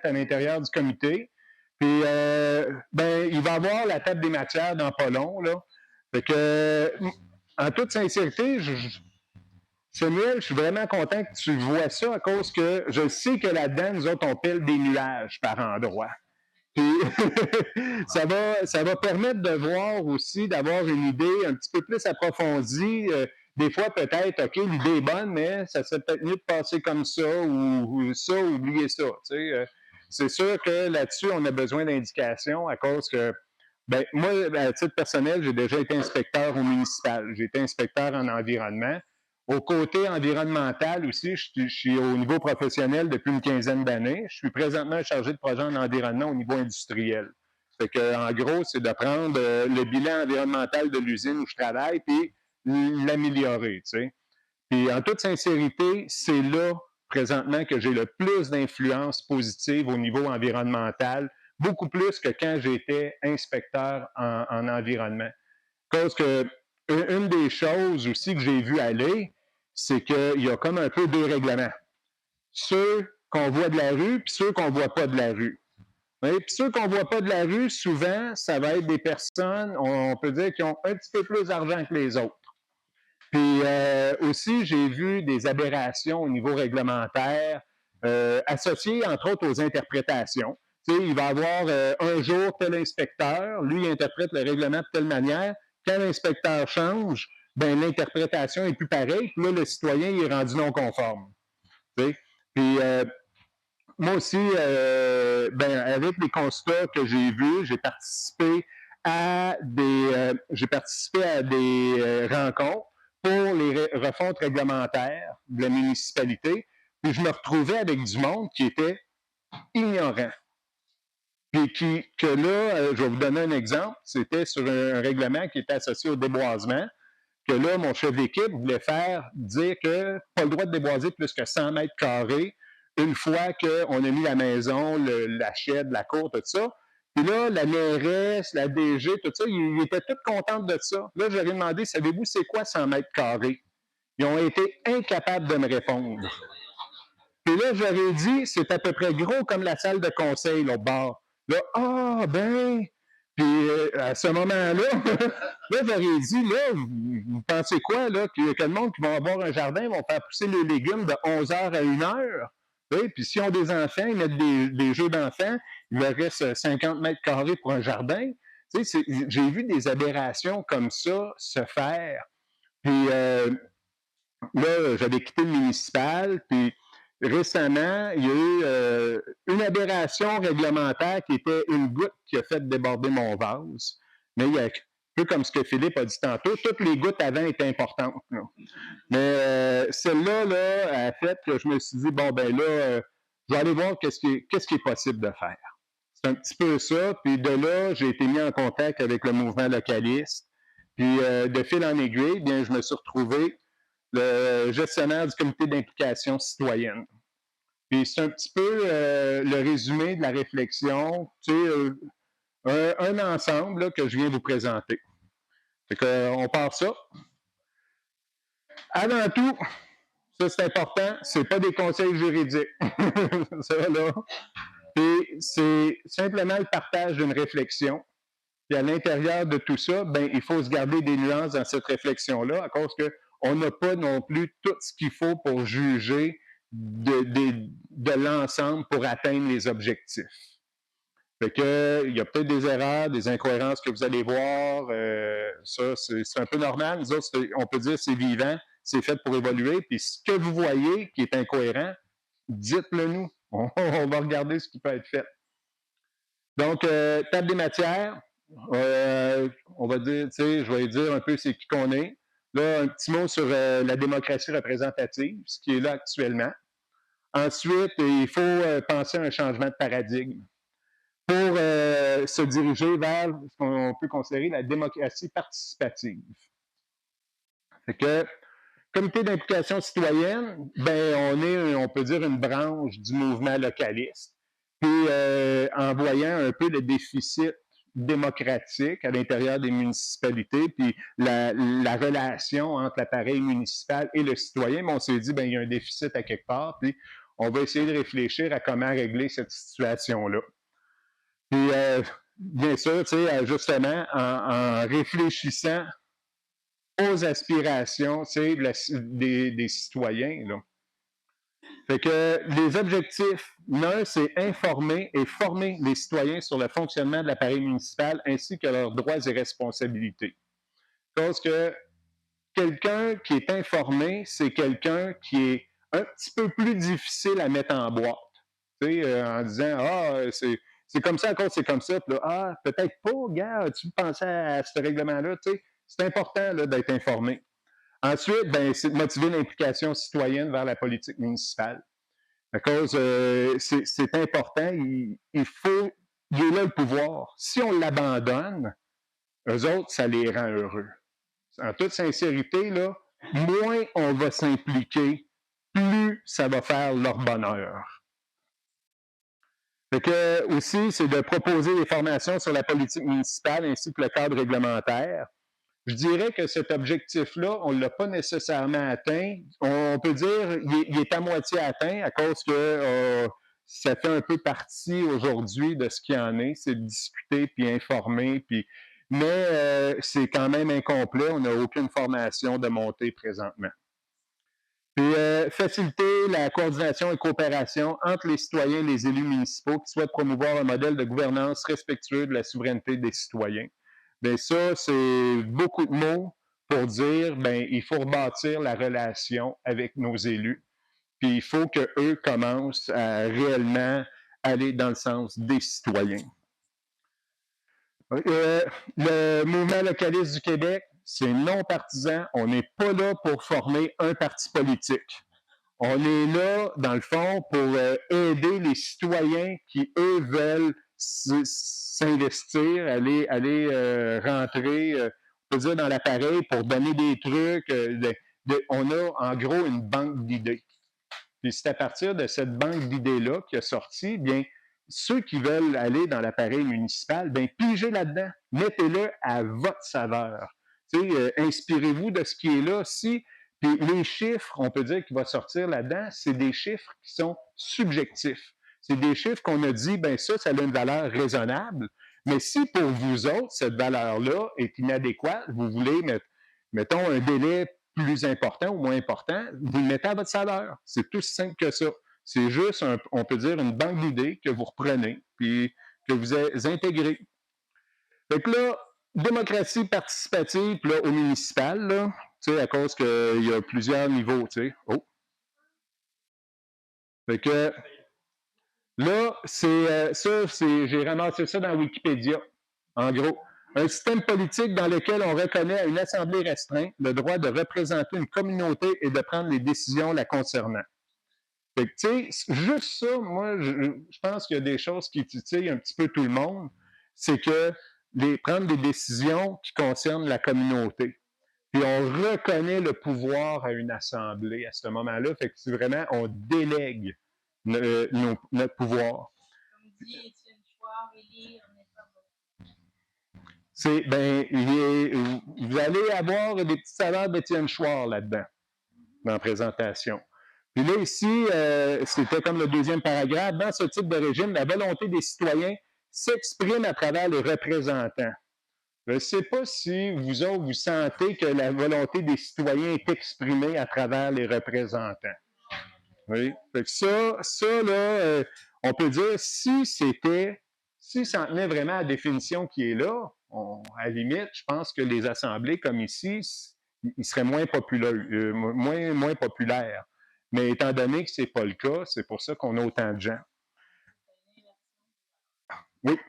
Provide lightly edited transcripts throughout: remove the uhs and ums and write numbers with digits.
à l'intérieur du comité. Puis, ben, il va avoir la table des matières dans pas long, là. Fait que, en toute sincérité, Samuel, je suis vraiment content que tu vois ça à cause que je sais que là-dedans, nous autres, on pèle des nuages par endroits. Puis ça va permettre de voir aussi, d'avoir une idée un petit peu plus approfondie. Des fois, peut-être, OK, l'idée est bonne, mais ça serait peut-être mieux de passer comme ça ou ça, ou oublier ça. Tu sais, c'est sûr que là-dessus, on a besoin d'indications à cause que, ben, moi, à titre personnel, j'ai déjà été inspecteur au municipal. J'ai été inspecteur en environnement. Au côté environnemental aussi, je suis au niveau professionnel depuis une quinzaine d'années. Je suis présentement chargé de projet en environnement au niveau industriel. Fait que, en gros, c'est de prendre le bilan environnemental de l'usine où je travaille puis l'améliorer, tu sais. Puis, en toute sincérité, c'est là, présentement, que j'ai le plus d'influence positive au niveau environnemental, beaucoup plus que quand j'étais inspecteur en environnement. Parce que une des choses aussi que j'ai vu aller, c'est qu'il y a comme un peu deux règlements. Ceux qu'on voit de la rue, puis ceux qu'on voit pas de la rue. Oui, puis ceux qu'on voit pas de la rue, souvent, ça va être des personnes, on peut dire, qui ont un petit peu plus d'argent que les autres. Puis aussi, j'ai vu des aberrations au niveau réglementaire associées, entre autres, aux interprétations. Tu sais, il va y avoir un jour tel inspecteur, lui, il interprète le règlement de telle manière. Quand l'inspecteur change, ben l'interprétation est plus pareille. Puis là, le citoyen il est rendu non conforme. Tu sais. Puis moi aussi, ben, avec les constats que j'ai vus, j'ai participé à des rencontres pour les refontes réglementaires de la municipalité. Puis je me retrouvais avec du monde qui était ignorant. Puis que là, je vais vous donner un exemple. C'était sur un règlement qui était associé au déboisement. Que là, mon chef d'équipe voulait faire dire que pas le droit de déboiser plus que 100 mètres carrés une fois qu'on a mis la maison, la shed, la cour, tout ça. Puis là, la mairesse, la DG, tout ça, ils étaient tous contents de ça. Là, j'avais demandé, savez-vous, c'est quoi 100 mètres carrés? Ils ont été incapables de me répondre. Puis là, j'aurais dit, c'est à peu près gros comme la salle de conseil, là, au bord. Là, ah, ben, puis à ce moment-là, là, j'aurais dit, là, vous pensez quoi, là, qu'il y a que le monde qui va avoir un jardin, vont faire pousser les légumes de 11 heures à 1 heure? Oui, puis s'ils ont des enfants, ils mettent des jeux d'enfants, il leur reste 50 mètres carrés pour un jardin. Tu sais, j'ai vu des aberrations comme ça se faire. Puis là, j'avais quitté le municipal, puis récemment, il y a eu une aberration réglementaire qui était une goutte qui a fait déborder mon vase. Mais il y a un peu comme ce que Philippe a dit tantôt, toutes les gouttes avant étaient importantes. Là. Mais celle-là, là, a fait que je me suis dit, bon, ben là, je vais aller voir qu'est-ce qui est possible de faire. C'est un petit peu ça. Puis de là, j'ai été mis en contact avec le mouvement localiste. Puis de fil en aiguille, bien, je me suis retrouvé le gestionnaire du comité d'implication citoyenne. Puis c'est un petit peu le résumé de la réflexion, tu sais, un ensemble là, que je viens vous présenter. Fait qu'on part ça. Avant tout, ça c'est important, c'est pas des conseils juridiques. Ça, là. Puis c'est simplement le partage d'une réflexion. Puis à l'intérieur de tout ça, ben, il faut se garder des nuances dans cette réflexion-là, à cause qu'on n'a pas non plus tout ce qu'il faut pour juger de l'ensemble pour atteindre les objectifs. Fait que, il y a peut-être des erreurs, des incohérences que vous allez voir. Ça, c'est un peu normal. Nous autres, on peut dire c'est vivant, c'est fait pour évoluer. Puis ce que vous voyez qui est incohérent, dites-le nous. On va regarder ce qui peut être fait. Donc, table des matières. On va dire, tu sais, je vais dire un peu c'est qui qu'on est. Là, un petit mot sur la démocratie représentative, ce qui est là actuellement. Ensuite, il faut penser à un changement de paradigme pour se diriger vers ce qu'on peut considérer la démocratie participative. Fait que, comité d'implication citoyenne, ben, on peut dire, une branche du mouvement localiste. Puis, en voyant un peu le déficit démocratique à l'intérieur des municipalités, puis la relation entre l'appareil municipal et le citoyen, ben, on s'est dit, ben, il y a un déficit à quelque part, puis on va essayer de réfléchir à comment régler cette situation-là. Puis, bien sûr, justement, en réfléchissant aux aspirations des citoyens. Là. Fait que les objectifs, l'un, c'est informer et former les citoyens sur le fonctionnement de l'appareil municipal ainsi que leurs droits et responsabilités. Parce que quelqu'un qui est informé, c'est quelqu'un qui est un petit peu plus difficile à mettre en boîte. En disant c'est comme ça, à cause c'est comme ça. Puis là, peut-être pas, gars, tu pensais à ce règlement-là. C'est important là, d'être informé. Ensuite, c'est de motiver l'implication citoyenne vers la politique municipale. À cause, c'est important, il est là le pouvoir. Si on l'abandonne, eux autres, ça les rend heureux. En toute sincérité, là, moins on va s'impliquer, plus ça va faire leur bonheur. Fait que, aussi, c'est de proposer des formations sur la politique municipale ainsi que le cadre réglementaire. Je dirais que cet objectif-là, on ne l'a pas nécessairement atteint. On peut dire qu'il est à moitié atteint à cause que ça fait un peu partie aujourd'hui de ce qu'il y en est, c'est de discuter puis informer, mais c'est quand même incomplet. On n'a aucune formation de montée présentement. Puis faciliter la coordination et coopération entre les citoyens et les élus municipaux qui souhaitent promouvoir un modèle de gouvernance respectueux de la souveraineté des citoyens. Bien, ça, c'est beaucoup de mots pour dire, il faut rebâtir la relation avec nos élus. Puis il faut qu'eux commencent à réellement aller dans le sens des citoyens. Le mouvement localiste du Québec, c'est non partisan. On n'est pas là pour former un parti politique. On est là, dans le fond, pour aider les citoyens qui, eux, veulent s'investir, aller rentrer, on peut dire, dans l'appareil pour donner des trucs. On a, en gros, une banque d'idées. Puis c'est à partir de cette banque d'idées-là qui a sorti, bien, ceux qui veulent aller dans l'appareil municipal, bien, pigez là-dedans. Mettez-le à votre saveur. Inspirez-vous de ce qui est là. Puis les chiffres, on peut dire, qui vont sortir là-dedans, c'est des chiffres qui sont subjectifs. C'est des chiffres qu'on a dit, ça a une valeur raisonnable. Mais si pour vous autres, cette valeur-là est inadéquate, vous voulez mettons, un délai plus important ou moins important, vous le mettez à votre saveur. C'est tout simple que ça. C'est juste, on peut dire, une banque d'idées que vous reprenez puis que vous intégrez. Fait que là, démocratie participative, là, au municipal, là, à cause qu'il y a plusieurs niveaux, Fait que là, j'ai ramassé ça dans Wikipédia, en gros. Un système politique dans lequel on reconnaît à une assemblée restreinte le droit de représenter une communauté et de prendre les décisions la concernant. Fait que, tu sais, juste ça, moi, je pense qu'il y a des choses qui titillent un petit peu tout le monde, c'est que prendre des décisions qui concernent la communauté. Puis on reconnaît le pouvoir à une assemblée à ce moment-là. Fait que c'est vraiment, on délègue notre pouvoir. Comme dit Étienne Chouard, élire vous allez avoir des petites saveurs d'Étienne Chouard là-dedans, dans la présentation. Puis là, ici, c'était comme le deuxième paragraphe. Dans ce type de régime, la volonté des citoyens s'exprime à travers les représentants. Je ne sais pas si vous autres, vous sentez que la volonté des citoyens est exprimée à travers les représentants. Oui. Fait que ça là, on peut dire, si ça en tenait vraiment à la définition qui est là, à la limite, je pense que les assemblées comme ici, ils seraient moins populaires. Mais étant donné que ce n'est pas le cas, c'est pour ça qu'on a autant de gens. Oui.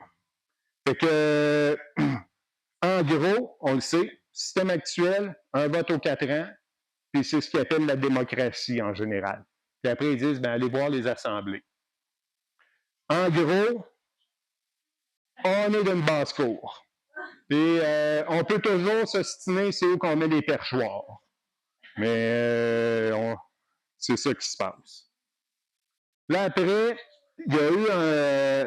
Fait que, en gros, on le sait, système actuel, un vote aux 4 ans, puis c'est ce qu'ils appellent la démocratie en général. Puis après, ils disent, allez voir les assemblées. En gros, on est d'une basse-cour. Puis on peut toujours s'ostiner, c'est où qu'on met des perchoirs. Mais c'est ça qui se passe. Là, après, il y a eu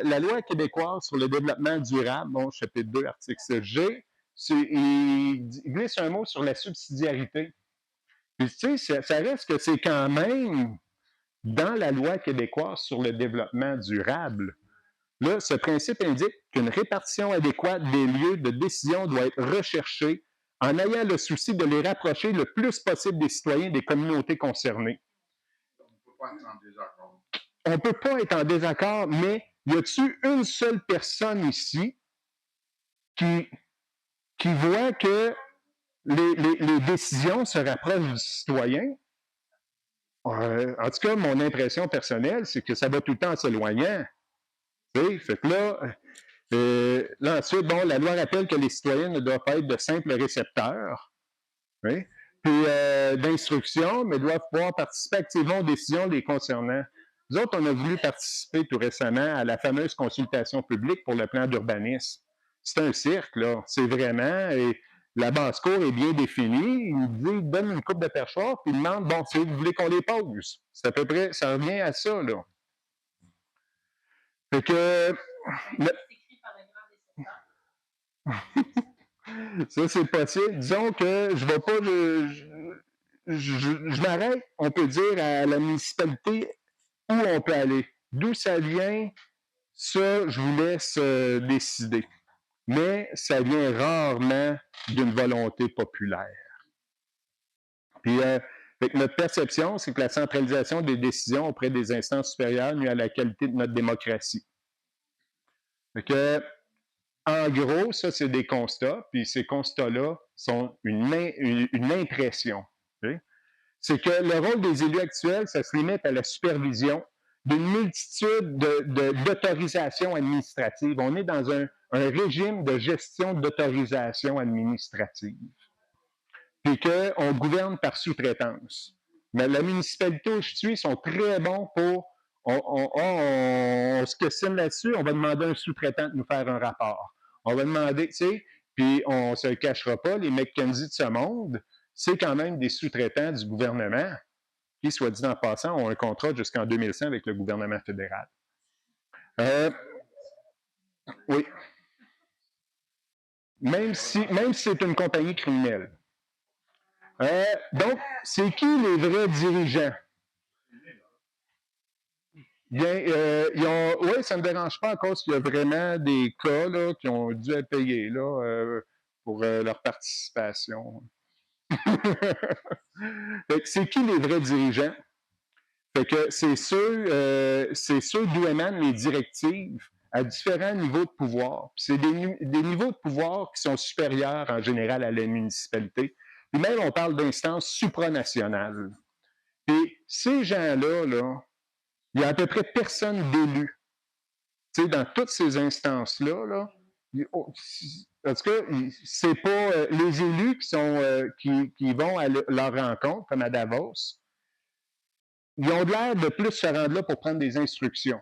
la loi québécoise sur le développement durable, chapitre 2, article G. Il glisse un mot sur la subsidiarité. Puis, tu sais, ça reste que c'est quand même dans la loi québécoise sur le développement durable, là, ce principe indique qu'une répartition adéquate des lieux de décision doit être recherchée en ayant le souci de les rapprocher le plus possible des citoyens et des communautés concernées. On ne peut pas être en désaccord, mais y a-t-il une seule personne ici qui voit que les décisions se rapprochent du citoyen? En tout cas, mon impression personnelle, c'est que ça va tout le temps en s'éloignant. Fait que là, ensuite, bon, la loi rappelle que les citoyens ne doivent pas être de simples récepteurs, oui, puis d'instruction, mais doivent pouvoir participer activement aux décisions les concernant. Nous autres, on a voulu participer tout récemment à la fameuse consultation publique pour le plan d'urbanisme. C'est un cirque, là. C'est vraiment... Et la basse-cour est bien définie. Il donne une coupe de perchoirs, puis il demande, bon, si vous voulez qu'on les pose. C'est à peu près... Ça revient à ça, là. Fait que... Ça, c'est possible. Disons que je ne vais pas... Je m'arrête, on peut dire, à la municipalité où on peut aller. D'où ça vient, ça, je vous laisse décider. Mais ça vient rarement d'une volonté populaire. Puis, notre perception, c'est que la centralisation des décisions auprès des instances supérieures nuit à la qualité de notre démocratie. Fait que, en gros, ça, c'est des constats, puis ces constats-là sont une impression. Okay? C'est que le rôle des élus actuels, ça se limite à la supervision d'une multitude d'autorisations administratives. On est dans un régime de gestion d'autorisation administrative. Puis qu'on gouverne par sous-traitance. Mais la municipalité où je suis sont très bons pour... On se questionne là-dessus, on va demander à un sous-traitant de nous faire un rapport. On va demander, tu sais, puis on ne se le cachera pas, les McKenzie de ce monde, c'est quand même des sous-traitants du gouvernement qui, soit dit en passant, ont un contrat jusqu'en 2100 avec le gouvernement fédéral. Oui. Même si c'est une compagnie criminelle. Donc, c'est qui les vrais dirigeants? Bien, oui, ça ne me dérange pas à cause qu'il y a vraiment des cas là, qui ont dû être payés là, pour leur participation. C'est qui les vrais dirigeants? Fait que c'est ceux d'où émanent les directives à différents niveaux de pouvoir. C'est des niveaux de pouvoir qui sont supérieurs en général à la municipalité. Puis même, on parle d'instances supranationales. Et ces gens-là, là, il y a à peu près personne d'élu. Tu sais, dans toutes ces instances-là, là, en tout cas, c'est pas les élus qui vont à leur rencontre, comme à Davos, ils ont l'air de plus se rendre là pour prendre des instructions.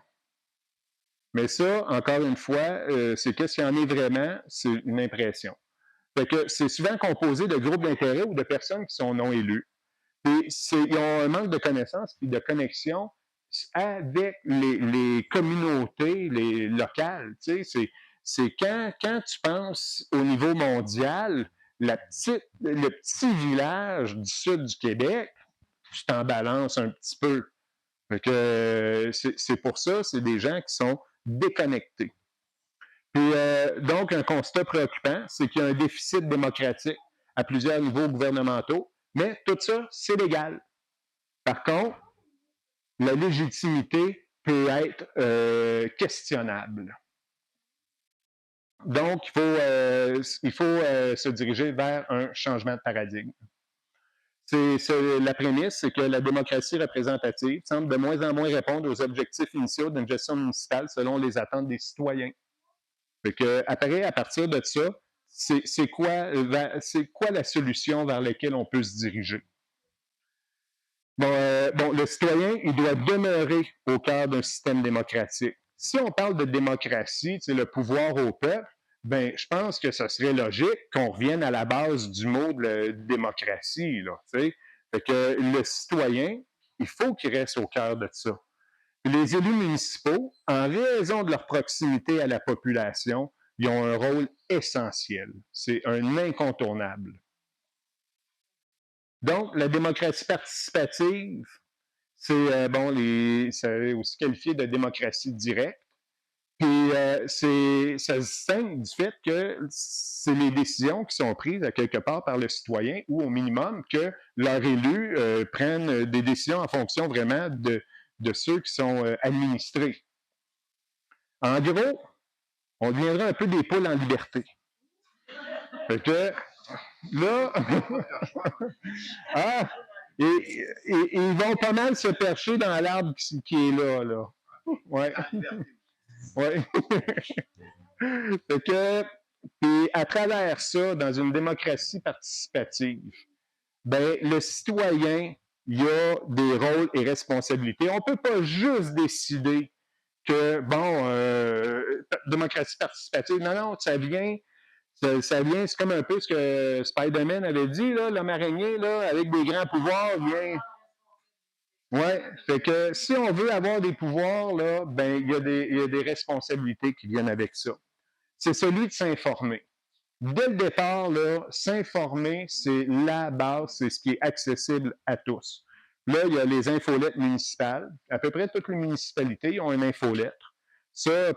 Mais ça, encore une fois, c'est qu'est-ce qu'il y en est vraiment, c'est une impression. Fait que c'est souvent composé de groupes d'intérêt ou de personnes qui sont non élues. Et ils ont un manque de connaissances et de connexion avec les communautés locales. Tu sais, c'est quand tu penses au niveau mondial, le petit village du sud du Québec, tu t'en balances un petit peu. Fait que c'est pour ça, c'est des gens qui sont déconnectés. Puis, donc, un constat préoccupant, c'est qu'il y a un déficit démocratique à plusieurs niveaux gouvernementaux, mais tout ça, c'est légal. Par contre, la légitimité peut être questionnable. Donc, il faut se diriger vers un changement de paradigme. La prémisse, c'est que la démocratie représentative semble de moins en moins répondre aux objectifs initiaux d'une gestion municipale selon les attentes des citoyens. Fait que, apparaît à partir de ça, c'est quoi la solution vers laquelle on peut se diriger? Bon, le citoyen, il doit demeurer au cœur d'un système démocratique. Si on parle de démocratie, le pouvoir au peuple, ben, je pense que ce serait logique qu'on revienne à la base du mot de démocratie, là, t'sais. Fait que le citoyen, il faut qu'il reste au cœur de ça. Les élus municipaux, en raison de leur proximité à la population, ils ont un rôle essentiel. C'est un incontournable. Donc, la démocratie participative, c'est c'est aussi qualifié de démocratie directe. Puis ça se distingue du fait que c'est les décisions qui sont prises à quelque part par le citoyen ou au minimum que leurs élus prennent des décisions en fonction vraiment de ceux qui sont administrés. En gros, on deviendra un peu des poules en liberté. Fait que là, ah, et ils vont pas mal se percher dans l'arbre qui est là. Ouais. Ouais. Fait que, puis à travers ça, dans une démocratie participative, ben, le citoyen, il a des rôles et responsabilités. On ne peut pas juste décider que, démocratie participative, non, ça vient, c'est comme un peu ce que Spider-Man avait dit, là, l'homme araignée, là, avec des grands pouvoirs, vient. Ouais, fait que si on veut avoir des pouvoirs, là, ben, il y a des responsabilités qui viennent avec ça. C'est celui de s'informer. Dès le départ, là, s'informer, c'est la base, c'est ce qui est accessible à tous. Là, il y a les infolettres municipales. À peu près toutes les municipalités ont une infolettre. Ça,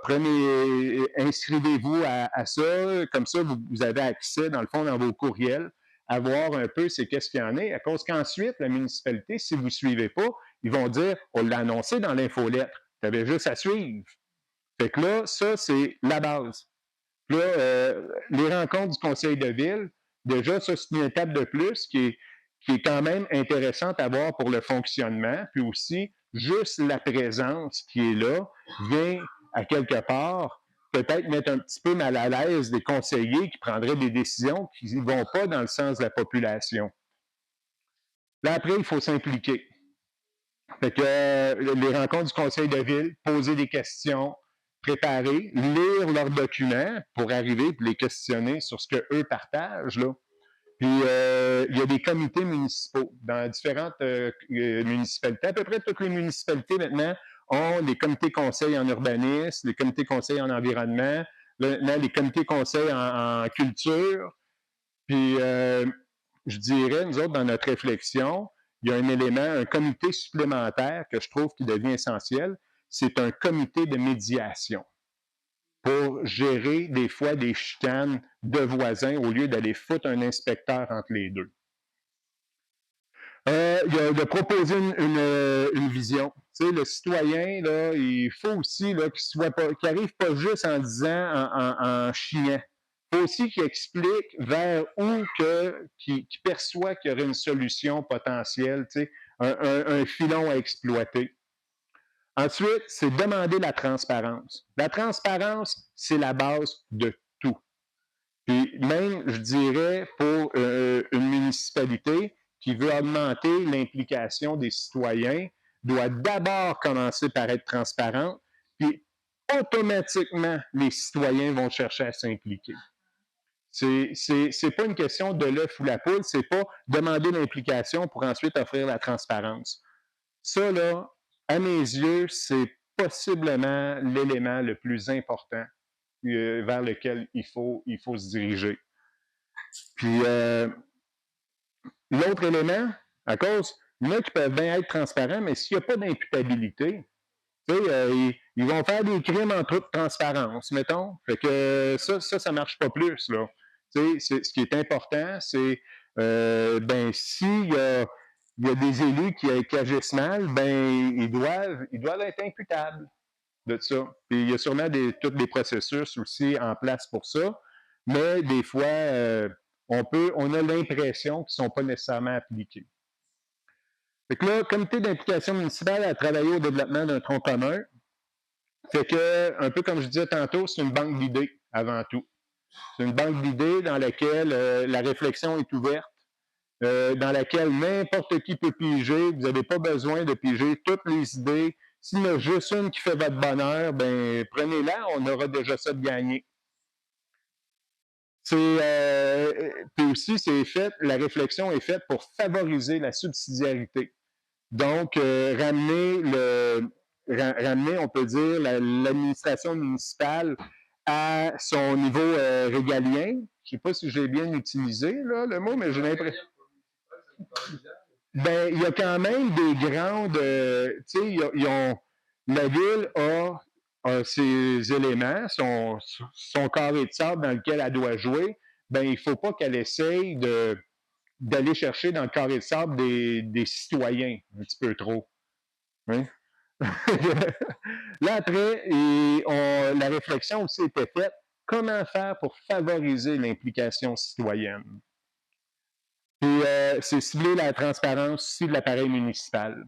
inscrivez-vous à ça. Comme ça, vous avez accès, dans le fond, dans vos courriels, à voir un peu c'est qu'est-ce qu'il y en a. À cause qu'ensuite, la municipalité, si vous ne suivez pas, ils vont dire, on l'a annoncé dans l'infolettre. Tu avais juste à suivre. Fait que là, ça, c'est la base. Là, les rencontres du conseil de ville, déjà, ça, c'est une étape de plus qui est quand même intéressante à voir pour le fonctionnement. Puis aussi, juste la présence qui est là vient, à quelque part, peut-être mettre un petit peu mal à l'aise des conseillers qui prendraient des décisions qui ne vont pas dans le sens de la population. Là, après, il faut s'impliquer. Fait que les rencontres du conseil de ville, poser des questions, préparer, lire leurs documents pour arriver et les questionner sur ce qu'eux partagent. Là. Puis, il y a des comités municipaux dans différentes municipalités. À peu près toutes les municipalités maintenant ont des comités conseils en urbanisme, des comités conseils en environnement, les comités conseils en culture. Puis, je dirais, nous autres, dans notre réflexion, il y a un élément, un comité supplémentaire que je trouve qui devient essentiel. C'est un comité de médiation pour gérer des fois des chicanes de voisins au lieu d'aller foutre un inspecteur entre les deux. Il y a de proposer une vision. Tu sais, le citoyen, là, il faut aussi qu'il arrive pas juste en disant, en chiant. Il faut aussi qu'il explique vers où qu'il perçoit qu'il y aurait une solution potentielle, tu sais, un filon à exploiter. Ensuite, c'est demander la transparence. La transparence, c'est la base de tout. Puis même, je dirais, pour une municipalité qui veut augmenter l'implication des citoyens, doit d'abord commencer par être transparente, puis automatiquement, les citoyens vont chercher à s'impliquer. C'est pas une question de l'œuf ou la poule, c'est pas demander l'implication pour ensuite offrir la transparence. Ça, là, à mes yeux, c'est possiblement l'élément le plus important vers lequel il faut se diriger. Puis, l'autre élément, à cause, il y en a qui peuvent bien être transparents, mais s'il n'y a pas d'imputabilité, ils vont faire des crimes en toute transparence, mettons. Fait que ça marche pas plus, là. Ce qui est important, c'est, s'il y a des élus qui agissent mal, ben, ils doivent être imputables de ça. Puis il y a sûrement tous des processus aussi en place pour ça, mais des fois, on a l'impression qu'ils ne sont pas nécessairement appliqués. Fait que là, le comité d'implication municipale a travaillé au développement d'un tronc commun. Fait que, un peu comme je disais tantôt, c'est une banque d'idées avant tout. C'est une banque d'idées dans laquelle la réflexion est ouverte, dans laquelle n'importe qui peut piger. Vous n'avez pas besoin de piger toutes les idées. S'il y en a juste une qui fait votre bonheur, ben prenez-la, on aura déjà ça de gagné. Puis aussi, la réflexion est faite pour favoriser la subsidiarité. Donc, ramener, on peut dire, l'administration municipale à son niveau régalien. Je ne sais pas si j'ai bien utilisé là, le mot, mais j'ai l'impression. Ben, il y a quand même des grandes, tu sais, la ville a ses éléments, son carré de sable dans lequel elle doit jouer. Ben, il ne faut pas qu'elle essaye d'aller chercher dans le carré de sable des citoyens un petit peu trop. Hein? Là, après, la réflexion aussi était faite, comment faire pour favoriser l'implication citoyenne? Puis, c'est cibler la transparence aussi de l'appareil municipal.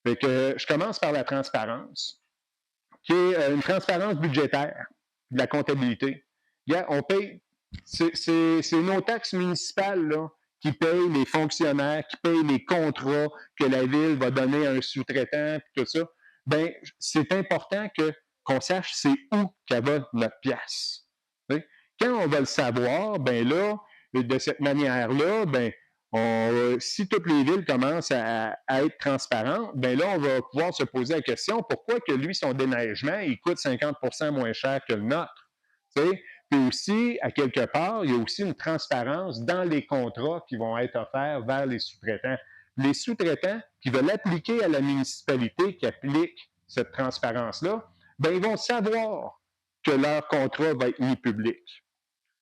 Fait que je commence par la transparence, qui est une transparence budgétaire, de la comptabilité. On paye, c'est nos taxes municipales là, qui payent les fonctionnaires, qui payent les contrats que la ville va donner à un sous-traitant, puis tout ça. Ben, c'est important qu'on sache c'est où qu'elle va notre pièce. Quand on va le savoir, ben là, de cette manière-là, ben, si toutes les villes commencent à être transparentes, ben là, on va pouvoir se poser la question pourquoi que lui, son déneigement, il coûte 50 moins cher que le nôtre. T'sais? Puis aussi, à quelque part, il y a aussi une transparence dans les contrats qui vont être offerts vers les sous-traitants. Les sous-traitants qui veulent appliquer à la municipalité qui applique cette transparence-là, ben, ils vont savoir que leur contrat va être mis public.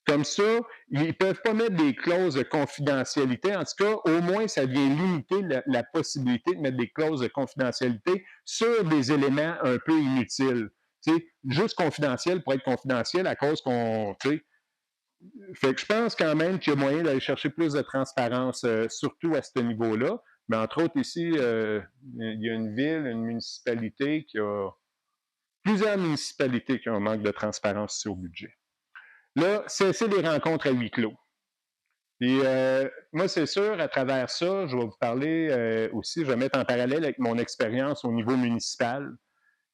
Comme ça, ils ne peuvent pas mettre des clauses de confidentialité. En tout cas, au moins, ça vient limiter la possibilité de mettre des clauses de confidentialité sur des éléments un peu inutiles. T'sais, juste confidentiel pour être confidentiel à cause qu'on... Fait que je pense quand même qu'il y a moyen d'aller chercher plus de transparence, surtout à ce niveau-là. Mais entre autres, ici, il y a une ville, une municipalité qui a... Plusieurs municipalités qui ont un manque de transparence sur le budget. Là, cesser les rencontres à huis clos. Puis moi, c'est sûr, à travers ça, je vais vous parler aussi, je vais mettre en parallèle avec mon expérience au niveau municipal,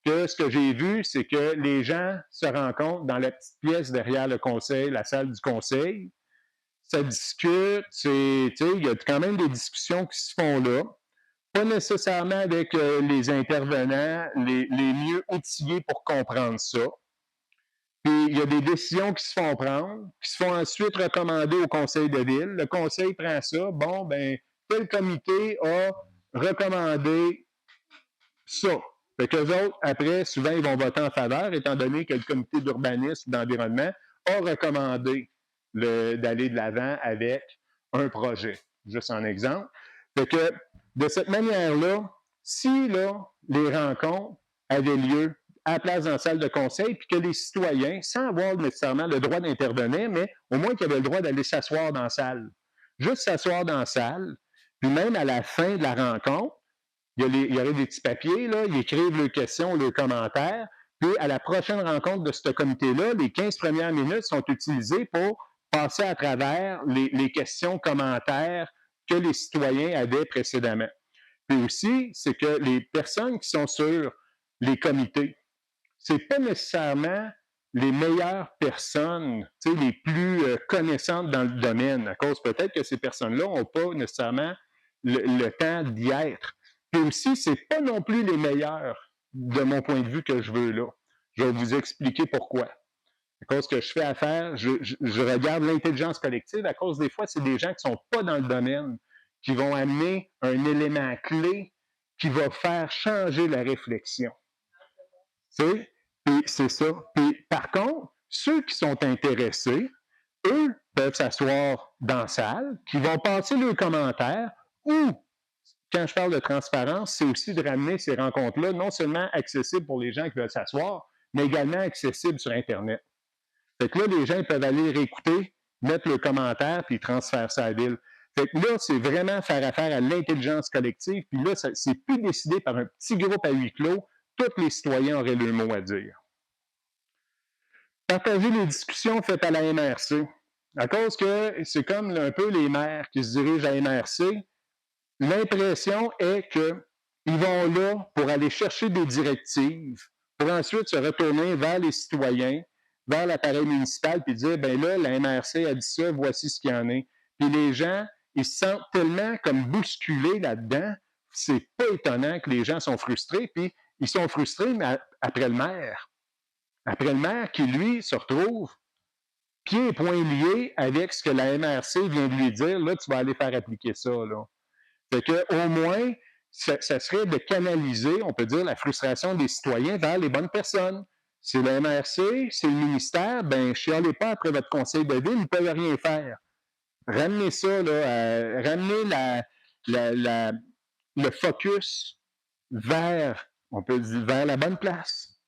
que ce que j'ai vu, c'est que les gens se rencontrent dans la petite pièce derrière le conseil, la salle du conseil, ça discute, il y a quand même des discussions qui se font là, pas nécessairement avec les intervenants les mieux outillés pour comprendre ça. Puis il y a des décisions qui se font prendre, qui se font ensuite recommander au conseil de ville. Le conseil prend ça. Bon, ben, tel comité a recommandé ça. Fait qu'eux autres, après, souvent, ils vont voter en faveur, étant donné que le comité d'urbanisme ou d'environnement a recommandé d'aller de l'avant avec un projet. Juste en exemple. Fait que, de cette manière-là, si là, les rencontres avaient lieu à la place dans la salle de conseil, puis que les citoyens, sans avoir nécessairement le droit d'intervenir, mais au moins qu'ils avaient le droit d'aller s'asseoir dans la salle. Juste s'asseoir dans la salle, puis même à la fin de la rencontre, il y aurait des petits papiers, là, ils écrivent leurs questions, leurs commentaires, puis à la prochaine rencontre de ce comité-là, les 15 premières minutes sont utilisées pour passer à travers les questions, commentaires que les citoyens avaient précédemment. Puis aussi, c'est que les personnes qui sont sur les comités, c'est pas nécessairement les meilleures personnes, les plus connaissantes dans le domaine, à cause peut-être que ces personnes-là n'ont pas nécessairement le temps d'y être. Puis aussi, c'est pas non plus les meilleurs de mon point de vue que je veux là. Je vais vous expliquer pourquoi. À cause que je fais affaire, je regarde l'intelligence collective, à cause des fois, c'est des gens qui ne sont pas dans le domaine, qui vont amener un élément clé qui va faire changer la réflexion. T'sais? Puis c'est ça. Puis par contre, ceux qui sont intéressés, eux peuvent s'asseoir dans la salle, qui vont passer leurs commentaires, ou, quand je parle de transparence, c'est aussi de ramener ces rencontres-là non seulement accessibles pour les gens qui veulent s'asseoir, mais également accessibles sur Internet. Fait que là, les gens peuvent aller réécouter, mettre le commentaire, puis transférer ça à la ville. Fait que là, c'est vraiment faire affaire à l'intelligence collective, puis là, c'est plus décidé par un petit groupe à huis clos. Tous les citoyens auraient le mot à dire. Partager les discussions faites à la MRC. À cause que c'est comme un peu les maires qui se dirigent à la MRC, l'impression est qu'ils vont là pour aller chercher des directives, pour ensuite se retourner vers les citoyens, vers l'appareil municipal, puis dire, ben là, la MRC a dit ça, voici ce qu'il y en est. Puis les gens, ils se sentent tellement comme bousculés là-dedans, c'est pas étonnant que les gens sont frustrés, puis ils sont frustrés mais après le maire. Après le maire qui, lui, se retrouve pieds et poings liés avec ce que la MRC vient de lui dire, là, tu vas aller faire appliquer ça, là. Fait que, au moins, ça serait de canaliser, on peut dire, la frustration des citoyens vers les bonnes personnes. C'est le MRC, c'est le ministère, ben chialez pas après votre conseil de ville, ils ne peuvent rien faire. Ramenez ça, là, ramenez le focus vers, on peut dire, vers la bonne place.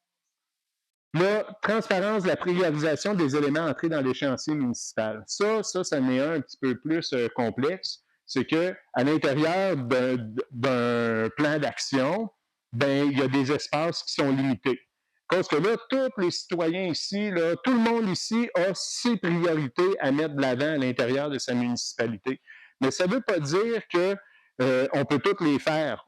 Là, transparence de la priorisation des éléments entrés dans l'échéancier municipal. Ça n'est un petit peu plus complexe. C'est qu'à l'intérieur d'un plan d'action, ben, il y a des espaces qui sont limités. Parce que là, tous les citoyens ici, là, tout le monde ici a ses priorités à mettre de l'avant à l'intérieur de sa municipalité. Mais ça ne veut pas dire que on peut toutes les faire.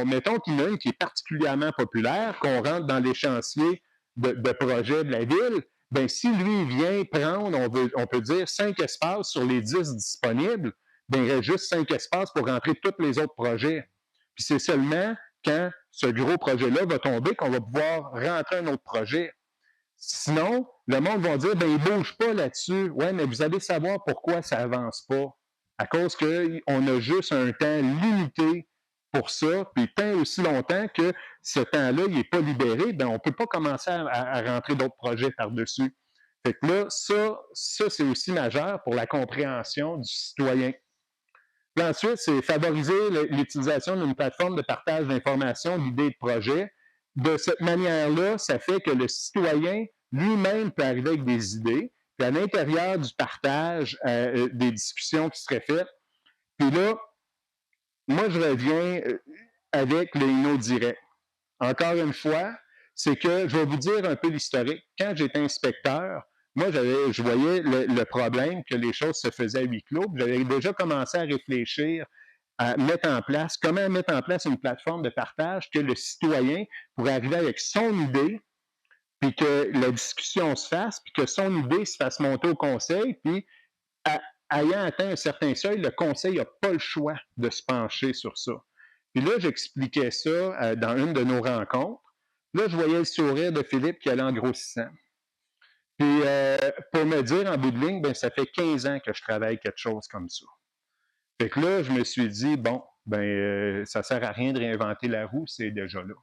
Mettons qu'il y en a une qui est particulièrement populaire, qu'on rentre dans l'échéancier de projet de la ville, bien, si lui vient prendre, on peut dire, 5 espaces sur les 10 disponibles, bien, il reste juste 5 espaces pour rentrer tous les autres projets. Puis c'est seulement quand ce gros projet-là va tomber qu'on va pouvoir rentrer un autre projet. Sinon, le monde va dire, bien, il ne bouge pas là-dessus. Oui, mais vous allez savoir pourquoi ça n'avance pas. À cause qu'on a juste un temps limité pour ça, puis tant aussi longtemps que ce temps-là, il n'est pas libéré, bien, on ne peut pas commencer à rentrer d'autres projets par-dessus. Fait que là, ça c'est aussi majeur pour la compréhension du citoyen. Puis ensuite, c'est favoriser l'utilisation d'une plateforme de partage d'informations, d'idées et de projets. De cette manière-là, ça fait que le citoyen lui-même peut arriver avec des idées, puis à l'intérieur du partage, des discussions qui seraient faites. Puis là, moi, je reviens avec le INO direct. Encore une fois, c'est que je vais vous dire un peu l'historique. Quand j'étais inspecteur, moi, je voyais le problème que les choses se faisaient à huis clos. J'avais déjà commencé à réfléchir à comment mettre en place une plateforme de partage que le citoyen pourrait arriver avec son idée, puis que la discussion se fasse, puis que son idée se fasse monter au conseil, puis ayant atteint un certain seuil, le conseil n'a pas le choix de se pencher sur ça. Puis là, j'expliquais ça dans une de nos rencontres. Là, je voyais le sourire de Philippe qui allait en grossissant. Puis, pour me dire, en bout de ligne, ben, ça fait 15 ans que je travaille quelque chose comme ça. Fait que là, je me suis dit, bon, ben, ça sert à rien de réinventer la roue, c'est déjà là.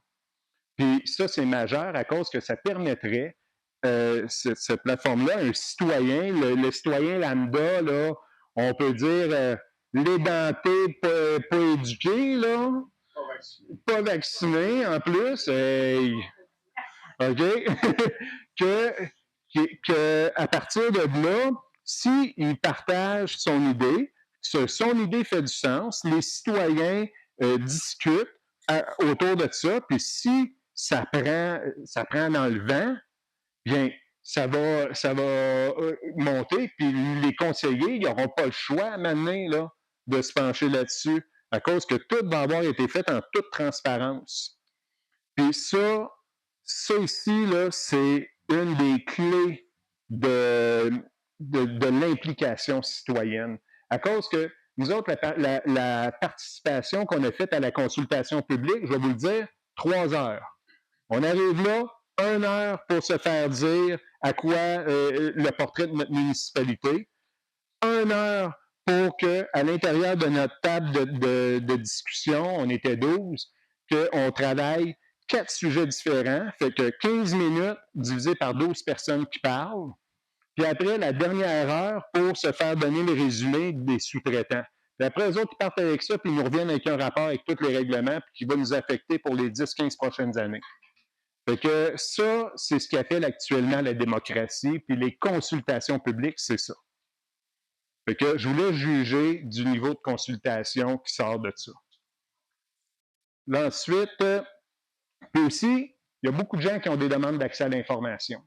Puis ça, c'est majeur à cause que ça permettrait, cette plateforme-là, un citoyen, le citoyen lambda, là, on peut dire l'édenté pas éduqué, là, pas vacciné en plus, OK? que à partir de là, s'il partage son idée, son idée fait du sens, les citoyens discutent autour de ça, puis si ça prend dans le vent, bien, ça va monter, puis les conseillers, ils n'auront pas le choix maintenant là, de se pencher là-dessus, à cause que tout va avoir été fait en toute transparence. Puis ça ici, là, c'est une des clés de l'implication citoyenne. À cause que nous autres, la participation qu'on a faite à la consultation publique, je vais vous le dire, 3 heures. On arrive là, 1 heure pour se faire dire à quoi le portrait de notre municipalité, 1 heure pour qu'à l'intérieur de notre table de discussion, on était 12, qu'on travaille 4 sujets différents, fait que 15 minutes divisé par 12 personnes qui parlent, puis après, la dernière heure pour se faire donner les résumés des sous-traitants. Puis après, eux autres, ils partent avec ça, puis ils nous reviennent avec un rapport avec tous les règlements, puis qui va nous affecter pour les 10-15 prochaines années. Fait que ça, c'est ce qui appelle actuellement la démocratie, puis les consultations publiques, c'est ça. Fait que je voulais juger du niveau de consultation qui sort de ça. Là, ensuite, puis aussi, il y a beaucoup de gens qui ont des demandes d'accès à l'information.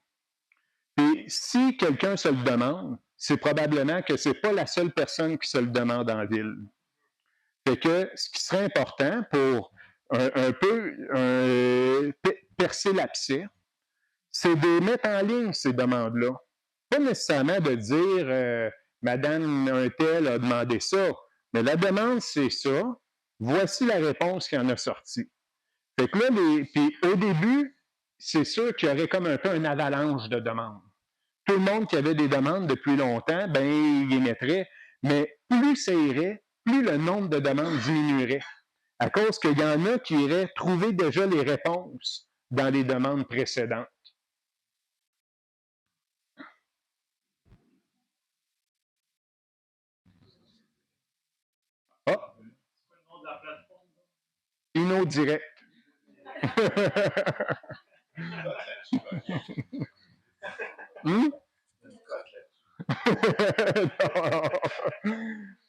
Et si quelqu'un se le demande, c'est probablement que ce n'est pas la seule personne qui se le demande en ville. Fait que ce qui serait important pour un peu percer l'abcès, c'est de mettre en ligne ces demandes-là. Pas nécessairement de dire Madame un tel a demandé ça, mais la demande, c'est ça. Voici la réponse qui en a sorti. Fait que là, puis au début, c'est sûr qu'il y aurait comme un peu une avalanche de demandes. Tout le monde qui avait des demandes depuis longtemps, ben, il les mettrait. Mais plus ça irait, plus le nombre de demandes diminuerait. À cause qu'il y en a qui iraient trouver déjà les réponses dans les demandes précédentes. Ah! InnoDirect.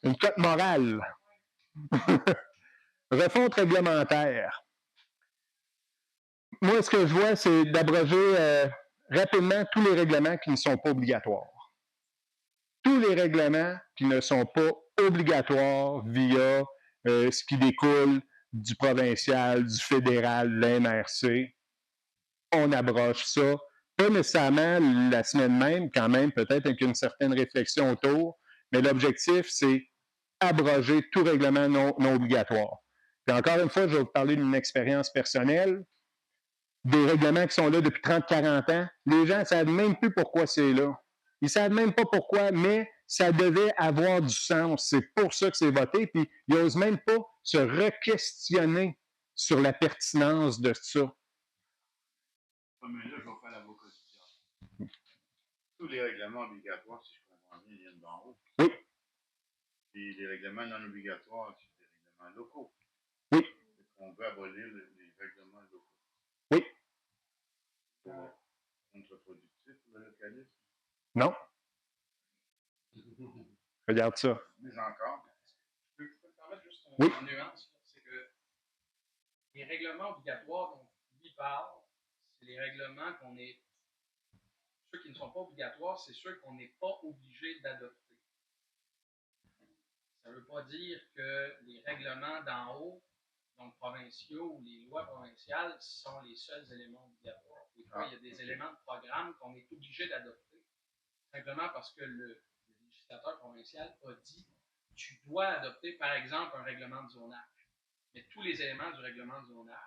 Une cote morale. Refonte réglementaire. Moi, ce que je vois, c'est d'abroger rapidement tous les règlements qui ne sont pas obligatoires. Tous les règlements qui ne sont pas obligatoires via ce qui découle du provincial, du fédéral, de la MRC, on abroge ça. Pas nécessairement la semaine même, quand même, peut-être avec une certaine réflexion autour, mais l'objectif, c'est abroger tout règlement non obligatoire. Puis encore une fois, je vais vous parler d'une expérience personnelle. Des règlements qui sont là depuis 30-40 ans, les gens ne savent même plus pourquoi c'est là. Ils ne savent même pas pourquoi, mais ça devait avoir du sens. C'est pour ça que c'est voté, puis ils n'osent même pas se re-questionner sur la pertinence de ça. Mais là, je vais faire l'avocat du diable. Tous les règlements obligatoires, si je comprends bien, viennent d'en haut. Oui. Et les règlements non obligatoires, c'est des règlements locaux. Oui. On veut abolir les règlements locaux. Oui. Contre-productif, le localisme? Non. Regarde ça. Mais encore. Je peux te permettre juste oui. une nuance, c'est que les règlements obligatoires dont lui parle, c'est les règlements qu'on est. Ceux qui ne sont pas obligatoires, c'est ceux qu'on n'est pas obligé d'adopter. Ça ne veut pas dire que les règlements d'en haut, donc provinciaux ou les lois provinciales, sont les seuls éléments obligatoires. Des fois, il y a des éléments de programme qu'on est obligé d'adopter, simplement parce que le législateur provincial a dit tu dois adopter, par exemple, un règlement de zonage. Mais tous les éléments du règlement de zonage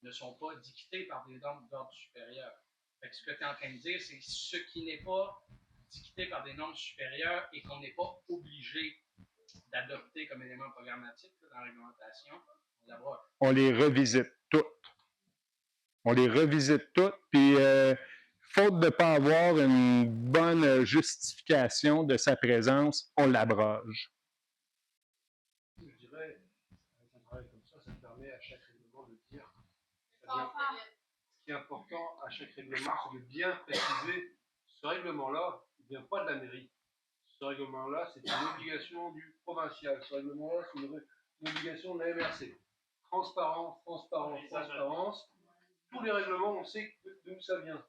ne sont pas dictés par des normes d'ordre supérieur. Fait que ce que tu es en train de dire, c'est ce qui n'est pas dicté par des normes supérieures et qu'on n'est pas obligé d'adopter comme élément programmatique dans la réglementation, on l'abroge. On les revisite toutes. On les revisite toutes, puis faute de ne pas avoir une bonne justification de sa présence, on l'abroge. Je dirais, avec un travail comme ça permet à chaque règlement de dire. Ce qui est important à chaque règlement, c'est de bien préciser ce règlement-là, il ne vient pas de la mairie. Ce règlement-là, c'est une obligation du provincial. Ce règlement-là, c'est une obligation de la MRC. Transparence, transparence, transparence. Tous les règlements, on sait d'où ça vient.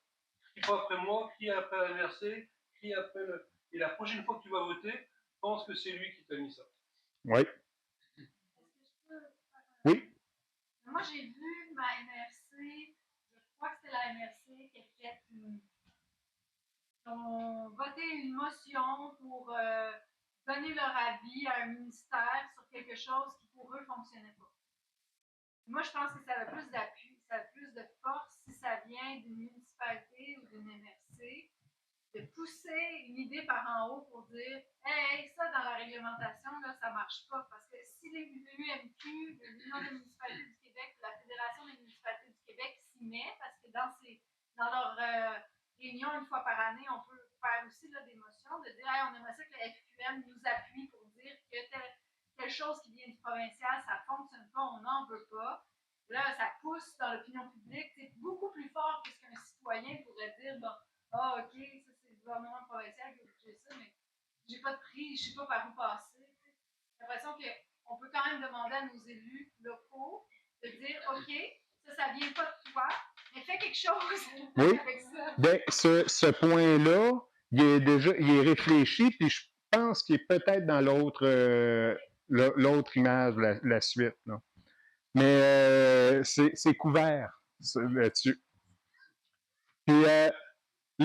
Crie pas après moi, crie après la MRC, crie après le. Et la prochaine fois que tu vas voter, pense que c'est lui qui t'a mis ça. Oui. Est-ce que je peux. Oui. Moi, j'ai vu ma MRC, je crois que c'était la MRC qui a fait ils ont voté une motion pour donner leur avis à un ministère sur quelque chose qui pour eux ne fonctionnait pas. Moi, je pense que ça a plus d'appui, ça a plus de force si ça vient d'une municipalité ou d'une MRC, de pousser une idée par en haut pour dire hey, ça dans la réglementation, là, ça ne marche pas. Parce que si l'UMQ, l'Union des municipalités du Québec, la Fédération des municipalités du Québec s'y met, parce que dans leur réunion une fois par année, on peut faire aussi là, des motions de dire hey, on aimerait ça que la FQM nous appuie pour dire que telle chose qui vient du provincial, ça ne fonctionne pas, on n'en veut pas. Là, ça pousse dans l'opinion publique, c'est beaucoup plus fort que ce qu'un citoyen pourrait dire bon, ah, OK, ça c'est le gouvernement provincial qui a obligé ça, mais j'ai pas de prix, je sais pas par où passer. J'ai l'impression qu'on peut quand même demander à nos élus locaux de dire OK, ça vient pas de toi, mais fais quelque chose oui. avec ça. Bien, ce point-là, il est réfléchi, puis je pense qu'il est peut-être dans l'autre image, la suite. Là. Mais c'est couvert là-dessus. Puis là,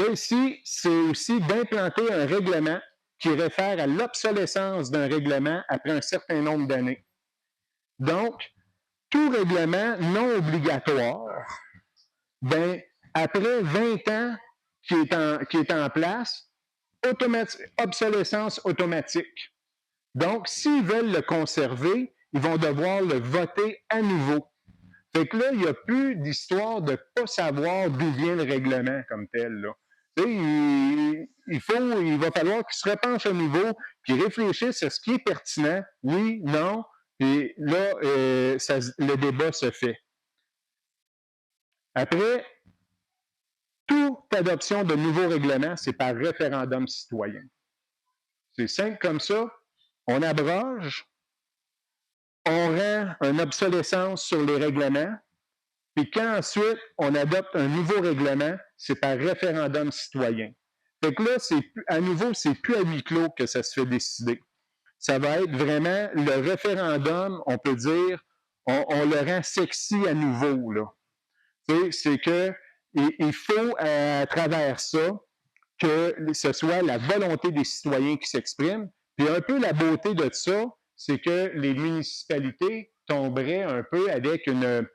ici, c'est aussi d'implanter un règlement qui réfère à l'obsolescence d'un règlement après un certain nombre d'années. Donc, tout règlement non obligatoire, ben, après 20 ans qui est en place, obsolescence automatique. Donc, s'ils veulent le conserver, ils vont devoir le voter à nouveau. Fait que là, il n'y a plus d'histoire de ne pas savoir d'où vient le règlement comme tel, là. Il va falloir qu'ils se repenchent à nouveau, puis réfléchissent à ce qui est pertinent, oui, non, et là, le débat se fait. Après, toute adoption de nouveaux règlements, c'est par référendum citoyen. C'est simple comme ça. On abroge, on rend une obsolescence sur les règlements, puis quand ensuite on adopte un nouveau règlement, c'est par référendum citoyen. Fait que là, à nouveau, c'est plus à huis clos que ça se fait décider. Ça va être vraiment le référendum, on peut dire, on le rend sexy à nouveau, là. C'est que il faut, à travers ça, que ce soit la volonté des citoyens qui s'exprime. Puis un peu la beauté de ça, c'est que les municipalités tomberaient un peu avec il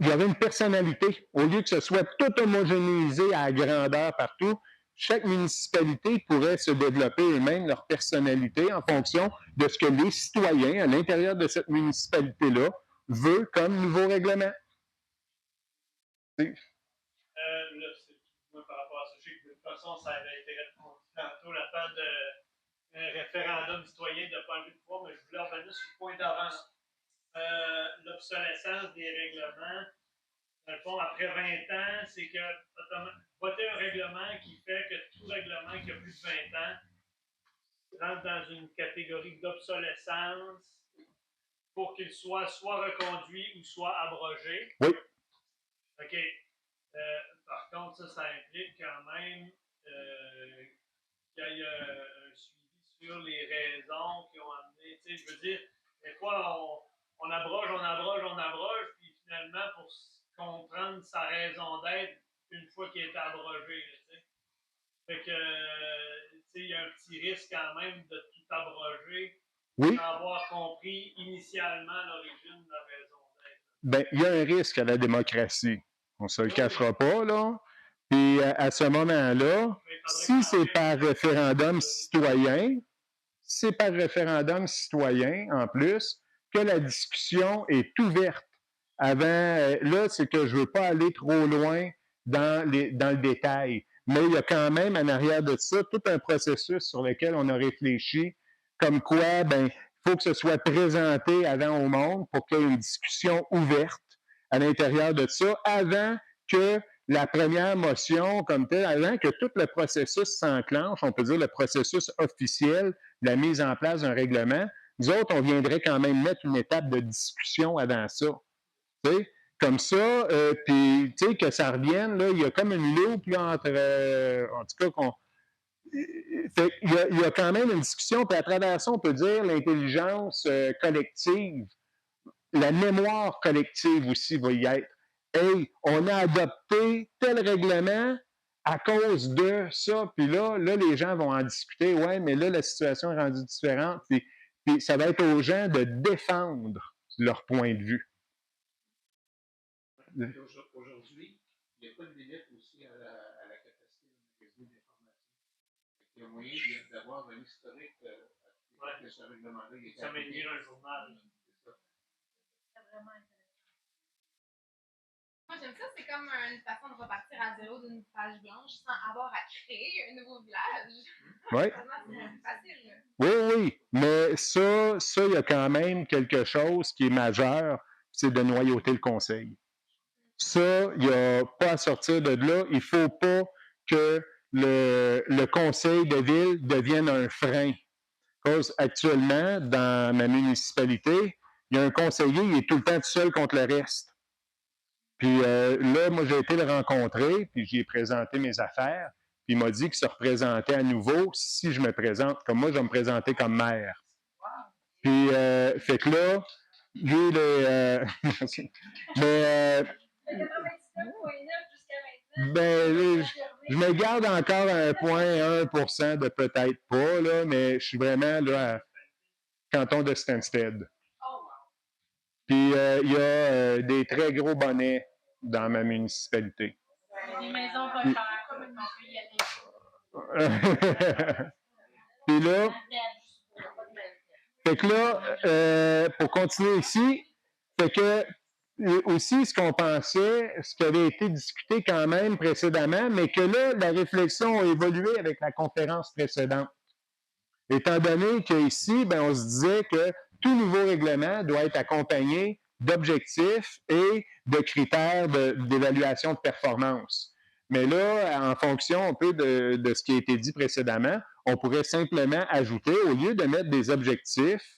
y avait une personnalité. Au lieu que ce soit tout homogénéisé à grandeur partout, chaque municipalité pourrait se développer eux-mêmes leur personnalité en fonction de ce que les citoyens à l'intérieur de cette municipalité-là veulent comme nouveau règlement. Moi, par rapport à ça, je sais que de toute façon, ça avait été répondu tantôt, l'affaire de référendum citoyen de ne pas enlever de pouvoir, mais je voulais revenir sur le point d'avant. L'obsolescence des règlements. Dans le fond, après 20 ans, c'est que voter un règlement qui fait que tout règlement qui a plus de 20 ans rentre dans une catégorie d'obsolescence pour qu'il soit reconduit ou soit abrogé. Oui. OK. Par contre, ça implique quand même qu'il y a un suivi sur les raisons qui ont amené. Tu sais, je veux dire, des fois, on abroge, puis finalement, pour comprendre sa raison d'être, une fois qu'il est abrogé. Tu sais. Fait que, tu sais, il y a un petit risque quand même de tout abroger, oui, sans avoir compris initialement l'origine de la raison d'être. Bien, il y a un risque à la démocratie. On ne se le cachera pas, là. Puis à ce moment-là, si c'est par référendum citoyen, en plus, que la discussion est ouverte avant. Là, c'est que je ne veux pas aller trop loin dans le détail, mais il y a quand même en arrière de ça tout un processus sur lequel on a réfléchi, comme quoi, ben, il faut que ce soit présenté avant au monde pour qu'il y ait une discussion ouverte à l'intérieur de ça, avant que la première motion comme telle, avant que tout le processus s'enclenche, on peut dire le processus officiel de la mise en place d'un règlement. Nous autres, on viendrait quand même mettre une étape de discussion avant ça. T'sais? Comme ça, puis que ça revienne, là, il y a comme une loupe là, entre, en tout cas, il y a quand même une discussion, puis à travers ça, on peut dire l'intelligence collective, la mémoire collective aussi va y être. Hey, on a adopté tel règlement à cause de ça, puis là, les gens vont en discuter. Ouais, mais là, la situation est rendue différente, puis ça va être aux gens de défendre leur point de vue. Aujourd'hui, il n'y a pas de limite aussi à la capacité de magasiner d'informations. Il y a moyen d'avoir un historique de ce règlement-là. Ça m'écrire un journal. C'est vraiment intéressant. Moi, j'aime ça. C'est comme une façon de repartir à zéro d'une page blanche sans avoir à créer un nouveau village. Oui. C'est facile. Oui, mais ça, il y a quand même quelque chose qui est majeur, c'est de noyauter le conseil. Ça, il n'y a pas à sortir de là. Il ne faut pas que le conseil de ville devienne un frein. Parce qu'actuellement, dans ma municipalité, il y a un conseiller, il est tout le temps tout seul contre le reste. Puis là, moi, j'ai été le rencontrer, puis j'y ai présenté mes affaires, puis il m'a dit qu'il se représentait à nouveau si je me présente. Comme moi, je vais me présenter comme maire. Puis, fait que là, lui, mais... 99,9 jusqu'à maintenant. Ben, je me garde encore 0,1% de peut-être pas, là, mais je suis vraiment là à canton de Stansted. Puis il y a des très gros bonnets dans ma municipalité. Des maisons pas chères, comme on peut y aller. Puis là, fait que là, pour continuer ici, fait que aussi ce qu'on pensait, ce qui avait été discuté quand même précédemment, mais que là, la réflexion a évolué avec la conférence précédente. Étant donné qu'ici, ben, on se disait que tout nouveau règlement doit être accompagné d'objectifs et de critères d'évaluation de performance. Mais là, en fonction un peu de ce qui a été dit précédemment, on pourrait simplement ajouter, au lieu de mettre des objectifs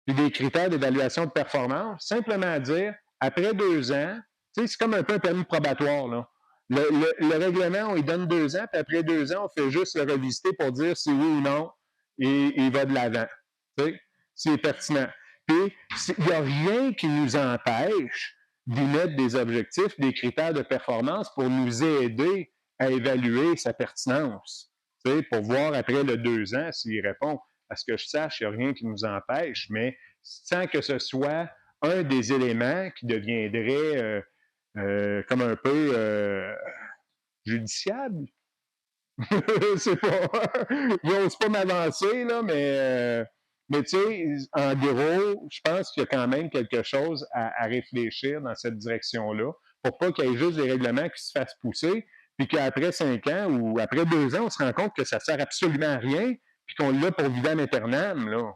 et des critères d'évaluation de performance, simplement dire, après 2 ans, tu sais, c'est comme un peu un permis probatoire, là. Le règlement, on lui donne 2 ans, puis après 2 ans, on fait juste le revisiter pour dire si oui ou non, et il va de l'avant. Tu sais, c'est pertinent. Puis, il n'y a rien qui nous empêche d'y mettre des objectifs, des critères de performance pour nous aider à évaluer sa pertinence. Tu sais, pour voir après le 2 ans s'il répond. À ce que je sache, il n'y a rien qui nous empêche, mais sans que ce soit un des éléments qui deviendrait comme un peu judiciable. C'est pas. J'ose pas m'avancer, là, mais tu sais, en gros, je pense qu'il y a quand même quelque chose à réfléchir dans cette direction-là, pour pas qu'il y ait juste des règlements qui se fassent pousser, puis qu'après 5 ans ou après 2 ans, on se rend compte que ça sert absolument à rien, puis qu'on l'a pour vitam aeternam, là.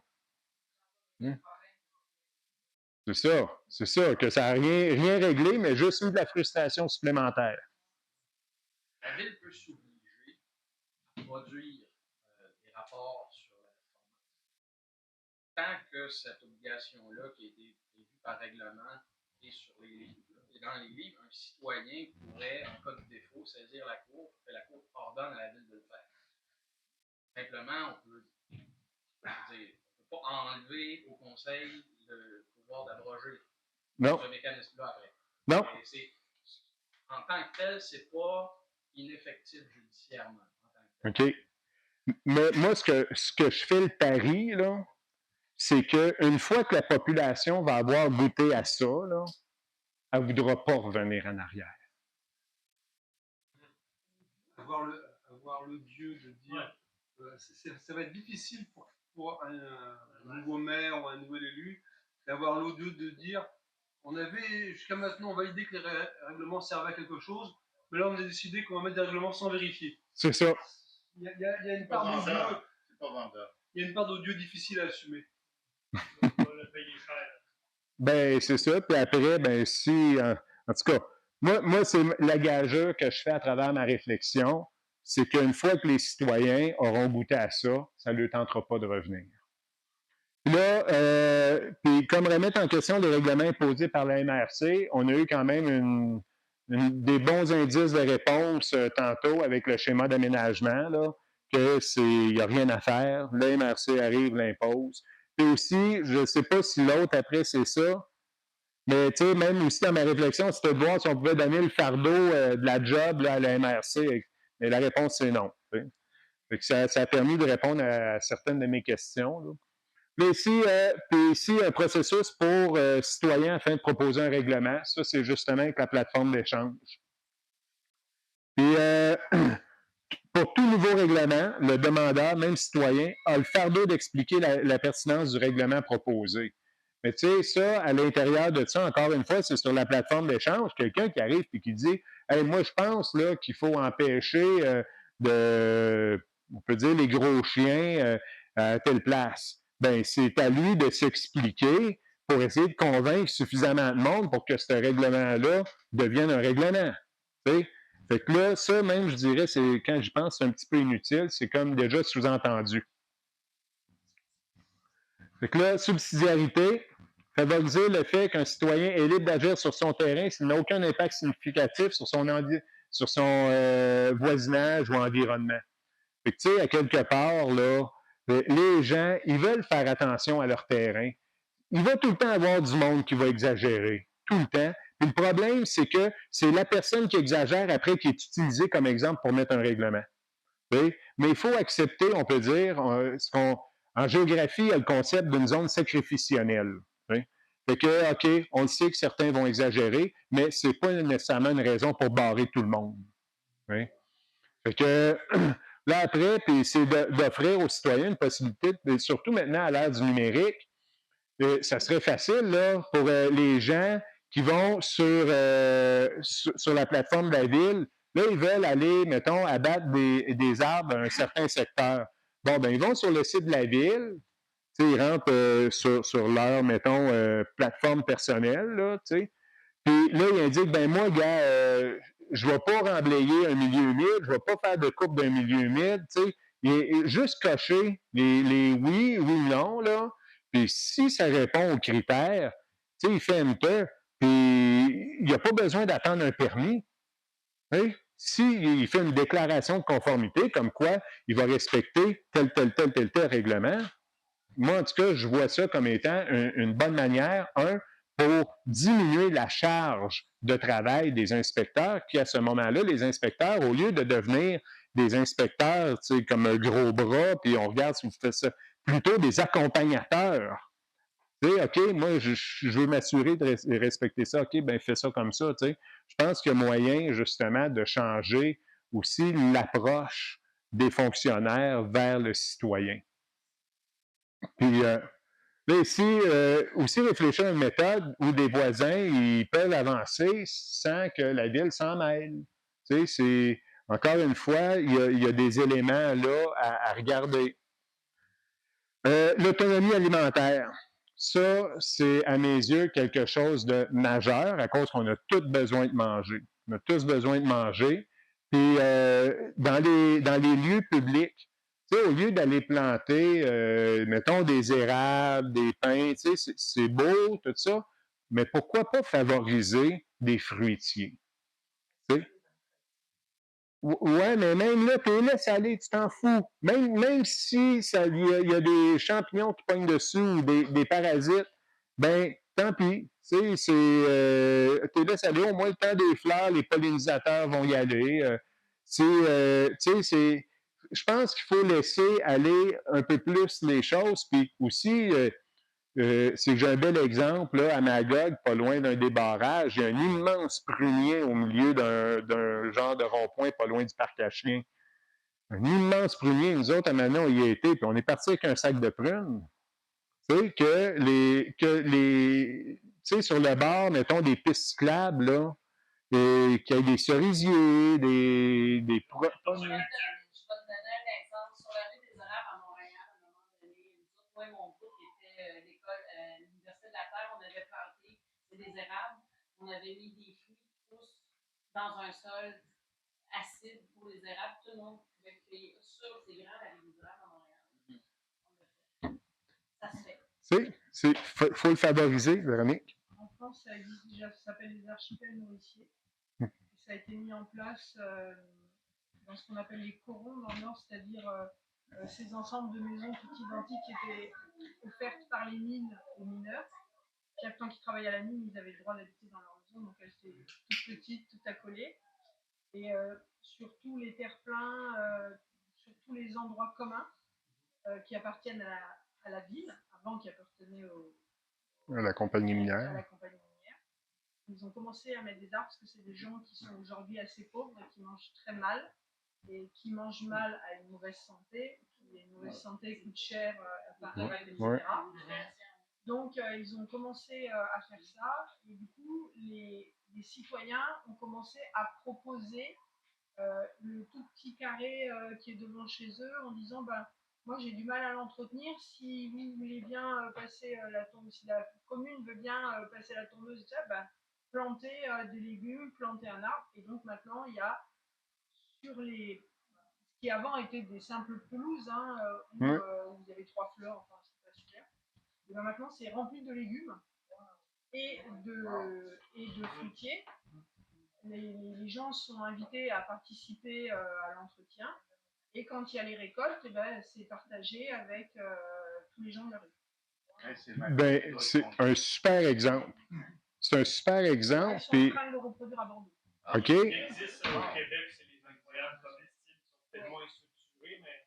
C'est ça, que ça n'a rien réglé, mais juste eu de la frustration supplémentaire. La ville peut s'obliger à produire des rapports sur la performance. Tant que cette obligation-là, qui a été prévue par règlement, est sur les livres, et dans les livres, un citoyen pourrait, en cas de défaut, saisir la Cour, et la Cour ordonne à la ville de le faire. Simplement, on peut pas enlever au Conseil le pouvoir d'abroger ce mécanisme-là après. Non. En tant que tel, c'est pas ineffectif judiciairement. OK. Mais moi, ce que je fais le pari, là, c'est qu'une fois que la population va avoir goûté à ça, là, elle ne voudra pas revenir en arrière. Avoir le Dieu de dire, ça va être difficile pour un nouveau maire ou un nouvel élu d'avoir l'odieux de dire, on avait jusqu'à maintenant validé que les règlements servaient à quelque chose, mais là on a décidé qu'on va mettre des règlements sans vérifier. C'est ça. Il y a une part d'odieux. C'est pas vendeur. Il y a une part d'odieux difficile à assumer. On va le payer cher. Ben, c'est ça. Puis après, ben, si, en tout cas, moi, c'est la gageure que je fais à travers ma réflexion, c'est qu'une fois que les citoyens auront goûté à ça, ça ne leur tentera pas de revenir. Puis là, puis comme remettre en question les règlements imposés par la MRC, on a eu quand même des bons indices de réponse tantôt avec le schéma d'aménagement, là, il n'y a rien à faire. La MRC arrive, l'impose. Puis aussi, je ne sais pas si l'autre après c'est ça, mais tu sais, même aussi dans ma réflexion, c'était de voir si on pouvait donner le fardeau de la job là, à la MRC. Mais la réponse, c'est non. Fait que ça a permis de répondre à certaines de mes questions, là. Mais ici, un processus pour citoyens afin de proposer un règlement. Ça, c'est justement avec la plateforme d'échange. Puis, pour tout nouveau règlement, le demandeur, même citoyen, a le fardeau d'expliquer la pertinence du règlement proposé. Mais tu sais, ça, à l'intérieur de ça, encore une fois, c'est sur la plateforme d'échange, quelqu'un qui arrive et qui dit « Hey, moi, je pense là, qu'il faut empêcher on peut dire, les gros chiens à telle place. » Ben, c'est à lui de s'expliquer pour essayer de convaincre suffisamment de monde pour que ce règlement-là devienne un règlement. Tu sais? Fait que là, ça, même, je dirais, c'est quand j'y pense, c'est un petit peu inutile. C'est comme déjà sous-entendu. Fait que là, subsidiarité, favoriser le fait qu'un citoyen est libre d'agir sur son terrain s'il n'a aucun impact significatif sur son voisinage ou environnement. Fait que, tu sais, à quelque part, là, les gens, ils veulent faire attention à leur terrain. Il va tout le temps avoir du monde qui va exagérer. Tout le temps. Puis le problème, c'est que c'est la personne qui exagère après qui est utilisée comme exemple pour mettre un règlement. Oui? Mais il faut accepter, on peut dire, en géographie, il y a le concept d'une zone sacrificionnelle. Oui? Fait que, OK, on le sait que certains vont exagérer, mais ce n'est pas nécessairement une raison pour barrer tout le monde. Oui? Fait que, Là, après, puis c'est d'offrir aux citoyens une possibilité, surtout maintenant à l'ère du numérique, ça serait facile là, pour les gens qui vont sur la plateforme de la ville. Là, ils veulent aller, mettons, abattre des arbres dans un certain secteur. Bon, ben ils vont sur le site de la ville, ils rentrent sur leur, mettons, plateforme personnelle, là, tu sais. Puis là, il indique, ben moi, gars, je ne vais pas remblayer un milieu humide, je ne vais pas faire de coupe d'un milieu humide, tu sais. Et juste cocher les oui, non, là. Puis si ça répond aux critères, tu sais, il fait enter, puis il n'y a pas besoin d'attendre un permis. Hein? S'il fait une déclaration de conformité, comme quoi il va respecter tel règlement, moi, en tout cas, je vois ça comme étant une bonne manière, pour diminuer la charge de travail des inspecteurs, qui à ce moment-là, les inspecteurs, au lieu de devenir des inspecteurs, tu sais, comme un gros bras, puis on regarde si vous faites ça, plutôt des accompagnateurs. Tu sais, OK, moi, je veux m'assurer de respecter ça. OK, ben fais ça comme ça, tu sais. Je pense qu'il y a moyen, justement, de changer aussi l'approche des fonctionnaires vers le citoyen. Puis, là, ici, aussi réfléchir à une méthode où des voisins ils peuvent avancer sans que la ville s'en mêle. Tu sais, c'est, encore une fois, il y a des éléments là à regarder. L'autonomie alimentaire. Ça, c'est à mes yeux quelque chose de majeur à cause qu'on a tous besoin de manger. On a tous besoin de manger. Puis, dans les lieux publics, tu sais, au lieu d'aller planter, mettons, des érables, des pins, tu sais, c'est beau, tout ça, mais pourquoi pas favoriser des fruitiers? Tu sais? Ouais, mais même là, tu les laisses aller, tu t'en fous. Même si il y a des champignons qui pognent dessus ou des parasites, ben, tant pis. Tu sais, tu les laisses aller, au moins le temps des fleurs, les pollinisateurs vont y aller. Tu sais, je pense qu'il faut laisser aller un peu plus les choses. Puis aussi, c'est que j'ai un bel exemple, là, à Magog, pas loin d'un des barrages. Il y a un immense prunier au milieu d'un genre de rond-point, pas loin du parc à chiens. Un immense prunier. Nous autres, à Manon, on y a été, puis on est parti avec un sac de prunes. Tu sais, tu sais, sur le bord, mettons, des pistes cyclables, là, et qu'il y ait des cerisiers, des pommiers. Je vais te donner un exemple. Sur la rue des Horaires à Montréal, à un moment donné, moi et mon groupe qui était l'Université de la Terre, on avait planté des érables, on avait mis des fruits qui poussent dans un sol acide pour les érables. Tout le monde pouvait cueillir sur ces grands la rue des Horaires à Montréal. Ça se fait. Il faut le favoriser, Véronique. En France, ça existe déjà, ça s'appelle les archipels nourriciers. Ça a été mis en place dans ce qu'on appelle les corons dans le Nord, c'est-à-dire ces ensembles de maisons toutes identiques qui étaient offertes par les mines aux mineurs. Chaque temps qu'ils travaillaient à la mine, ils avaient le droit d'habiter dans leur maison, donc elles étaient toutes petites, toutes accolées. Et sur tous les terre-pleins, sur tous les endroits communs qui appartiennent à la ville, avant qui appartenaient à la compagnie minière. Ils ont commencé à mettre des arbres parce que c'est des gens qui sont aujourd'hui assez pauvres et qui mangent très mal. Et qui mangent mal à une mauvaise santé. Et une mauvaise santé coûte cher, etc. Ouais. Donc, ils ont commencé à faire ça. Et du coup, les citoyens ont commencé à proposer le tout petit carré qui est devant chez eux en disant moi j'ai du mal à l'entretenir, si vous voulez bien passer la tondeuse, si la commune veut bien passer la tondeuse, planter des légumes, planter un arbre. Et donc maintenant il y a sur ce qui avant étaient des simples pelouses où il y avait 3 fleurs, enfin c'est pas super. Et maintenant c'est rempli de légumes et de fruitiers. Les gens sont invités à participer à l'entretien. Et quand il y a les récoltes, c'est partagé avec tous les gens de la rue. C'est un super exemple. C'est un super exemple. Ils sont en train de le reproduire à Bordeaux. OK. Ce qui existe au Québec, c'est les incroyables comestibles. Ils sont peut-être moins structurés, mais...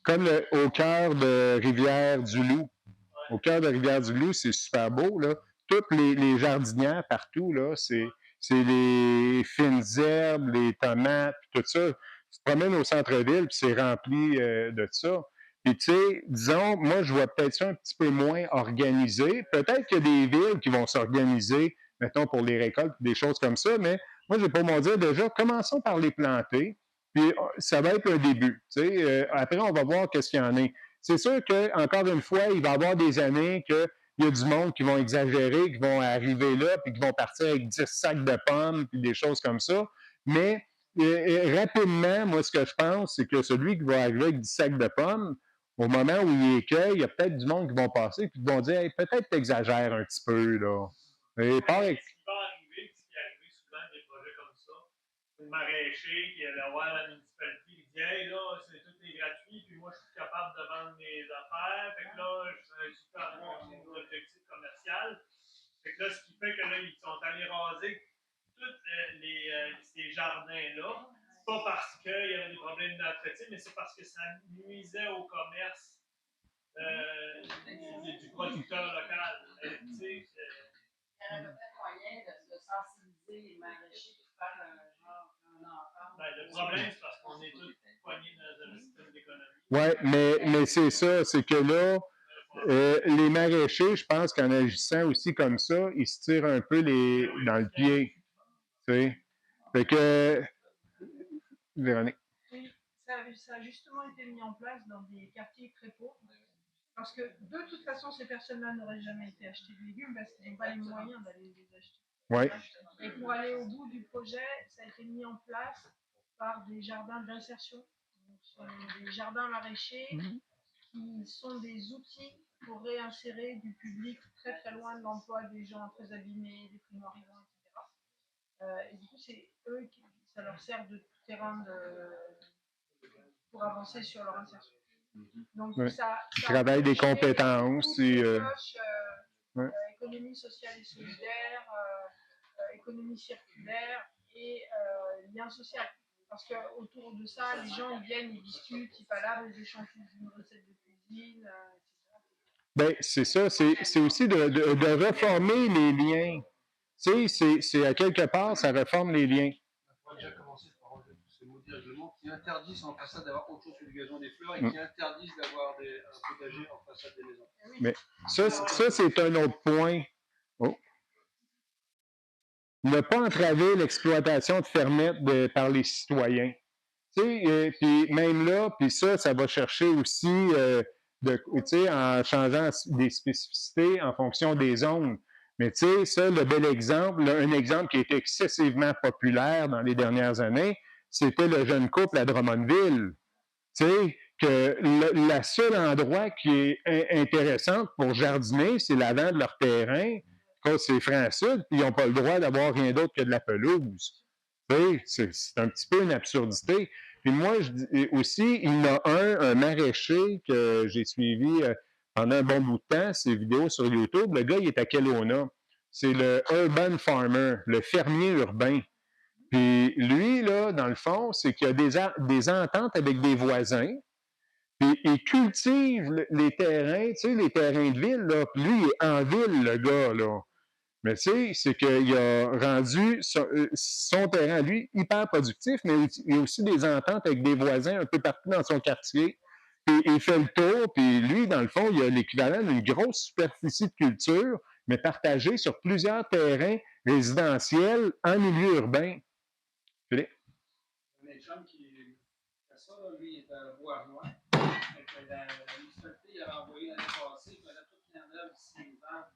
Comme au cœur de Rivière-du-Loup. Ouais. Au cœur de Rivière-du-Loup, c'est super beau, là. Toutes les jardinières partout, là, c'est les fines herbes, les tomates, tout ça. tu te promènes au centre-ville, puis c'est rempli de ça. Puis, tu sais, disons, moi, je vois peut-être ça un petit peu moins organisé. Peut-être qu'il y a des villes qui vont s'organiser, mettons, pour les récoltes, des choses comme ça, mais moi, je vais pas m'en dire déjà, commençons par les planter, puis ça va être un début. Tu sais, après, on va voir qu'est-ce qu'il y en a. C'est sûr qu'encore une fois, il va y avoir des années qu'il y a du monde qui vont exagérer, qui vont arriver là, puis qui vont partir avec 10 sacs de pommes, puis des choses comme ça. Mais rapidement, moi, ce que je pense, c'est que celui qui va arriver avec 10 sacs de pommes, au moment où il écueille, il y a peut-être du monde qui vont passer et qui vont dire hey, peut-être que tu exagères un petit peu. Là. Et Ce qui va arriver, ce qui est arrivé souvent des projets comme ça, c'est le maraîcher qui allait voir la municipalité qui dit hey, là, tout est gratuit, puis moi, je suis capable de vendre mes affaires. Fait que là, je suis pas avoir mon objectif commercial. Fait que là, ce qui fait que là, ils sont allés raser tous ces jardins-là. Pas parce qu'il y avait des problèmes d'entretien, mais c'est parce que ça nuisait au commerce du producteur local. Il y aurait peut-être moyen de sensibiliser les maraîchers pour faire un enfant. Le problème, c'est parce qu'on est tous poignés dans un système d'économie. Oui, mais c'est ça, c'est que là, les maraîchers, je pense qu'en agissant aussi comme ça, ils se tirent un peu dans le pied. Tu sais? Fait que, Véronique. Oui, ça a justement été mis en place dans des quartiers très pauvres. Parce que de toute façon, ces personnes-là n'auraient jamais été acheter des légumes parce qu'ils n'ont pas les moyens d'aller les acheter. Ouais. Et pour aller au bout du projet, ça a été mis en place par des jardins d'insertion. Ce sont des jardins maraîchers qui sont des outils pour réinsérer du public très très loin de l'emploi, des gens très abîmés, des primo-arrivants, etc. Et du coup, c'est eux qui ça leur sert de terrain pour avancer sur leur insertion. Donc, ça travail des compétences. Économie sociale et solidaire, économie circulaire et lien social. Parce qu'autour de ça, les gens ils viennent, ils discutent, ils palabrent, ils échangent une recette de cuisine, etc. Ben, c'est ça, c'est aussi de reformer les liens. Tu sais, c'est à quelque part, ça reforme les liens. On va déjà commencer par enlever tous ces maudits règlements qui interdisent en façade d'avoir autre chose que du gazon et des fleurs et qui interdisent d'avoir un potager en façade des maisons. Mais ça c'est un autre point. Oh. Ne pas entraver l'exploitation de fermettes par les citoyens. Tu sais, puis même là, puis ça va chercher aussi, tu sais, en changeant des spécificités en fonction des zones. Mais tu sais, ça, le bel exemple, un exemple qui a été excessivement populaire dans les dernières années, c'était le jeune couple à Drummondville. Tu sais, que le seul endroit qui est intéressant pour jardiner, c'est l'avant de leur terrain, parce que c'est franc sud, puis ils n'ont pas le droit d'avoir rien d'autre que de la pelouse. Tu sais, c'est un petit peu une absurdité. Puis moi, je dis aussi, il y en a un maraîcher que j'ai suivi pendant un bon bout de temps, ses vidéos sur YouTube. Le gars, il est à Kelowna. C'est le urban farmer, le fermier urbain. Puis lui, là, dans le fond, c'est qu'il y a des ententes avec des voisins. Puis il cultive les terrains, tu sais, les terrains de ville, là. Puis lui, il est en ville, le gars, là. Mais tu sais, c'est qu'il a rendu son terrain, lui, hyper productif, mais il y a aussi des ententes avec des voisins un peu partout dans son quartier. Puis il fait le tour, puis lui, dans le fond, il a l'équivalent d'une grosse superficie de culture, mais partagée sur plusieurs terrains résidentiels en milieu urbain. Un chum qui fait ça, lui, il est à Bois-Arnois. La municipalité, il avait envoyé l'année passée, il fallait tout mettre en œuvre d'ici l'hiver.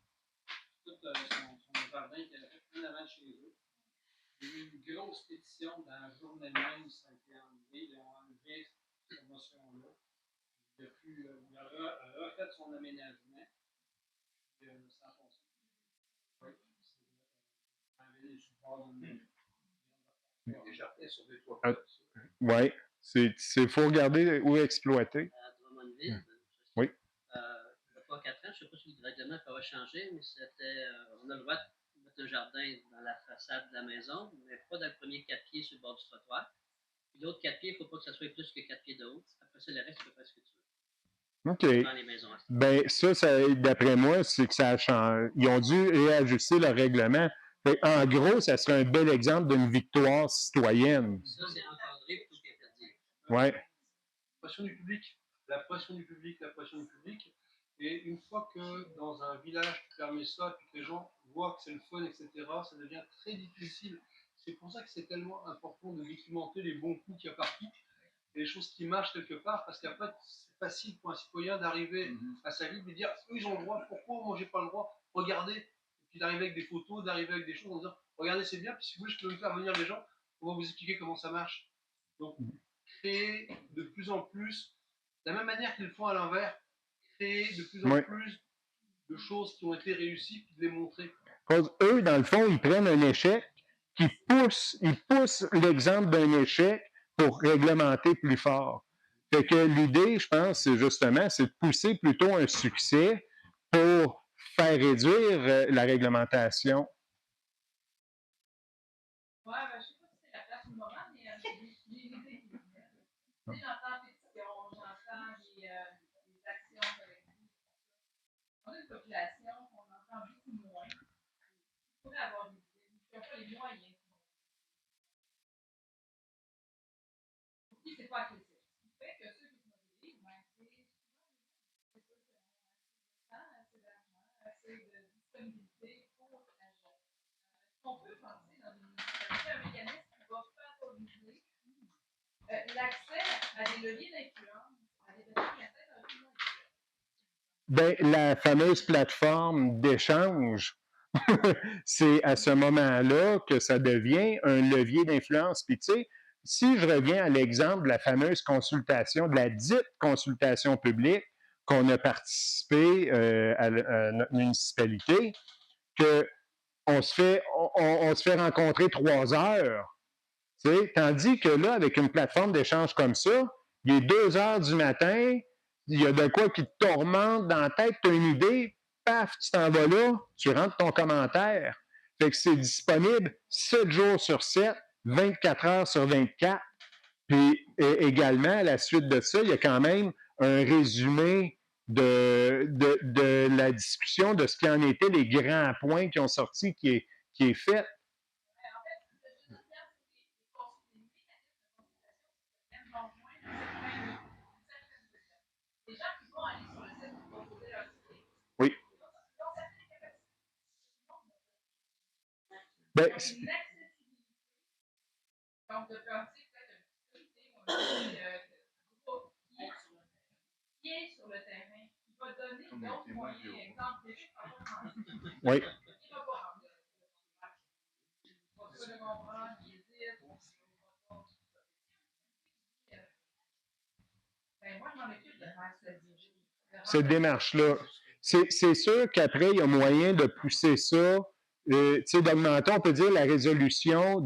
Tout son jardin qui avait fait plein avant chez eux. Il y a eu une grosse pétition dans la journée même, ça a été enlevé. Ils ont enlevé cette motion-là. Il a refait son aménagement. Ça a fonctionné. Oui, c'est enlevé le support de Les jardins sur 2-3 Oui, il faut regarder où exploiter. À Drummondville. Oui. Il y a 3-4 ans, je ne sais pas si le règlement va changer, mais c'était on a le droit de mettre un jardin dans la façade de la maison, mais pas dans le premier 4 pieds sur le bord du trottoir. Puis l'autre 4 pieds, il ne faut pas que ça soit plus que 4 pieds de haut. Après ça, le reste, tu peux faire ce que tu veux. OK. Dans les maisons. Ben, ça d'après moi, c'est que ça a changé. Ils ont dû réajuster le règlement. En gros, ça serait un bel exemple d'une victoire citoyenne. Ça, c'est encadré plutôt qu'interdit. Ouais. Pression du public, la pression du public, la pression du public. Et une fois que dans un village, tu permets ça, puis que les gens voient que c'est le fun, etc., ça devient très difficile. C'est pour ça que c'est tellement important de documenter les bons coups qu'il y a partout et les choses qui marchent quelque part, parce qu'après, c'est facile pour un citoyen d'arriver à sa vie, de dire eux, ils ont le droit, pourquoi moi, j'ai pas le droit? Regardez. Et puis d'arriver avec des photos, d'arriver avec des choses en disant regardez, c'est bien, puis si vous voulez, je peux me faire venir les gens, on va vous expliquer comment ça marche. Donc, créer de plus en plus, de la même manière qu'ils le font à l'envers, créer de plus en plus de choses qui ont été réussies, puis de les montrer. Parce eux, dans le fond, ils prennent un échec, ils poussent l'exemple d'un échec pour réglementer plus fort. Fait que l'idée, je pense, c'est justement, c'est de pousser plutôt un succès pour faire réduire la réglementation. Ouais, ben, je sais pas si c'est la place ou le moment, mais j'ai une idée qui me vient. Tu sais, j'entends pétition, j'entends les actions collectives. On a une population qu'on entend beaucoup moins. Il faudrait avoir des idées, qui n'ont pas les moyens. Pour qui c'est pas accessible. Ce qui fait que ceux qui se mobilisent, ben, c'est souvent assez d'argent, assez de disponibilité pour l'agir. On peut penser dans un mécanisme qui va favoriser l'accès à des leviers d'influence, à des personnes qui accèdent à un plus Ben, la fameuse plateforme d'échange, c'est à ce moment-là que ça devient un levier d'influence. Puis tu sais, si je reviens à l'exemple de la fameuse consultation, de la dite consultation publique qu'on a participé à notre municipalité, qu'on se fait rencontrer 3 heures. T'sais, tandis que là, avec une plateforme d'échange comme ça, il est 2 heures du matin, il y a de quoi qui te tourmente dans la tête, tu as une idée, paf, tu t'en vas là, tu rentres ton commentaire. Fait que c'est disponible 7 jours sur 7, 24 heures sur 24. Puis également, à la suite de ça, il y a quand même un résumé de la discussion de ce qui en était les grands points qui ont sorti, qui est fait. Oui. Ben, donc, de penser peut-être une qui est sur le terrain, qui va donner d'autres moyens, exemple, des oui. Il va pas rendre il va pas le comprendre, il hésite, ben moi, je m'en occupe de faire cette démarche-là. C'est sûr qu'après, il y a moyen de pousser ça, d'augmenter, on peut dire, la résolution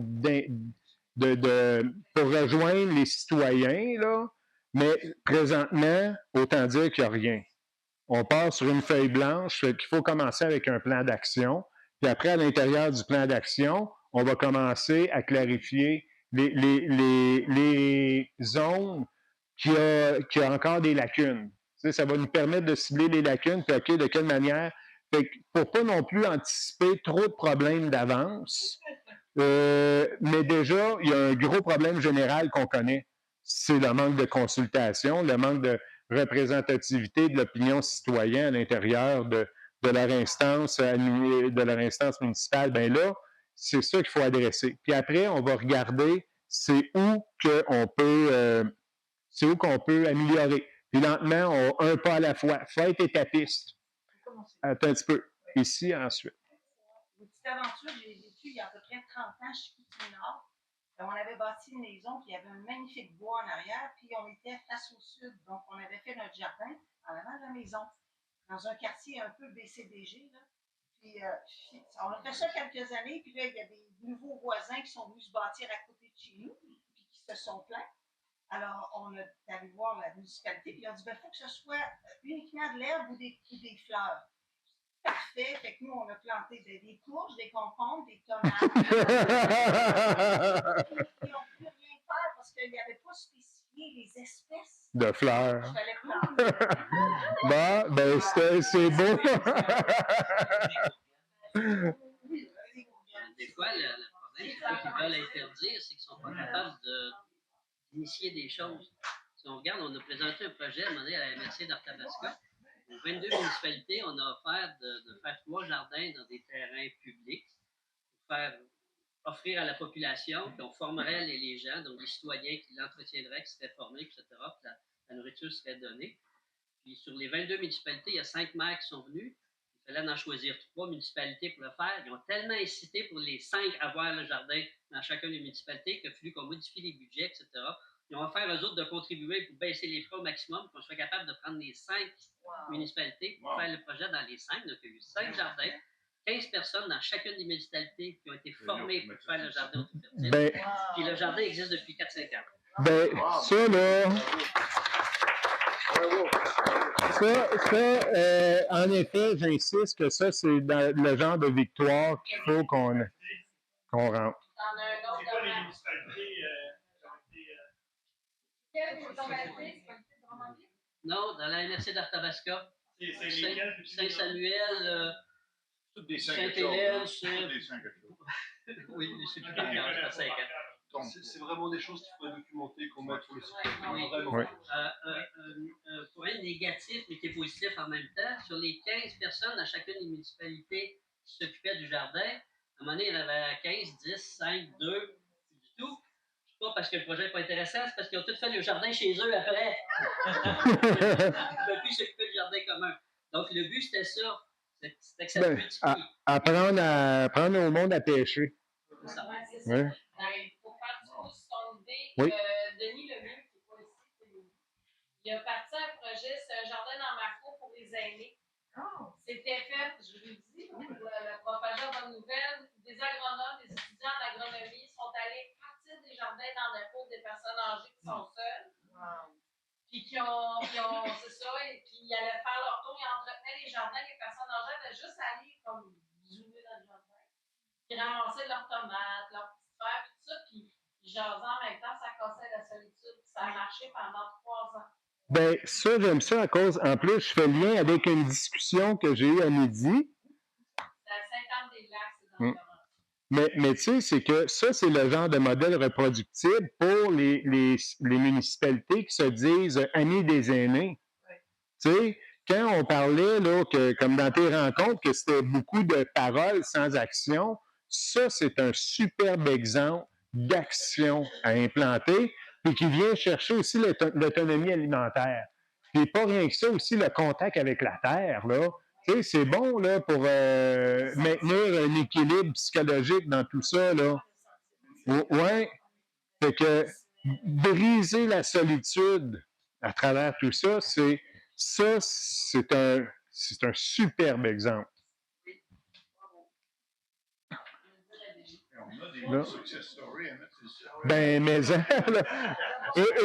pour rejoindre les citoyens, là, mais présentement, autant dire qu'il n'y a rien. On part sur une feuille blanche, fait qu'il faut commencer avec un plan d'action, puis après, à l'intérieur du plan d'action, on va commencer à clarifier les zones qui a encore des lacunes. Ça va nous permettre de cibler les lacunes, puis OK, de quelle manière. Pour ne pas non plus anticiper trop de problèmes d'avance, mais déjà, il y a un gros problème général qu'on connaît. C'est le manque de consultation, le manque de représentativité de l'opinion citoyenne à l'intérieur de leur instance municipale. Bien là, c'est ça qu'il faut adresser. Puis après, on va regarder c'est où qu'on peut améliorer. Puis lentement, un pas à la fois. Il faut être étapiste. Attends un petit peu. Ici, ensuite. Une petite aventure, j'ai vécu il y a à peu près 30 ans chez Coutinard. On avait bâti une maison, puis il y avait un magnifique bois en arrière, puis on était face au sud. Donc, on avait fait notre jardin en avant de la maison, dans un quartier un peu BCDG. Là. Puis, on a fait ça quelques années, puis là, il y a des nouveaux voisins qui sont venus se bâtir à côté de chez nous, puis qui se sont plaints. Alors, on est allé voir la municipalité, puis ils ont dit, il faut que ce soit uniquement de l'herbe ou des fleurs. Parfait. Fait que nous, on a planté des courges, des concombres, des tomates. Ils n'ont pu rien faire parce qu'il n'y avait pas spécifié les espèces de fleurs. qu'il fallait planter. Bon, ben, c'est beau. Des fois, le problème, c'est qu'ils veulent interdire, c'est qu'ils ne sont pas capables d'initier des choses. Si on regarde, on a présenté un projet à un moment donné à la MRC d'Arthabasca. Aux 22 municipalités, on a offert de faire 3 jardins dans des terrains publics pour offrir à la population, puis on formerait les gens, donc les citoyens qui l'entretiendraient, qui seraient formés, etc., puis la nourriture serait donnée. Puis sur les 22 municipalités, il y a 5 maires qui sont venus. Il fallait en choisir 3 municipalités pour le faire. Ils ont tellement incité pour les 5 à avoir le jardin dans chacune des municipalités qu'il a fallu qu'on modifie les budgets, etc. Ils ont offert aux autres de contribuer pour baisser les frais au maximum, qu'on soit capable de prendre les 5 municipalités pour faire le projet dans les 5. Donc, il y a eu 5 jardins, 15 personnes dans chacune des municipalités qui ont été formées pour faire le jardin autofertile. Puis le jardin existe depuis 4-5 ans. Ben, ça, là... En effet, j'insiste que ça, c'est le genre de victoire qu'il faut qu'on rentre. T'en as un autre C'est pas les municipalités qui ont été. Quelle municipalité? C'est pas le Drummondville? Non, dans la MRC d'Arthabasca. C'est lesquels? Saint-Samuel, Toutes des 5 Saint-Hélène, Toutes des 5 quelque chose. oui, je sais plus par cœur, c'est pas 5 ans. C'est vraiment des choses qu'il faudrait documenter, qu'on mette sur le site. Oui. Vraiment. Oui. Un point négatif, mais qui est positif en même temps, sur les 15 personnes dans chacune des municipalités qui s'occupaient du jardin, à un moment donné, il y en avait 15, 10, 5, 2, du tout. C'est pas parce que le projet n'est pas intéressant, c'est parce qu'ils ont tous fait le jardin chez eux après. Ils ne peuvent plus s'occuper du jardin commun. Donc, le but, c'était ça. C'était que ça se multiplie. Apprendre au monde à pêcher. C'est ça. Ouais, c'est ça. Ouais. Pour faire du coup son idée, Oui. Denis Lemieux, qui n'est pas ici, il a parti un projet, c'est un jardin dans ma cour pour les aînés. C'était fait, je vous le dis, le propageur bonne nouvelle, des agronomes, des étudiants en agronomie sont allés partir des jardins dans la cour des personnes âgées qui sont seules. Puis qui ont c'est ça, et puis ils allaient faire leur tour, ils entretenaient les jardins, les personnes âgées avaient juste à aller comme zoomer dans le jardin. Puis ramasser leurs tomates, leurs petites fèves, tout ça, puis ils jasaient en même temps, ça cassait la solitude. Ça a marché pendant 3 ans. Ben, ça, j'aime ça à cause, en plus, je fais le lien avec une discussion que j'ai eue à midi. C'est à 50 des lacs, c'est dans le Mais tu sais, c'est que ça, c'est le genre de modèle reproductible pour les municipalités qui se disent amis des aînés. Tu sais, quand on parlait, là, que, comme dans tes rencontres, que c'était beaucoup de paroles sans action, ça, c'est un superbe exemple d'action à implanter, puis qui vient chercher aussi l'autonomie alimentaire. Puis pas rien que ça, aussi le contact avec la terre, là. Tu sais, c'est bon, là, pour maintenir un équilibre psychologique dans tout ça, là. Ouais. Fait que briser la solitude à travers tout ça, c'est un superbe exemple. On a des Là. success stories à mettre sur le site. Ben, mais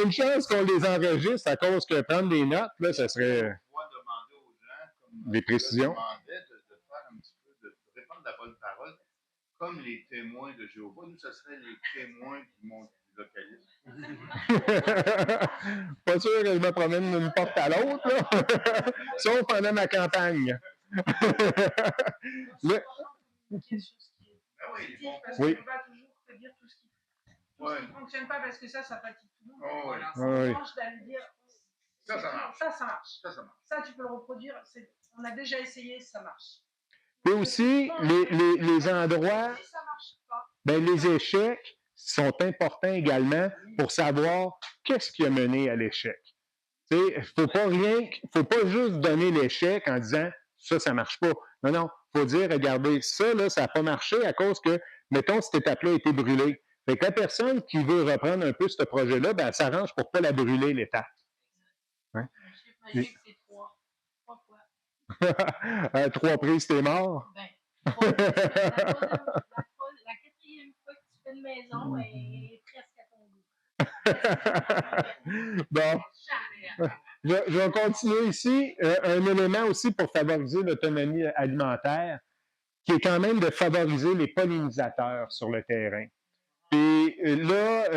une chance qu'on les enregistre à cause que prendre des notes, là, ça serait On doit demander aux gens, comme des précisions. demandait, de faire un petit peu, de répondre à la bonne parole, comme les témoins de Jéhovah. Nous, ça serait les témoins du monde localisme. Pas sûr que je me promène d'une porte à l'autre, là. Sauf pendant ma campagne. Le- Quelque chose qui est Ah oui, positif, parce Oui. qu'on ne peut pas toujours te dire tout ce qui ne fonctionne pas, parce que ça fatigue tout le monde. Oh, oui. Voilà, Ah oui. c'est franche d'aller dire Ça marche. ça marche. Ça marche. Ça, tu peux le reproduire. On a déjà essayé, ça marche. Et aussi, les endroits, Si ça ne marche pas, ben, les échecs sont importants également pour savoir qu'est-ce qui a mené à l'échec. Il ne faut pas juste donner l'échec en disant ça ne marche pas. Non, non, il faut dire, regardez, ça, là, ça n'a pas marché à cause que, mettons, cette étape-là a été brûlée. Fait que la personne qui veut reprendre un peu ce projet-là, ben, elle s'arrange pour ne pas la brûler, l'étape. Hein? le chiffre magique, c'est 3. 3 fois. 3 prises, t'es mort. Ben, 3 prises, la 4e fois que tu fais une maison est presque à ton goût. Bon. Je vais continuer ici. Un élément aussi pour favoriser l'autonomie alimentaire, qui est quand même de favoriser les pollinisateurs sur le terrain. Et là,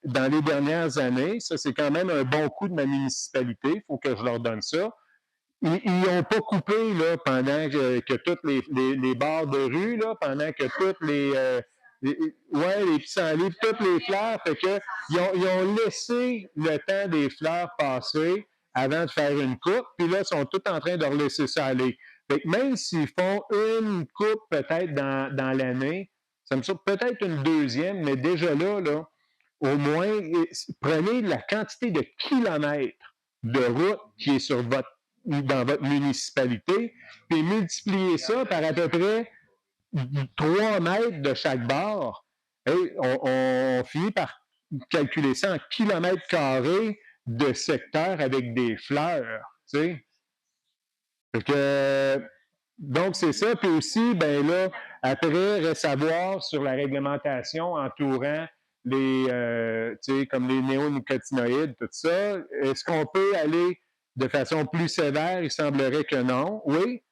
dans les dernières années, ça c'est quand même un bon coup de ma municipalité, il faut que je leur donne ça. Ils n'ont pas coupé là, pendant que toutes les barres de rue, là, pendant que toutes les pissenlits, toutes les fleurs. Fait que, ils ont laissé le temps des fleurs passer avant de faire une coupe, puis là, ils sont tous en train de laisser ça aller. Fait que même s'ils font une coupe peut-être dans l'année, ça me semble peut-être une deuxième, mais déjà là, au moins, prenez la quantité de kilomètres de route qui est dans votre municipalité, puis multipliez ça par à peu près 3 mètres de chaque bord. Et on finit par calculer ça en kilomètres carrés de secteur avec des fleurs. Tu sais? Fait que, donc, c'est ça. Puis aussi, ben là, après, reste à voir sur la réglementation entourant les, tu sais, comme les néonicotinoïdes, tout ça. Est-ce qu'on peut aller de façon plus sévère? Il semblerait que non. Oui,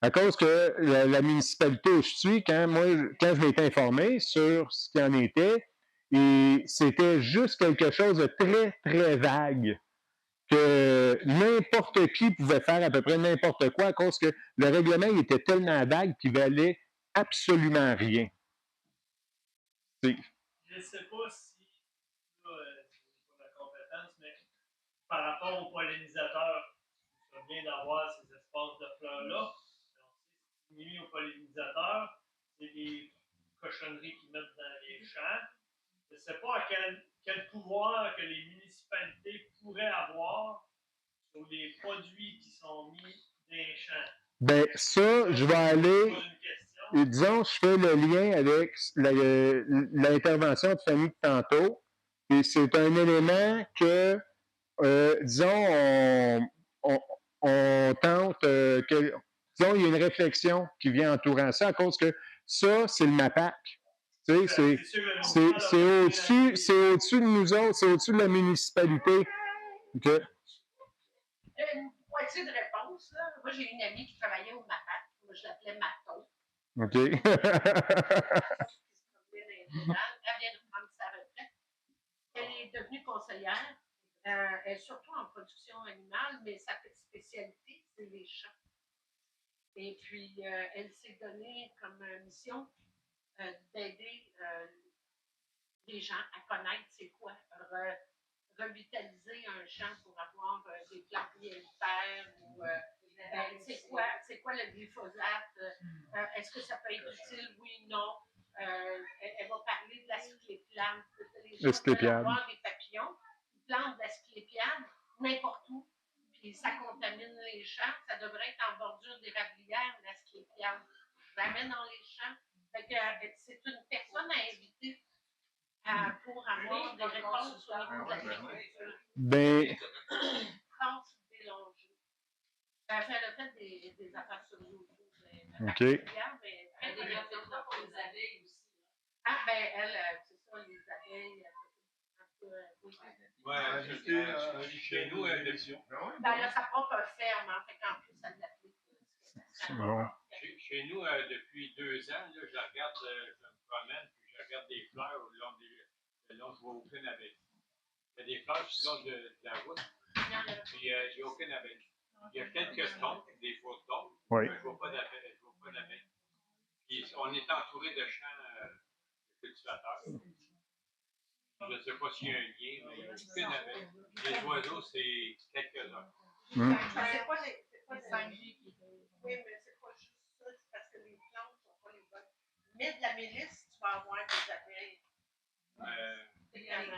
à cause que la municipalité où je suis, quand je m'étais informé sur ce qu'il en était, et c'était juste quelque chose de très, très vague, que n'importe qui pouvait faire à peu près n'importe quoi, à cause que le règlement il était tellement vague qu'il valait absolument rien. Je ne sais pas si, là, c'est pas ma compétence, mais par rapport aux pollinisateurs, c'est bien d'avoir ces espaces de fleurs-là. Nuit aux pollinisateurs, c'est des cochonneries qu'ils mettent dans les champs. Je ne sais pas à quel pouvoir que les municipalités pourraient avoir sur les produits qui sont mis dans les champs. Ben, ça, je vais aller. Disons, je fais le lien avec l'intervention de Fanny de tantôt. Et c'est un élément que, disons, on tente, disons, il y a une réflexion qui vient entourant ça, à cause que ça, c'est le MAPAC. Tu sais, c'est au-dessus de nous autres, c'est au-dessus de la municipalité. Okay. Une moitié de réponse, là. Moi, j'ai une amie qui travaillait au MAPAC. Moi, je l'appelais Maton. OK. Elle vient de prendre sa retraite. Elle est devenue conseillère. Elle est surtout en production animale, mais sa petite spécialité, c'est les champs. Et puis, elle s'est donnée comme mission d'aider les gens à connaître c'est quoi revitaliser un champ pour avoir des plantes miellifères ou c'est quoi le glyphosate, est-ce que ça peut être utile, oui, non. Elle va parler de l'asclépiade. Les gens veulent avoir des papillons, ils plantent de l'asclépiade n'importe où, puis ça contamine les champs. Ça devrait être en bordure d'érablière, l'asclépiade, jamais dans les champs. Fait que, c'est une personne à inviter pour avoir des réponses au niveau de l'agriculture. Ben. France Bélanger. Elle a fait des affaires sur YouTube. OK. Mais elle des résultats pour les abeilles aussi. Ah, ben, elle, c'est ça, les abeilles. Oui, chez nous, elle est ben, elle a sa propre ferme, hein, fait qu'en plus, elle l'applique. Bon. Chez nous, depuis 2 ans, là, je me promène, puis je regarde des fleurs le long je vois aucune abeille. Il y a des fleurs le long de la route, puis il n'y a aucune abeille. Il y a quelques tombes, des fausses tombes, oui. mais je ne vois pas d'abeille. Puis on est entouré de champs de cultivateurs. Je ne sais pas s'il y a un lien, mais il n'y a aucune abeille. Les oiseaux, c'est quelques-uns. C'est pas des 5G qui. Oui, mais c'est pas juste ça, c'est parce que les plantes ne sont pas les bonnes. Mets de la mélisse, tu vas avoir des abeilles. Il y a les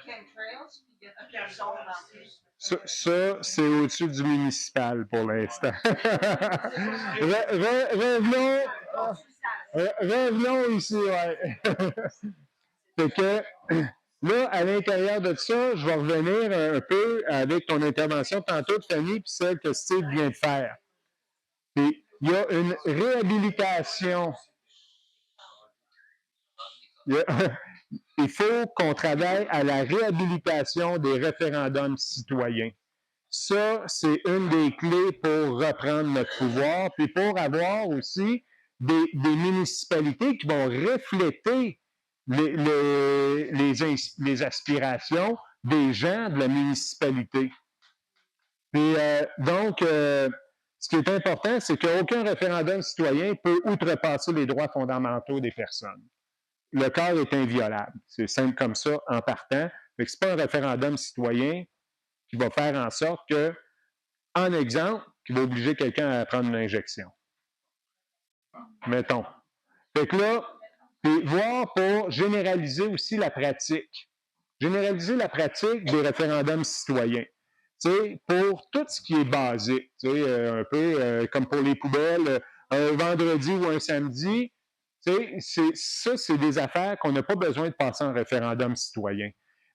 chemtrails, puis il y a tout le son dans plus. Ça, c'est au-dessus du municipal pour l'instant. Revenons ici, ouais. Fait que, là, à l'intérieur de ça, je vais revenir un peu avec ton intervention tantôt de Fanny, puis celle que Steve vient de faire. Puis, il y a une réhabilitation. Il faut qu'on travaille à la réhabilitation des référendums citoyens. Ça, c'est une des clés pour reprendre notre pouvoir, puis pour avoir aussi des municipalités qui vont refléter les aspirations des gens de la municipalité. Puis donc, ce qui est important, c'est qu'aucun référendum citoyen peut outrepasser les droits fondamentaux des personnes. le corps est inviolable. C'est simple comme ça en partant. Fait que c'est pas un référendum citoyen qui va faire en sorte que, en exemple, qui va obliger quelqu'un à prendre une injection. Mettons. Fait que là, puis voir pour généraliser aussi la pratique. Généraliser la pratique des référendums citoyens. Tu sais, pour tout ce qui est basique, tu sais, un peu comme pour les poubelles, un vendredi ou un samedi, tu sais, c'est des affaires qu'on n'a pas besoin de passer en référendum citoyen.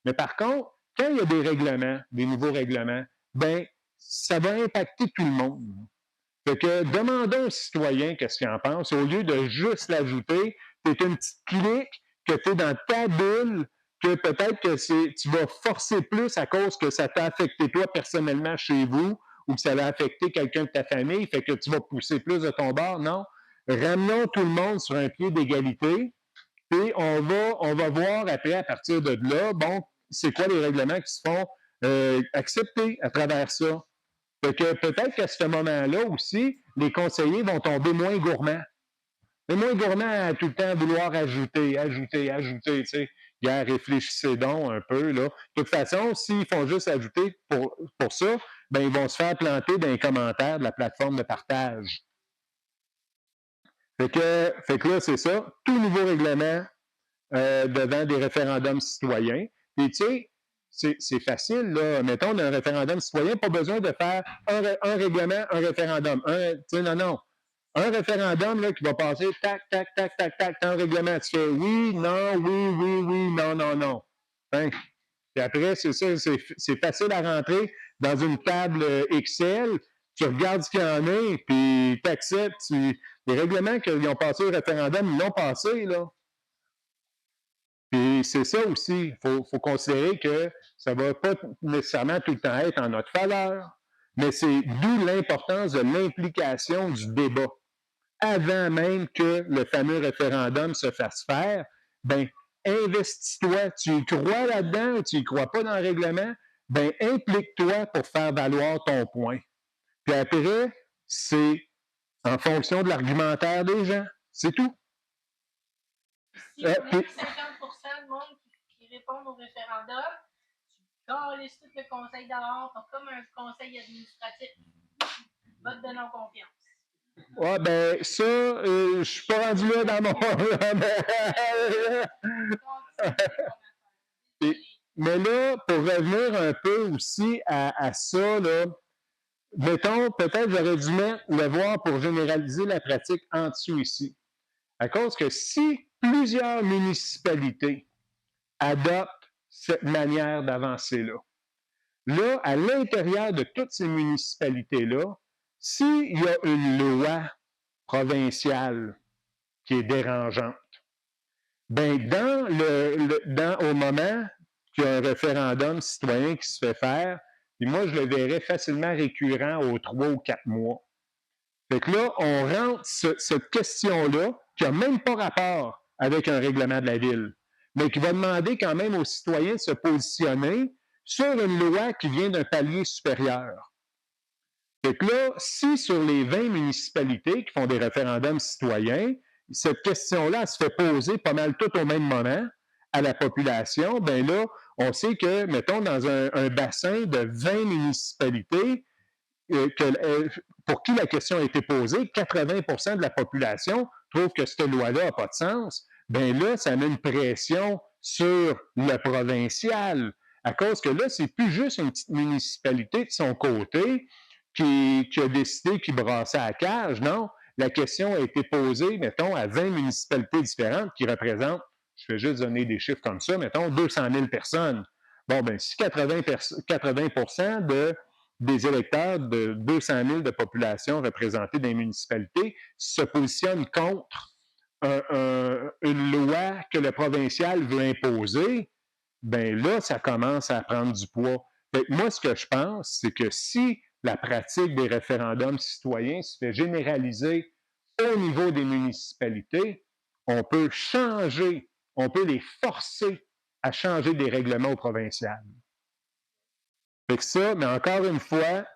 Mais par contre, quand il y a des règlements, des nouveaux règlements, ben ça va impacter tout le monde. Fait que demandons aux citoyens qu'est-ce qu'ils en pensent, au lieu de juste l'ajouter, tu es une petite clique, que tu es dans ta bulle, que peut-être que tu vas forcer plus à cause que ça t'a affecté toi personnellement chez vous ou que ça va affecter quelqu'un de ta famille, fait que tu vas pousser plus de ton bord. Non. Ramenons tout le monde sur un pied d'égalité, puis on va voir après, à partir de là, bon, c'est quoi les règlements qui se font accepter à travers ça. Fait que peut-être qu'à ce moment-là aussi, les conseillers vont tomber moins gourmands. Mais moins gourmands à tout le temps vouloir ajouter, tu sais. Gars, réfléchissez donc un peu, là. De toute façon, s'ils font juste ajouter pour ça, ben ils vont se faire planter dans les commentaires de la plateforme de partage. Fait que là, c'est ça. Tout nouveau règlement devant des référendums citoyens. Puis, tu sais, c'est facile, là. Mettons, on a un référendum citoyen, pas besoin de faire un règlement, un référendum. Non. Un référendum là, qui va passer, tac, tac, tac, tac, tac, un règlement. Tu fais oui, non, oui, non. Hein? Puis après, c'est ça, c'est facile à rentrer dans une table Excel. Tu regardes ce qu'il y en a, puis tu acceptes. Les règlements qu'ils ont passés au référendum, ils l'ont passé, là. Puis c'est ça aussi, il faut considérer que ça ne va pas nécessairement tout le temps être en notre faveur, mais c'est d'où l'importance de l'implication du débat. Avant même que le fameux référendum se fasse faire, ben investis-toi. Tu y crois là-dedans ou tu y crois pas dans le règlement, ben implique-toi pour faire valoir ton point. Puis après, c'est en fonction de l'argumentaire des gens. C'est tout. Si on a 50% de monde qui répondent au référendum, tu calisses tout le conseil d'abord, comme un conseil administratif. Vote de non-confiance. Ouais, ben, ça, je suis pas rendu là dans mon. Mais là, pour revenir un peu aussi à ça, là, mettons, peut-être j'aurais dû mettre le voir pour généraliser la pratique en dessous ici. À cause que si plusieurs municipalités adoptent cette manière d'avancer-là, là, à l'intérieur de toutes ces municipalités-là, s'il y a une loi provinciale qui est dérangeante, bien, au moment qu'il y a un référendum citoyen qui se fait faire, puis moi, je le verrais facilement récurrent aux 3 ou 4 mois. Fait que là, on rentre cette question-là, qui n'a même pas rapport avec un règlement de la ville, mais qui va demander quand même aux citoyens de se positionner sur une loi qui vient d'un palier supérieur. Fait que là, si sur les 20 municipalités qui font des référendums citoyens, cette question-là se fait poser pas mal tout au même moment à la population, bien là, on sait que, mettons, dans un bassin de 20 municipalités, pour qui la question a été posée, 80% de la population trouve que cette loi-là n'a pas de sens, bien là, ça met une pression sur le provincial, à cause que là, c'est plus juste une petite municipalité de son côté qui a décidé qu'il brassait à la cage, non. La question a été posée, mettons, à 20 municipalités différentes qui représentent, je vais juste donner des chiffres comme ça, mettons, 200 000 personnes. Bon, bien, si 80% des électeurs de 200 000 de population représentée dans les municipalités se positionnent contre une loi que le provincial veut imposer, bien là, ça commence à prendre du poids. Fait que moi, ce que je pense, c'est que si la pratique des référendums citoyens se fait généraliser au niveau des municipalités, on peut les forcer à changer des règlements au provincial. Fait que ça, mais encore une fois,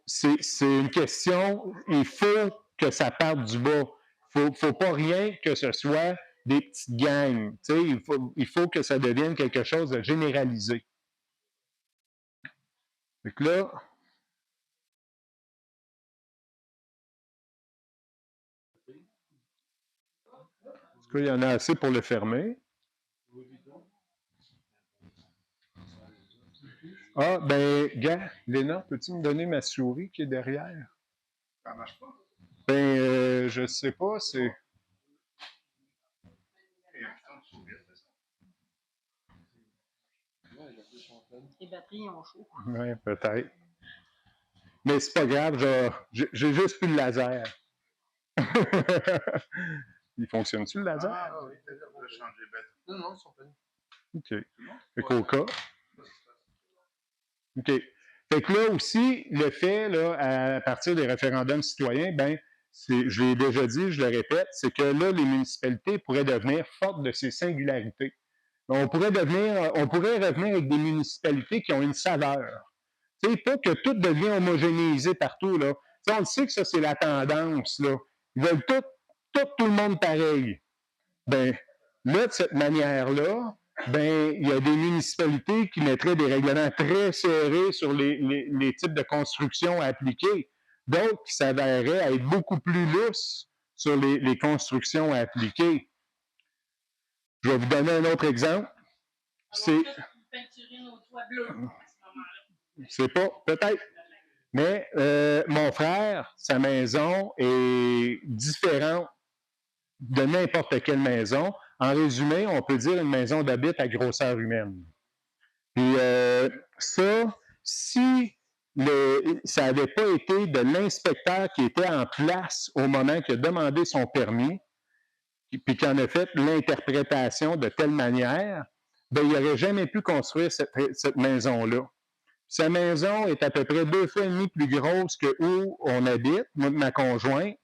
c'est une question, il faut que ça parte du bas. Il ne faut pas rien que ce soit des petites gangs. Il faut que ça devienne quelque chose de généralisé. Donc là, il y en a assez pour le fermer. Ah, ben, gars, Léna, peux-tu me donner ma souris qui est derrière? Ça marche pas? Ben, je sais pas, c'est... Les batteries ont chaud. Oui, peut-être. Mais c'est pas grave, j'ai juste plus le laser. Il fonctionne-tu le laser? Ah oui, peut-être qu'on peut changer de batterie. Non, ils sont pas. OK. Fait qu'au cas. OK. Fait que là aussi, le fait, là, à partir des référendums citoyens, ben, je l'ai déjà dit, je le répète, c'est que là, les municipalités pourraient devenir fortes de ces singularités. On pourrait revenir avec des municipalités qui ont une saveur. Tu sais, pas que tout devient homogénéisé partout, là. T'sais, on le sait que ça, c'est la tendance, là. Ils veulent tout le monde pareil. Ben, là, de cette manière-là, ben, il y a des municipalités qui mettraient des règlements très serrés sur les types de construction à appliquer. D'autres qui s'avéreraient être beaucoup plus lousses sur les constructions à appliquer. Je vais vous donner un autre exemple. C'est pas, peut-être. Mais mon frère, sa maison est différente de n'importe quelle maison. En résumé, on peut dire une maison d'habit à grosseur humaine. Puis ça, si ça n'avait pas été de l'inspecteur qui était en place au moment qu'il a demandé son permis, puis qui en a fait l'interprétation de telle manière, bien, il n'aurait jamais pu construire cette maison-là. Sa maison est à peu près 2,5 fois plus grosse que où on habite, moi, ma conjointe.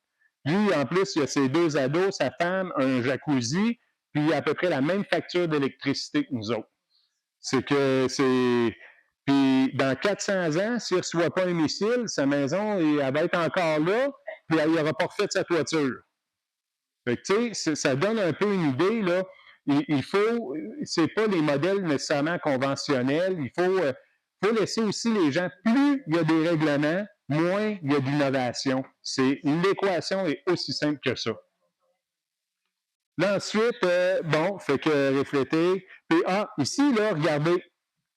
Lui, en plus, il a ses 2 ados, sa femme, un jacuzzi, puis il a à peu près la même facture d'électricité que nous autres. Puis dans 400 ans, s'il ne reçoit pas un missile, sa maison, elle va être encore là, puis il n'aura pas refait sa toiture. Fait que, tu sais, ça donne un peu une idée, là. Il faut, c'est pas les modèles nécessairement conventionnels, il faut laisser aussi les gens, plus il y a des règlements, moins il y a d'innovation. L'équation est aussi simple que ça. Là, ensuite, fait que refléter. Puis, ici, là, regardez,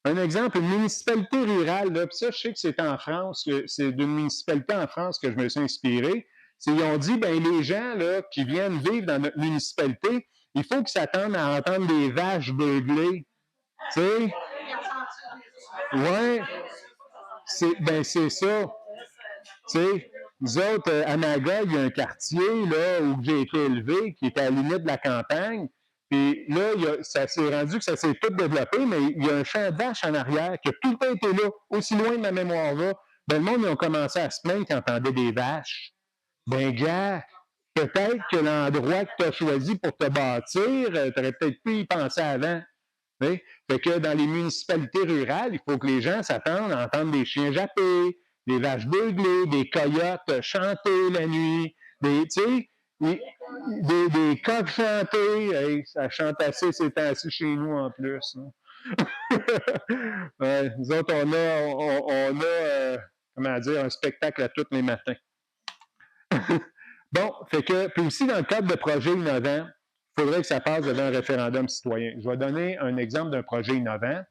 un exemple, une municipalité rurale, là, puis ça, je sais que c'est en France, c'est d'une municipalité en France que je me suis inspiré. Ils ont dit, ben les gens là, qui viennent vivre dans notre municipalité, il faut qu'ils s'attendent à entendre des vaches beugler. Tu sais? Ouais. C'est ça. Tu sais, nous autres, à Magog, il y a un quartier là, où j'ai été élevé, qui est à la limite de la campagne. Puis là, ça s'est rendu que ça s'est tout développé, mais il y a un champ de vaches en arrière qui a tout le temps été là, aussi loin de ma mémoire-là. Ben, le monde, ils ont commencé à se plaindre qu'ils entendaient des vaches. Ben, gars, peut-être que l'endroit que tu as choisi pour te bâtir, tu aurais peut-être pu y penser avant. Fait que dans les municipalités rurales, il faut que les gens s'attendent à entendre des chiens japper, des vaches beugler, des coyotes chanter la nuit, des coqs chanter. Hey, ça chante assez ces temps-ci chez nous en plus. Ouais, nous autres, on a comment dire, un spectacle à tous les matins. Bon, fait que, puis aussi dans le cadre de projets innovants, il faudrait que ça passe devant un référendum citoyen. Je vais donner un exemple d'un projet innovant.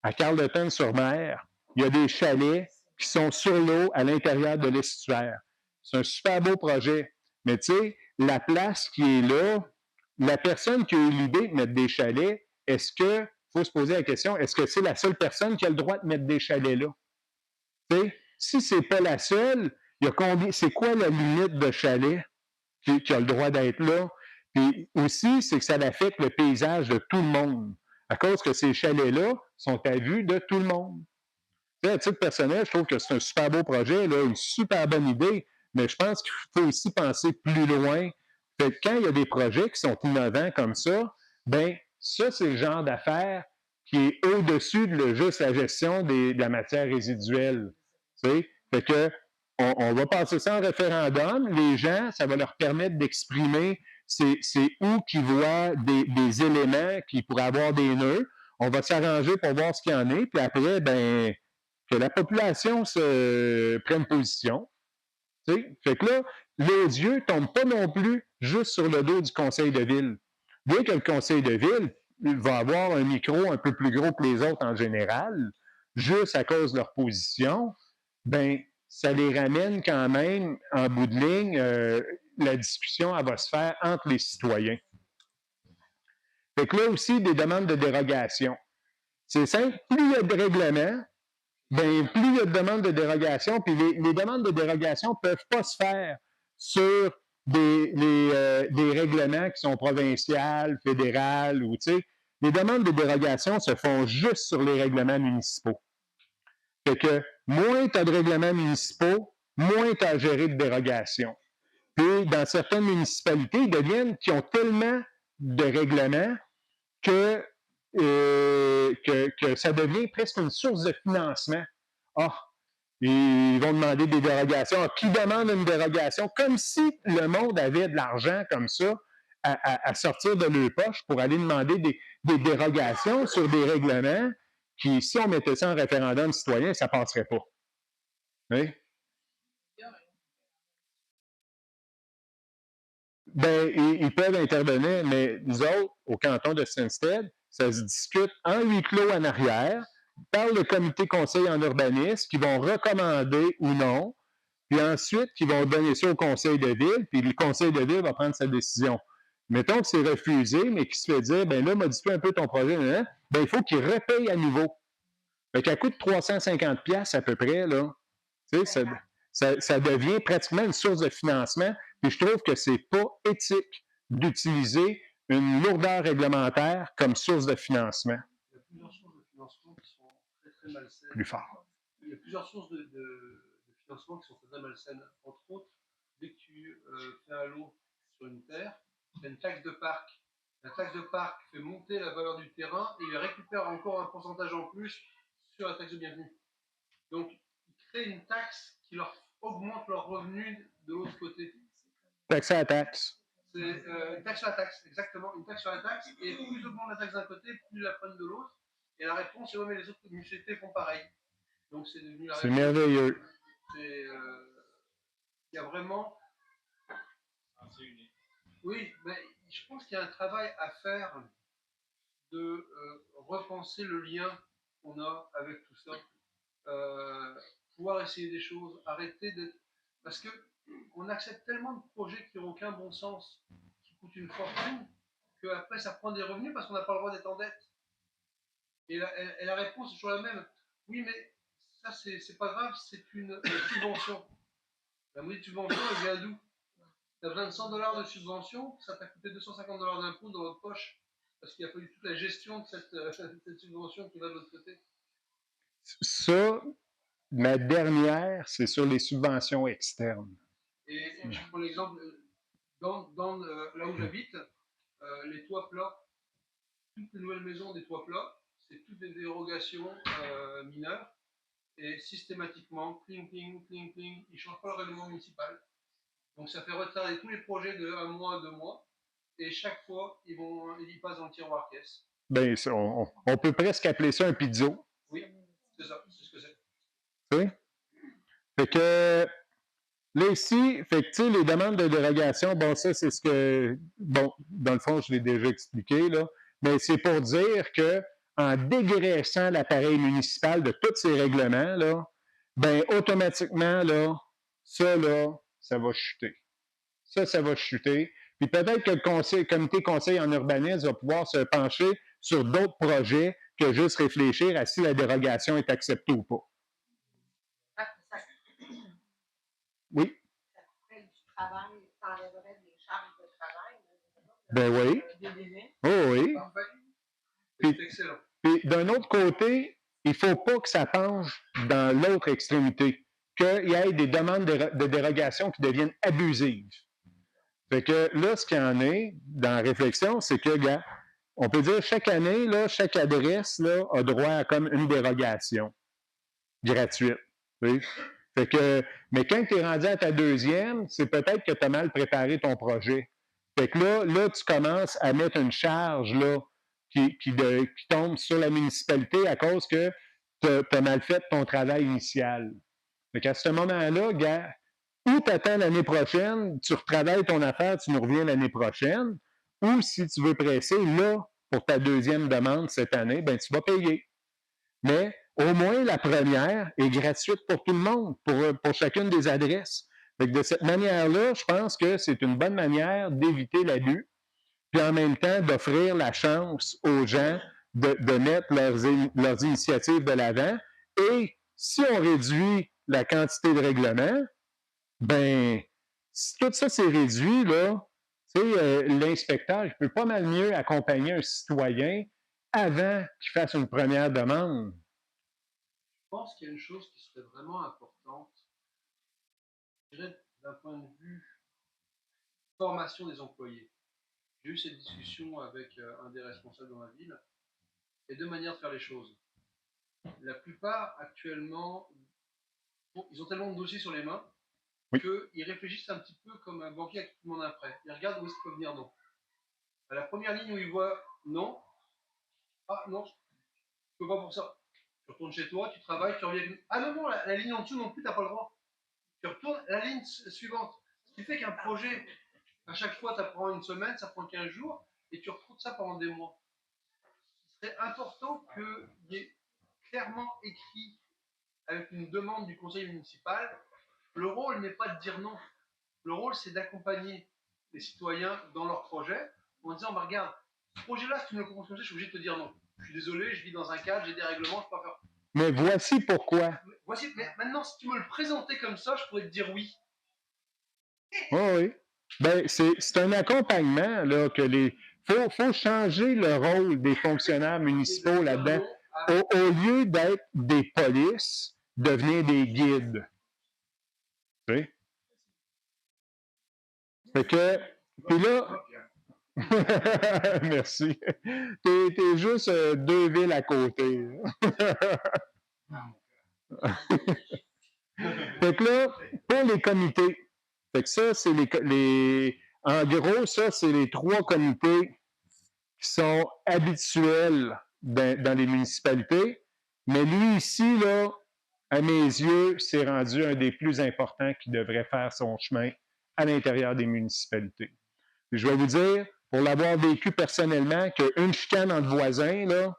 À Carleton-sur-Mer, il y a des chalets qui sont sur l'eau à l'intérieur de l'estuaire. C'est un super beau projet. Mais tu sais, la place qui est là, la personne qui a eu l'idée de mettre des chalets, est-ce que, il faut se poser la question, est-ce que c'est la seule personne qui a le droit de mettre des chalets là? Tu sais, si ce n'est pas la seule, c'est quoi la limite de chalet qui a le droit d'être là? Puis aussi, c'est que ça affecte le paysage de tout le monde, à cause que ces chalets-là sont à vue de tout le monde. Tu sais, à titre personnel, je trouve que c'est un super beau projet, là, une super bonne idée, mais je pense qu'il faut aussi penser plus loin. Fait que quand il y a des projets qui sont innovants comme ça, ben ça, c'est le genre d'affaires qui est au-dessus de juste la gestion de la matière résiduelle. Tu sais? Fait que on va passer ça en référendum. Les gens, ça va leur permettre d'exprimer c'est où qu'ils voient des éléments qui pourraient avoir des nœuds. On va s'arranger pour voir ce qu'il y en est, puis après, ben, que la population se prenne position. T'sais? Fait que là, les yeux ne tombent pas non plus juste sur le dos du conseil de ville. Bien que le conseil de ville va avoir un micro un peu plus gros que les autres en général, juste à cause de leur position, ben, ça les ramène quand même, en bout de ligne, la discussion, elle va se faire entre les citoyens. Fait que là aussi, des demandes de dérogation. C'est simple, plus il y a de règlements, ben, plus il y a de demandes de dérogation, puis les demandes de dérogation ne peuvent pas se faire sur des règlements qui sont provinciaux, fédéraux, ou, tu sais, les demandes de dérogation se font juste sur les règlements municipaux. Fait que moins tu as de règlements municipaux, moins tu as à gérer de dérogations. Puis, dans certaines municipalités, ils deviennent qui ont tellement de règlements que ça devient presque une source de financement. Ah, ils vont demander des dérogations. Ah, qui demande une dérogation? Comme si le monde avait de l'argent comme ça à sortir de leur poche pour aller demander des dérogations sur des règlements qui, si on mettait ça en référendum citoyen, ça ne passerait pas. Oui? Ben, ils peuvent intervenir, mais nous autres, au canton de Sinstead, ça se discute en huis clos en arrière, par le comité conseil en urbanisme, qui vont recommander ou non, puis ensuite, qui vont donner ça au conseil de ville, puis le conseil de ville va prendre sa décision. Mettons que c'est refusé, mais qui se fait dire, ben là, modifie un peu ton projet, ben il faut qu'il repaye à nouveau. Fait qu'à coût de 350$ à peu près, là, tu sais, ça devient pratiquement une source de financement. Puis je trouve que c'est pas éthique d'utiliser une lourdeur réglementaire comme source de financement. Il y a plusieurs sources de financement qui sont très, très malsaines. Plus fort. Il y a plusieurs sources de financement qui sont très malsaines. Entre autres, dès que tu fais un lot sur une terre, tu as une taxe de parc. La taxe de parc fait monter la valeur du terrain et il récupère encore un pourcentage en plus sur la taxe de bienvenue. Donc, ils créent une taxe qui leur augmente leurs revenus de l'autre côté. Taxe à la taxe. C'est une taxe sur la taxe, exactement. Une taxe sur la taxe. Et plus ils augmentent la taxe d'un côté, plus ils la prennent de l'autre. Et la réponse, c'est oui, mais les autres municipalités font pareil. Donc, c'est devenu la réponse. C'est merveilleux. Il y a vraiment. Oui, mais je pense qu'il y a un travail à faire de repenser le lien qu'on a avec tout ça. Pouvoir essayer des choses, arrêter d'être. Parce qu'on accepte tellement de projets qui n'ont aucun bon sens, qui coûtent une fortune, qu'après ça prend des revenus parce qu'on n'a pas le droit d'être en dette. Et la réponse est toujours la même. Oui, mais ça, c'est pas grave, c'est une subvention. La maudite subvention, elle vient d'où? Tu as besoin de $100 de subvention, ça t'a coûté $250 d'impôt dans votre poche, parce qu'il a fallu toute la gestion de cette subvention qui va de l'autre côté. Ça, ma dernière, c'est sur les subventions externes. Et je prends l'exemple, là où j'habite, les toits plats, toutes les nouvelles maisons des toits plats, c'est toutes des dérogations mineures, et systématiquement, cling, cling, cling, cling, ils ne changent pas le règlement municipal. Donc ça fait retarder tous les projets de 1 mois à 2 mois, et chaque fois, ils passent dans le tiroir caisse. Ben, on peut presque appeler ça un pizzo. Oui, c'est ça, c'est ce que c'est. Oui? Fait que, là ici, fait que, tu sais, les demandes de dérogation, bon, ça, c'est ce que, bon, dans le fond, je l'ai déjà expliqué, là, mais c'est pour dire que, en dégraissant l'appareil municipal de tous ces règlements, là, ben, automatiquement, là, ça va chuter. Ça va chuter. Puis peut-être que le comité conseil en urbanisme va pouvoir se pencher sur d'autres projets que juste réfléchir à si la dérogation est acceptée ou pas. Oui? Ça ferait du travail, ça enlèverait des charges de travail. Ben oui. Oh oui. Puis d'un autre côté, il ne faut pas que ça penche dans l'autre extrémité, qu'il y ait des demandes de dérogation qui deviennent abusives. Fait que là, ce qu'il y en est dans la réflexion, c'est que, gars, on peut dire chaque année, là, chaque adresse là, a droit à comme une dérogation gratuite. Oui? Fait que, mais quand tu es rendu à ta deuxième, c'est peut-être que tu as mal préparé ton projet. Fait que là, tu commences à mettre une charge là, qui tombe sur la municipalité à cause que tu as mal fait ton travail initial. Fait qu'à ce moment-là, gars, ou tu attends l'année prochaine, tu retravailles ton affaire, tu nous reviens l'année prochaine, ou si tu veux presser, là, pour ta deuxième demande cette année, ben tu vas payer. Mais au moins, la première est gratuite pour tout le monde, pour chacune des adresses. Fait que de cette manière-là, je pense que c'est une bonne manière d'éviter l'abus, puis en même temps d'offrir la chance aux gens de mettre leurs initiatives de l'avant. Et si on réduit la quantité de règlements, ben, si tout ça c'est réduit, là, l'inspecteur, il peut pas mal mieux accompagner un citoyen avant qu'il fasse une première demande. Je pense qu'il y a une chose qui serait vraiment importante, je dirais d'un point de vue formation des employés. J'ai eu cette discussion avec un des responsables dans la ville, et deux manières de faire les choses. La plupart, actuellement, ils ont tellement de dossiers sur les mains qu'ils réfléchissent un petit peu comme un banquier à qui demande un prêt. Ils regardent où est-ce qu'il peut venir non. À la première ligne où ils voient non, ah non, je ne peux pas pour ça. Tu retournes chez toi, tu travailles, tu reviens. Ah non, non, la ligne en dessous non plus, tu n'as pas le droit. Tu retournes la ligne suivante. Ce qui fait qu'un projet, à chaque fois, ça prend une semaine, ça prend 15 jours, et tu retrouves ça pendant des mois. Il serait important qu'il y ait clairement écrit, avec une demande du conseil municipal, le rôle n'est pas de dire non. Le rôle, c'est d'accompagner les citoyens dans leur projet en disant, bah, regarde, ce projet-là, si tu me le proposes comme ça, je suis obligé de te dire non. Je suis désolé, je vis dans un cadre, j'ai des règlements, je ne peux pas faire. Mais voici pourquoi. Mais maintenant, si tu me le présentais comme ça, je pourrais te dire oui. Oh oui. Ben, c'est un accompagnement, là, que faut changer le rôle des fonctionnaires municipaux là-dedans. Au lieu d'être des polices, devenir des guides. Tu sais? Fait que, puis là, merci. T'es juste 2 villes à côté. Fait que là, pour les comités, fait que ça, c'est en gros, ça, c'est les 3 comités qui sont habituels dans les municipalités. Mais lui, ici, là, à mes yeux, c'est rendu un des plus importants qui devrait faire son chemin à l'intérieur des municipalités. Puis je vais vous dire, pour l'avoir vécu personnellement, qu'une chicane entre voisins, là,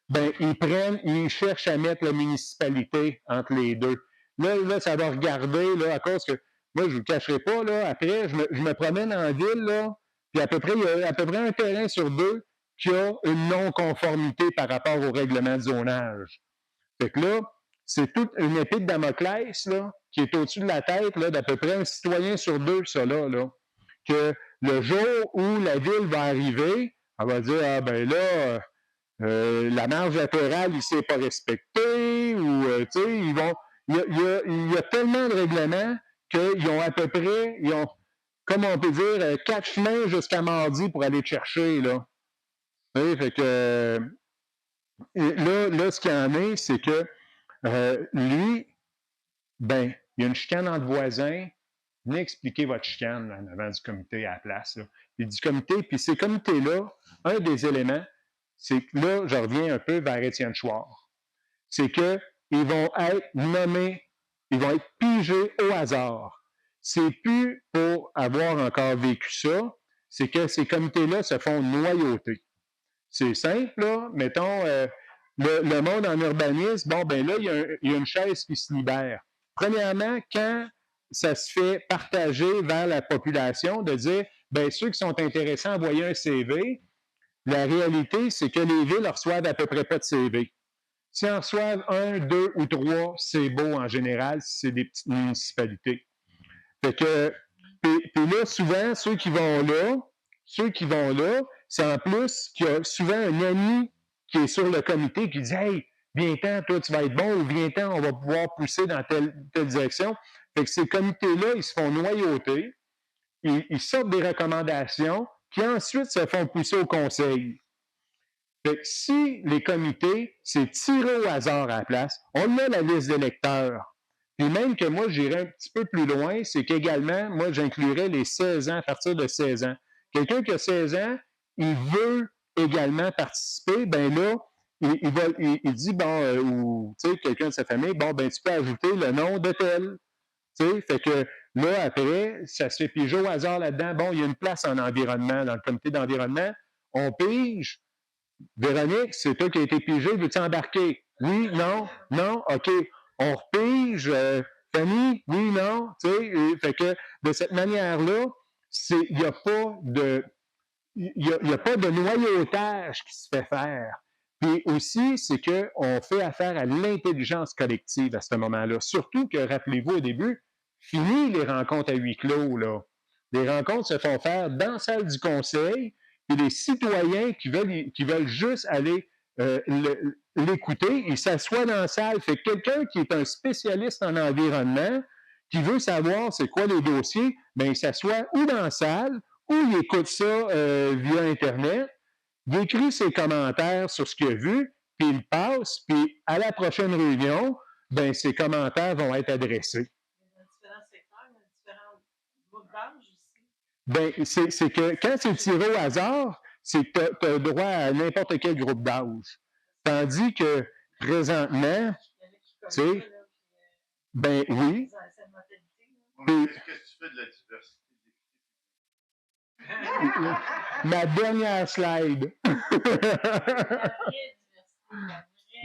ben, ils cherchent à mettre la municipalité entre les deux. Là, ça va regarder, là, à cause que, moi, je ne vous le cacherai pas, là, après, je me promène en ville, là, puis il y a à peu près un terrain sur 2 qui a une non-conformité par rapport au règlement de zonage. Fait que là, c'est toute une épée de Damoclès, là, qui est au-dessus de la tête, là, d'à peu près un citoyen sur 2, ça, là, que le jour où la ville va arriver, elle va dire, ah, ben là, la marge latérale, il ne s'est pas respecté, ou, tu sais, il y a tellement de règlements qu'ils ont à peu près, comme on peut dire, 4 chemins jusqu'à mardi pour aller te chercher, là. Tu sais, fait que, là, ce qu'il y en est, c'est que, lui, ben, il y a une chicane entre voisins, venez expliquer votre chicane en avant du comité à la place, là. Puis du comité, puis ces comités-là, un des éléments, c'est que là, je reviens un peu vers Étienne Chouard. C'est qu'ils vont être nommés, ils vont être pigés au hasard. C'est plus pour avoir encore vécu ça, c'est que ces comités-là se font noyauter. C'est simple, là. Mettons, le monde en urbanisme, bon, ben là, il y a une chaise qui se libère. Premièrement, quand ça se fait partager vers la population, de dire, ben ceux qui sont intéressés à envoyer un CV, la réalité, c'est que les villes reçoivent à peu près pas de CV. S'ils en reçoivent 1, 2 ou 3, c'est beau en général si c'est des petites municipalités. Fait que, puis là, souvent, ceux qui vont là, c'est en plus qu'il y a souvent un ami qui est sur le comité qui dit « Hey, viens-t'en, toi, tu vas être bon » ou « Viens-t'en, on va pouvoir pousser dans telle direction ». Fait que ces comités-là, ils se font noyauter, ils sortent des recommandations, qui ensuite se font pousser au conseil. Fait que si les comités, c'est tiré au hasard à la place, on a la liste d'électeurs. Puis même que moi, j'irais un petit peu plus loin, c'est qu'également, moi, j'inclurais les 16 ans, à partir de 16 ans. Quelqu'un qui a 16 ans, il veut également participer, ben là, il dit, bon, ou, tu sais, quelqu'un de sa famille, bon, ben, tu peux ajouter le nom de tel. Tu sais, fait que là, après, ça se fait piger au hasard là-dedans. Bon, il y a une place en environnement, dans le comité d'environnement. On pige. Véronique, c'est toi qui as été pigé, veux-tu embarquer? Oui, non, non, OK. On repige. Fanny, oui, non, tu sais. Fait que de cette manière-là, il n'y a pas de. Il n'y a pas de noyautage qui se fait faire. Puis aussi, c'est qu'on fait affaire à l'intelligence collective à ce moment-là. Surtout que, rappelez-vous au début, fini les rencontres à huis clos, là. Les rencontres se font faire dans la salle du conseil, puis les citoyens qui veulent juste aller l'écouter, ils s'assoient dans la salle. Fait que quelqu'un qui est un spécialiste en environnement, qui veut savoir c'est quoi les dossiers, bien, il s'assoit ou dans la salle, ou il écoute ça via Internet, il écrit ses commentaires sur ce qu'il a vu, puis il passe, puis à la prochaine réunion, ben ses commentaires vont être adressés. Il y a différents secteurs, il y a différents groupes d'âge aussi. Ben, c'est que quand c'est tiré au hasard, c'est que tu as droit à n'importe quel groupe d'âge. Tandis que présentement, tu sais, ben oui. Qu'est-ce que tu fais de la diversité? Ma dernière slide.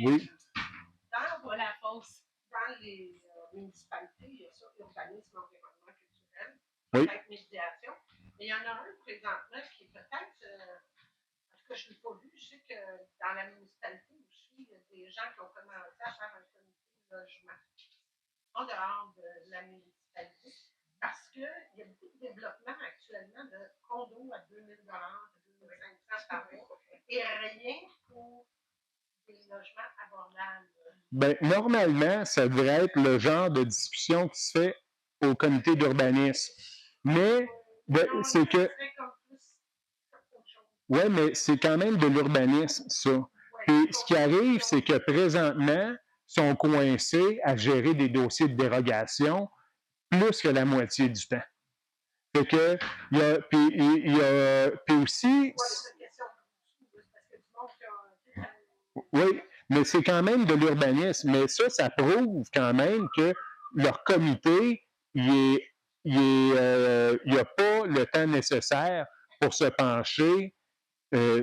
Oui. Pour la fausse, dans les municipalités, il y a ça, urbanisme, environnement culturel, Oui. peut-être médiation. Mais il y en a un présentement qui est peut-être, en tout cas, je ne l'ai pas vu, je sais que dans la municipalité aussi, il y a des gens qui ont commencé à faire un comité de logement en dehors de la municipalité. Parce qu'il y a beaucoup de développement actuellement de condos à 2 000 $, à 2 500 par mois, et rien pour des logements abordables. Ben, normalement, ça devrait être le genre de discussion qui se fait au comité d'urbanisme. Mais c'est que. Oui, mais c'est quand même de l'urbanisme, ça. Puis ce qui arrive, c'est que présentement, ils sont coincés à gérer des dossiers de dérogation plus que la moitié du temps. Fait que, puis aussi. Oui, mais c'est quand même de l'urbanisme. Mais ça prouve quand même que leur comité, il n'a pas le temps nécessaire pour se pencher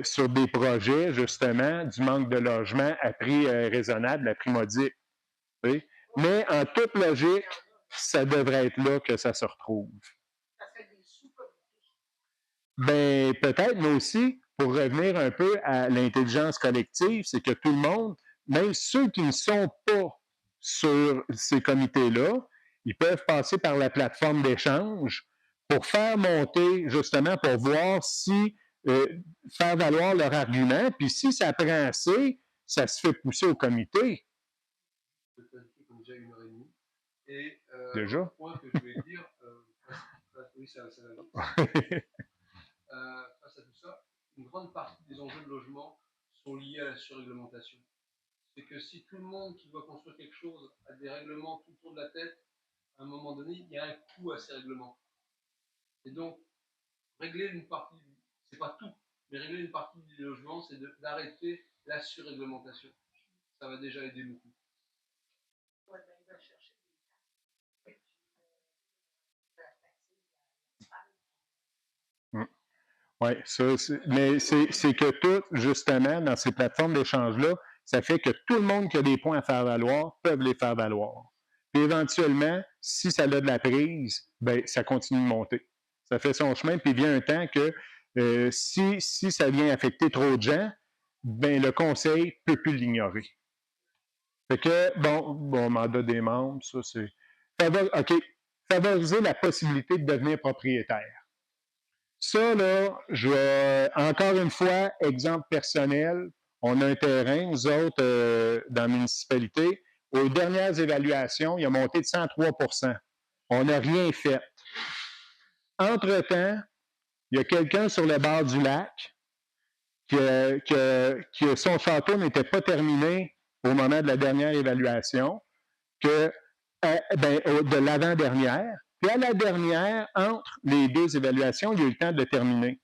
sur des projets, justement, du manque de logement à prix raisonnable, à prix modique. Oui? Mais en toute logique, ça devrait être là que ça se retrouve. Ben, peut-être, mais aussi, pour revenir un peu à l'intelligence collective, c'est que tout le monde, même ceux qui ne sont pas sur ces comités-là, ils peuvent passer par la plateforme d'échange pour faire monter, justement, pour voir si, faire valoir leur argument, puis si ça prend assez, ça se fait pousser au comité. Déjà 1h30. Et déjà? Un point que je voulais dire, oui, ça va. Face à tout ça, une grande partie des enjeux de logement sont liés à la surréglementation. C'est que si tout le monde qui doit construire quelque chose a des règlements tout autour de la tête, à un moment donné, il y a un coût à ces règlements. Et donc, régler une partie, c'est pas tout, mais régler une partie du logement, c'est d'arrêter la surréglementation. Ça va déjà aider beaucoup. Ouais, ben, ils veulent chercher des Oui, mais c'est que tout, justement, dans ces plateformes d'échange-là, ça fait que tout le monde qui a des points à faire valoir peuvent les faire valoir. Puis éventuellement, si ça a de la prise, ben ça continue de monter. Ça fait son chemin, puis il vient un temps que si ça vient affecter trop de gens, ben le conseil ne peut plus l'ignorer. Fait que, bon, mandat des membres, ça c'est. OK. Favoriser la possibilité de devenir propriétaire. Ça, là, encore une fois, exemple personnel, on a un terrain, nous autres, dans la municipalité. Aux dernières évaluations, il a monté de 103 %. On n'a rien fait. Entre-temps, il y a quelqu'un sur le bord du lac que son château n'était pas terminé au moment de la dernière évaluation, de l'avant-dernière. Puis à la dernière, entre les deux évaluations, il y a eu le temps de le terminer.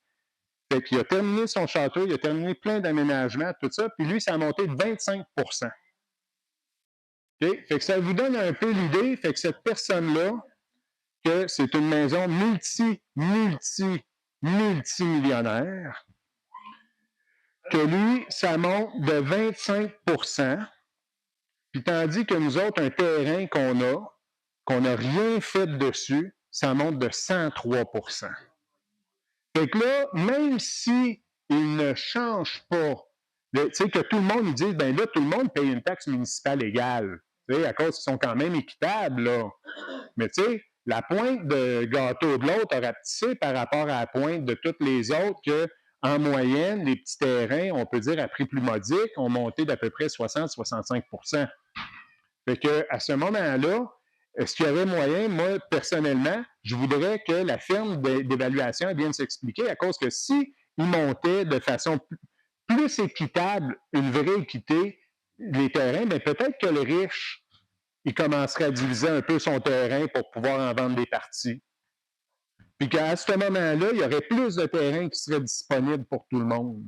Fait qu'il a terminé son château, il a terminé plein d'aménagements, tout ça, puis lui, ça a monté de 25 %. Okay? Fait que ça vous donne un peu l'idée, fait que cette personne-là, que c'est une maison multimillionnaire, que lui, ça monte de 25 %, puis tandis que nous autres, un terrain qu'on n'a rien fait dessus, ça monte de 103 %. Fait que là, même si il ne change pas, tu sais, que tout le monde nous dise, ben là, tout le monde paye une taxe municipale égale, tu sais, à cause qu'ils sont quand même équitables, là. Mais tu sais, la pointe de gâteau de l'autre a rapetissé par rapport à la pointe de toutes les autres que, en moyenne, les petits terrains, on peut dire à prix plus modique, ont monté d'à peu près 60-65 %. Fait que, à ce moment-là, est-ce qu'il y aurait moyen, moi, personnellement, je voudrais que la firme d'évaluation vienne s'expliquer à cause que si ils montaient de façon plus équitable, une vraie équité, les terrains, bien peut-être que le riche, il commencerait à diviser un peu son terrain pour pouvoir en vendre des parties. Puis qu'à ce moment-là, il y aurait plus de terrains qui seraient disponibles pour tout le monde.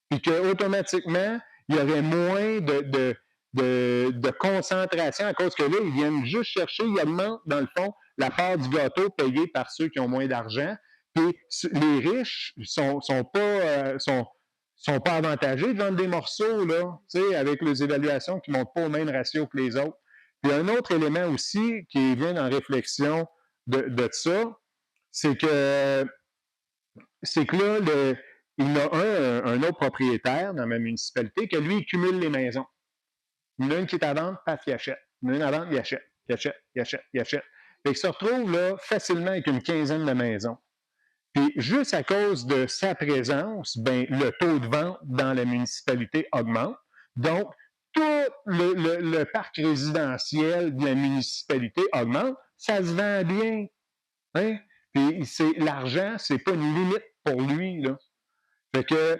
Puis qu'automatiquement, il y aurait moins de concentration à cause que là, ils viennent juste chercher, ils augmentent, dans le fond, la part du gâteau payée par ceux qui ont moins d'argent. Puis les riches sont pas avantagés de vendre des morceaux, là, tu sais, avec les évaluations qui ne montent pas au même ratio que les autres. Puis un autre élément aussi qui vient en réflexion de ça, c'est que là, il y a un autre propriétaire dans ma municipalité que lui, il cumule les maisons. Il y en a une qui est à vendre, paf, il achète. Il y en a une à vendre, il achète. Il achète. Fait qu'il se retrouve là facilement avec une quinzaine de maisons. Puis juste à cause de sa présence, ben, le taux de vente dans la municipalité augmente. Donc, tout le parc résidentiel de la municipalité augmente. Ça se vend bien. Hein? Puis l'argent, c'est pas une limite pour lui, là. Fait que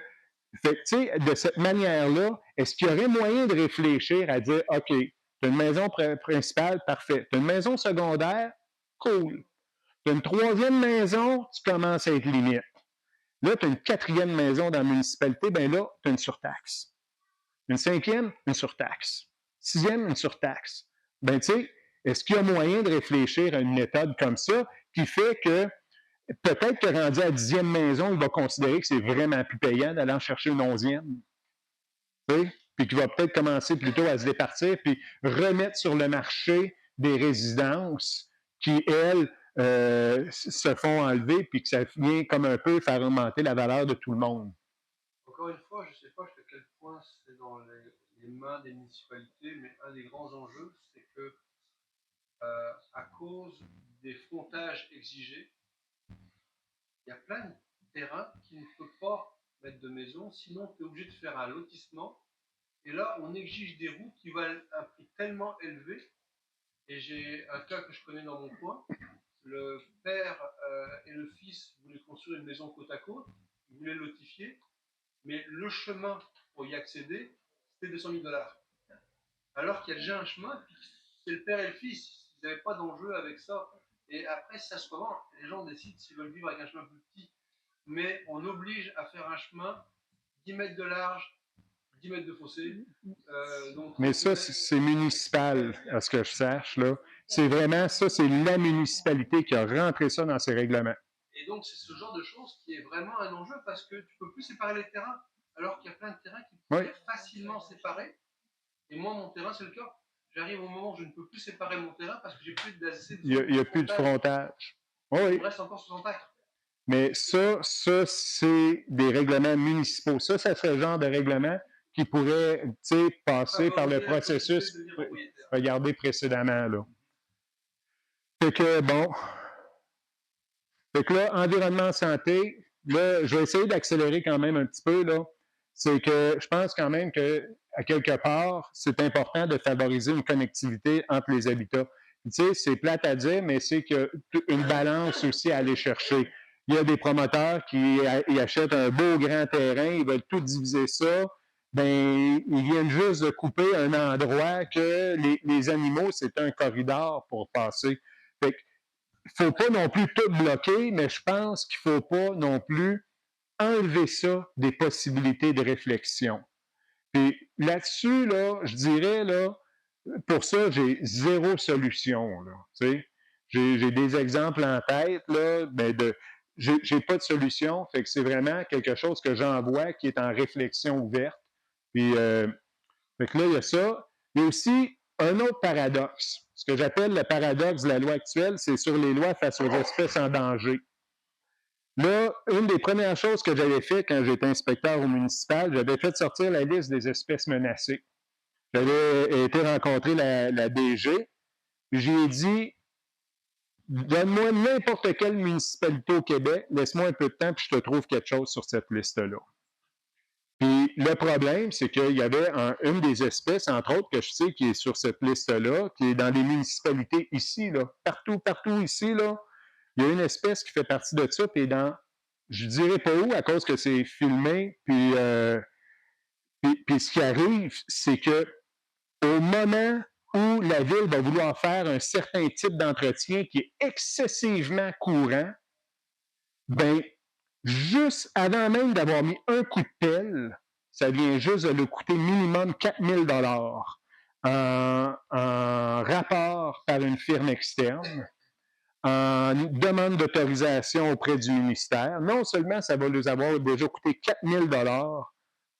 tu sais, de cette manière-là, est-ce qu'il y aurait moyen de réfléchir à dire, OK, tu as une maison principale, parfait. Tu as une maison secondaire, cool. Tu as une troisième maison, tu commences à être limite. Là, tu as une quatrième maison dans la municipalité, bien là, tu as une surtaxe. Une cinquième, une surtaxe. Sixième, une surtaxe. Bien, tu sais, est-ce qu'il y a moyen de réfléchir à une méthode comme ça qui fait que peut-être que rendu à la 10e maison, il va considérer que c'est vraiment plus payant d'aller en chercher une 11e. Puis qu'il va peut-être commencer plutôt à se départir puis remettre sur le marché des résidences qui, elles, se font enlever puis que ça vient comme un peu faire augmenter la valeur de tout le monde. Encore une fois, je ne sais pas jusqu'à quel point c'est dans les mains des municipalités, mais un des grands enjeux, c'est que à cause des frontages exigés, il y a plein de terrains qui ne peuvent pas mettre de maison, sinon tu es obligé de faire un lotissement. Et là, on exige des routes qui valent un prix tellement élevé. Et j'ai un cas que je connais dans mon coin. Le père et le fils voulaient construire une maison côte à côte, ils voulaient lotifier, mais le chemin pour y accéder, c'était 200 000 $. Alors qu'il y a déjà un chemin, puis c'est le père et le fils, ils n'avaient pas d'enjeu avec ça. Et après, ça se comment les gens décident s'ils veulent vivre avec un chemin plus petit. Mais on oblige à faire un chemin 10 mètres de large, 10 mètres de fossé. Mais ça, c'est municipal, à ce que je sache, là. C'est vraiment ça, c'est la municipalité qui a rentré ça dans ses règlements. Et donc, c'est ce genre de choses qui est vraiment un enjeu parce que tu ne peux plus séparer les terrains, alors qu'il y a plein de terrains qui peuvent être facilement séparés. Et moi, mon terrain, c'est le cas. J'arrive au moment où je ne peux plus séparer mon terrain parce que j'ai plus d'assez de Il n'y a plus de frontage. Oui. Il me reste encore 60 acres. Mais ça, c'est des règlements municipaux. Ça serait le genre de règlement qui pourrait, passer par le processus regardé précédemment, là. Fait que, bon. Fait que là, environnement santé, là, je vais essayer d'accélérer quand même un petit peu, là. C'est que je pense quand même que, à quelque part, c'est important de favoriser une connectivité entre les habitats. Tu sais, c'est plate à dire, mais c'est qu'il y a une balance aussi à aller chercher. Il y a des promoteurs qui achètent un beau grand terrain, ils veulent tout diviser ça. Ben, ils viennent juste de couper un endroit que les animaux, c'est un corridor pour passer. Fait qu'il ne faut pas non plus tout bloquer, mais je pense qu'il ne faut pas non plus enlever ça des possibilités de réflexion. Puis là-dessus, là, je dirais, là, pour ça, j'ai zéro solution. Là, tu sais. J'ai des exemples en tête, là, ben j'ai pas de solution, fait que c'est vraiment quelque chose que j'envoie qui est en réflexion ouverte. Puis, fait que là, il y a ça. Il y a aussi un autre paradoxe. Ce que j'appelle le paradoxe de la loi actuelle, c'est sur les lois face aux espèces en danger. Là, une des premières choses que j'avais fait quand j'étais inspecteur au municipal, j'avais fait sortir la liste des espèces menacées. J'avais été rencontrer la DG, puis j'ai dit, donne-moi n'importe quelle municipalité au Québec, laisse-moi un peu de temps, puis je te trouve quelque chose sur cette liste-là. Puis le problème, c'est qu'il y avait une des espèces, entre autres, que je sais qui est sur cette liste-là, qui est dans les municipalités ici, là, partout ici, là, il y a une espèce qui fait partie de ça, puis dans, je dirais pas où, à cause que c'est filmé, puis ce qui arrive, c'est que au moment où la ville va vouloir faire un certain type d'entretien qui est excessivement courant, ben juste avant même d'avoir mis un coup de pelle, ça vient juste de le coûter minimum 4 000 $ en rapport par une firme externe, en demande d'autorisation auprès du ministère. Non seulement ça va nous avoir déjà coûté 4 000 $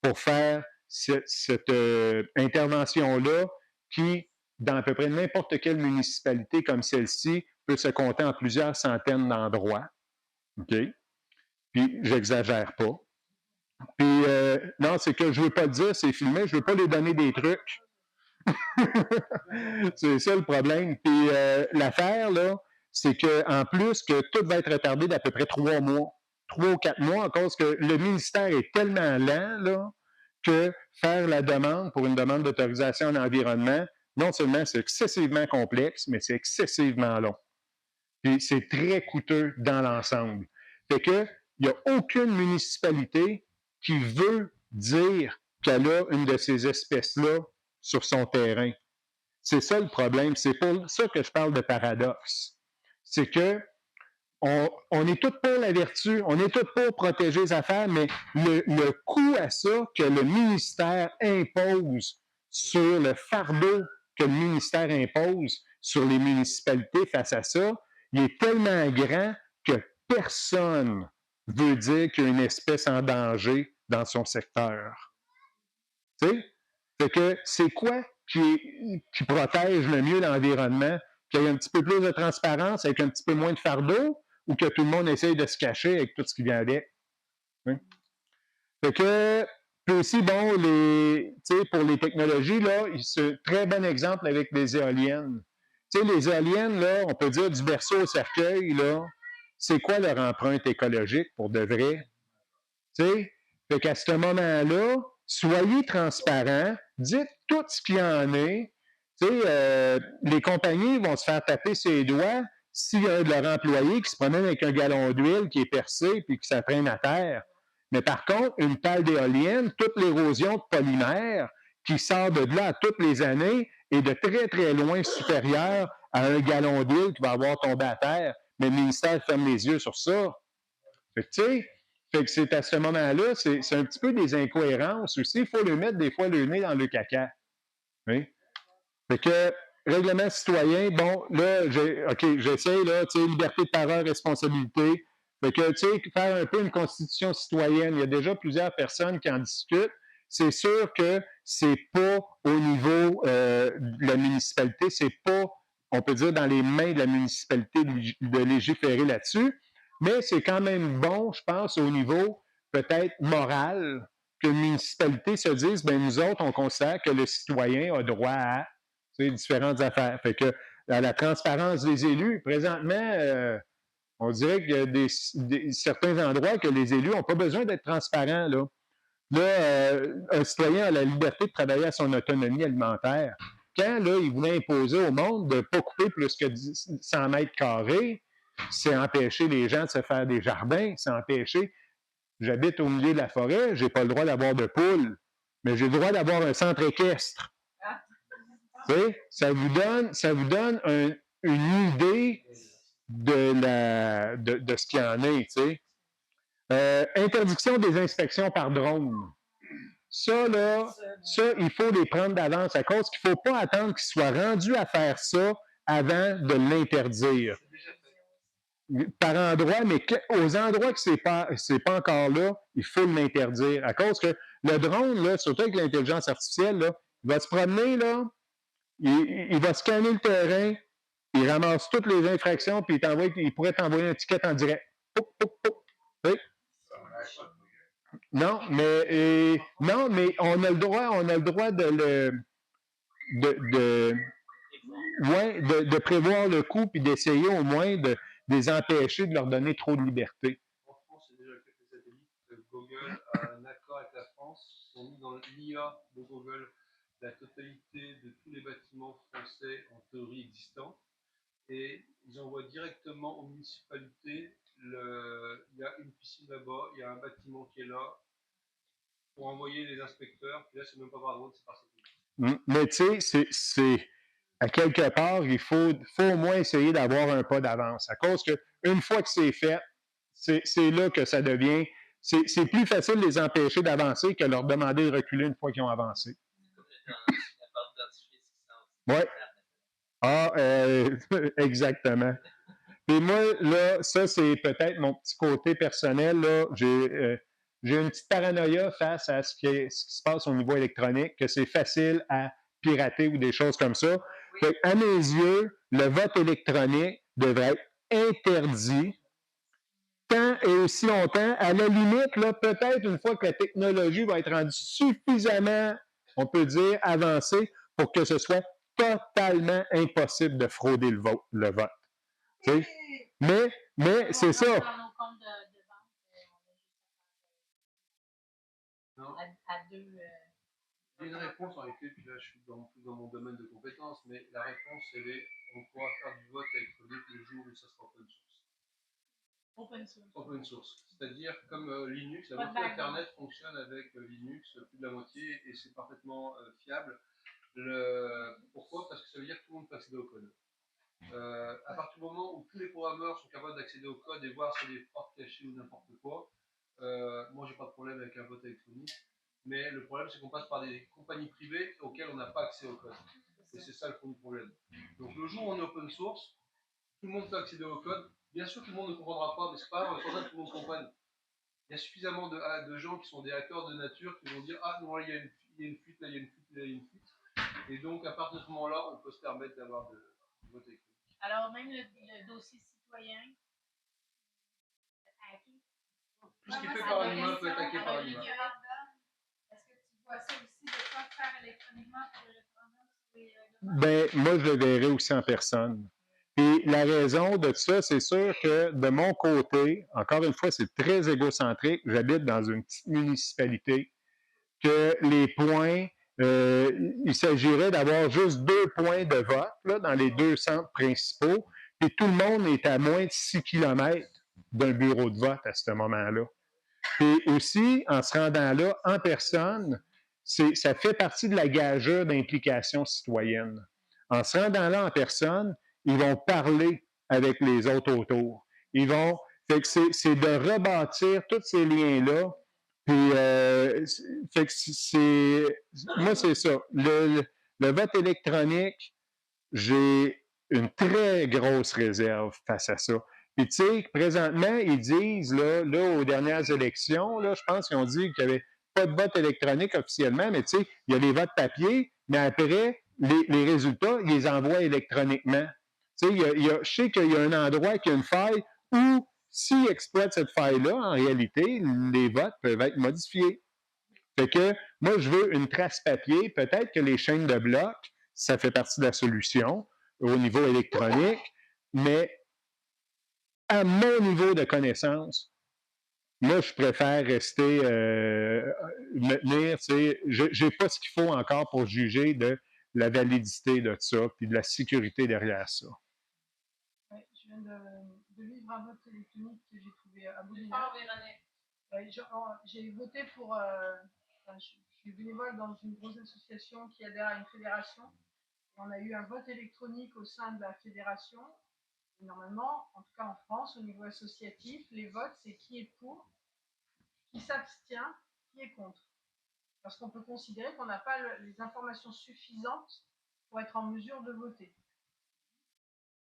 pour faire cette intervention-là qui, dans à peu près n'importe quelle municipalité comme celle-ci, peut se compter en plusieurs centaines d'endroits. OK? Puis, j'exagère pas. Puis, non, c'est que je veux pas le dire, c'est filmé, je veux pas lui donner des trucs. C'est ça le problème. Puis, l'affaire, là, c'est qu'en plus, que tout va être retardé d'à peu près 3 mois. 3 ou 4 mois, à cause que le ministère est tellement lent, là, que faire la demande pour une demande d'autorisation en environnement, non seulement c'est excessivement complexe, mais c'est excessivement long. Puis c'est très coûteux dans l'ensemble. Fait que, il n'y a aucune municipalité qui veut dire qu'elle a une de ces espèces-là sur son terrain. C'est ça le problème. C'est pour ça que je parle de paradoxe. C'est que on est tous pour la vertu, on est tous pour protéger les affaires, mais le coût à ça que le ministère impose sur le fardeau que le ministère impose sur les municipalités face à ça, il est tellement grand que personne veut dire qu'il y a une espèce en danger dans son secteur. Tu sais? Fait que c'est quoi qui protège le mieux l'environnement? Qu'il y ait un petit peu plus de transparence avec un petit peu moins de fardeau ou que tout le monde essaye de se cacher avec tout ce qui vient avec? Oui. Fait que, puis aussi, bon, pour les technologies, là, c'est un très bon exemple avec les éoliennes. Tu sais, les éoliennes, là, on peut dire du berceau au cercueil, là, c'est quoi leur empreinte écologique pour de vrai? Tu sais? Fait qu'à ce moment-là, soyez transparents, dites tout ce qu'il y en est. Tu sais, les compagnies vont se faire taper ses doigts s'il y a un de leurs employés qui se promène avec un gallon d'huile qui est percé puis que ça traîne à terre. Mais par contre, une pale d'éolienne, toute l'érosion de polymère qui sort de là à toutes les années est de très, très loin supérieure à un gallon d'huile qui va avoir tombé à terre. Mais le ministère ferme les yeux sur ça. Fait que, tu sais, fait que c'est à ce moment-là, c'est un petit peu des incohérences aussi. Il faut le mettre des fois le nez dans le caca. Oui? Fait que, règlement citoyen, bon, là, j'essaie, là, tu sais, liberté de parole, responsabilité. Fait que, tu sais, faire un peu une constitution citoyenne. Il y a déjà plusieurs personnes qui en discutent. C'est sûr que c'est pas au niveau de la municipalité, c'est pas, on peut dire, dans les mains de la municipalité de légiférer là-dessus. Mais c'est quand même bon, je pense, au niveau peut-être moral, que les municipalités se disent, bien, nous autres, on considère que le citoyen a droit à différentes affaires. Fait que à la transparence des élus, présentement, on dirait qu'il y a certains endroits que les élus n'ont pas besoin d'être transparents. Là, un citoyen a la liberté de travailler à son autonomie alimentaire. Quand là, il voulait imposer au monde de ne pas couper plus que 100 mètres carrés, c'est empêcher les gens de se faire des jardins, c'est empêcher. J'habite au milieu de la forêt, je n'ai pas le droit d'avoir de poules, mais j'ai le droit d'avoir un centre équestre. Ça vous donne une idée de ce qu'il y en est. T'sais. Interdiction des inspections par drone. Ça, là, il faut les prendre d'avance à cause qu'il ne faut pas attendre qu'ils soient rendus à faire ça avant de l'interdire. Par endroit, mais aux endroits que c'est pas encore là, il faut l'interdire. À cause que le drone, là, surtout avec l'intelligence artificielle, là, il va se promener, là, il va scanner le terrain, il ramasse toutes les infractions, puis il pourrait t'envoyer un ticket en direct. Poup, poup, poup. Oui. Non, mais on a le droit de prévoir le coup puis d'essayer au moins de les empêcher de leur donner trop de liberté. En France, il y a déjà quelques satellites. Google a un accord avec la France. Ils ont mis dans l'IA de Google la totalité de tous les bâtiments français en théorie existants. Et ils envoient directement aux municipalités. Il y a une piscine là-bas, il y a un bâtiment qui est là, pour envoyer les inspecteurs. Puis là, c'est même pas par drone, c'est par satellite. Mais tu sais, c'est à quelque part, il faut au moins essayer d'avoir un pas d'avance. À cause qu'une fois que c'est fait, c'est là que ça devient. C'est plus facile de les empêcher d'avancer que leur demander de reculer une fois qu'ils ont avancé. Oui. Ah, exactement. Et moi, là, ça, c'est peut-être mon petit côté personnel. Là, j'ai une petite paranoïa face à ce qui se passe au niveau électronique, que c'est facile à pirater ou des choses comme ça. Fait à mes yeux, le vote électronique devrait être interdit tant et aussi longtemps. À la limite, là, peut-être une fois que la technologie va être rendue suffisamment, on peut dire, avancée pour que ce soit totalement impossible de frauder le vote. Okay? Mais c'est ça. À deux. Il y a une réponse en réalité, puis là je suis plus dans mon domaine de compétences, mais la réponse elle est on pourra faire du vote électronique le jour où ça sera open source. Open source. Open source. C'est-à-dire comme Linux, la moitié Internet fonctionne avec Linux, plus de la moitié, et c'est parfaitement fiable. Pourquoi? Parce que ça veut dire que tout le monde peut accéder au code. À partir du moment où tous les programmeurs sont capables d'accéder au code et voir s'il y a des portes cachées ou n'importe quoi, moi j'ai pas de problème avec un vote électronique. Mais le problème, c'est qu'on passe par des compagnies privées auxquelles on n'a pas accès au code. Et c'est ça le fond du problème. Donc le jour où on est open source, tout le monde peut accéder au code. Bien sûr, tout le monde ne comprendra pas, mais c'est pas grave, on est content que tout le monde comprenne. Il y a suffisamment de gens qui sont des acteurs de nature qui vont dire ah non, là il y a une fuite, là il y a une fuite, là il y a une fuite. Et donc à partir de ce moment-là, on peut se permettre d'avoir du vote électronique. Alors même le dossier citoyen. Tout ce qui est fait par un humain peut être hacké par un humain. Est-ce que tu vois ça aussi de quoi faire électroniquement pour le référendum? Ben, moi, je le verrai aussi en personne. Puis la raison de ça, c'est sûr que de mon côté, encore une fois, c'est très égocentrique. J'habite dans une petite municipalité que les points, il s'agirait d'avoir juste 2 points de vote là, dans les 2 centres principaux, puis tout le monde est à moins de 6 km d'un bureau de vote à ce moment-là. Et aussi, en se rendant là en personne, ça fait partie de la gageure d'implication citoyenne. En se rendant là en personne, ils vont parler avec les autres autour. C'est de rebâtir tous ces liens-là. Puis, moi, c'est ça. Le vote électronique, j'ai une très grosse réserve face à ça. Puis, tu sais, présentement, ils disent, là aux dernières élections, là, je pense qu'ils ont dit qu'il n'y avait pas de vote électronique officiellement, mais tu sais, il y a les votes papier, mais après, les résultats, ils les envoient électroniquement. Tu sais, je sais qu'il y a un endroit qui a une faille où, s'ils exploitent cette faille-là, en réalité, les votes peuvent être modifiés. Fait que moi, je veux une trace papier. Peut-être que les chaînes de blocs, ça fait partie de la solution au niveau électronique, mais à mon niveau de connaissance, moi, je préfère rester, me tenir, tu sais, je n'ai pas ce qu'il faut encore pour juger de la validité de ça, puis de la sécurité derrière ça. Ouais, je viens de vivre un vote électronique que j'ai trouvé à Boulina. J'ai voté pour... je suis bénévole dans une grosse association qui adhère à une fédération. On a eu un vote électronique au sein de la fédération. Et normalement, en tout cas en France, au niveau associatif, les votes, c'est qui est pour qui s'abstient, qui est contre. Parce qu'on peut considérer qu'on n'a pas les informations suffisantes pour être en mesure de voter.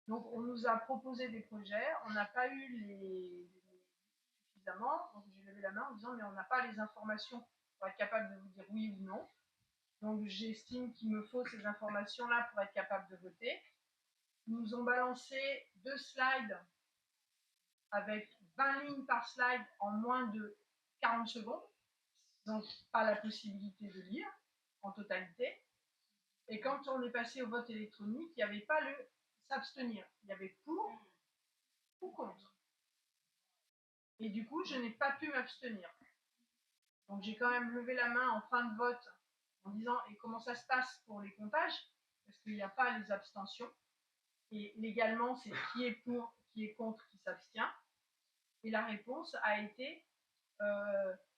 Donc, on nous a proposé des projets, on n'a pas eu suffisamment. Donc, j'ai levé la main en disant, mais on n'a pas les informations pour être capable de vous dire oui ou non. Donc, j'estime qu'il me faut ces informations-là pour être capable de voter. Ils nous ont balancé 2 slides avec 20 lignes par slide en moins de 40 secondes. Donc, pas la possibilité de lire en totalité. Et quand on est passé au vote électronique, il n'y avait pas le s'abstenir. Il y avait pour ou contre. Et du coup, je n'ai pas pu m'abstenir. Donc, j'ai quand même levé la main en fin de vote en disant, et comment ça se passe pour les comptages? Parce qu'il n'y a pas les abstentions. Et légalement, c'est qui est pour, qui est contre, qui s'abstient. Et la réponse a été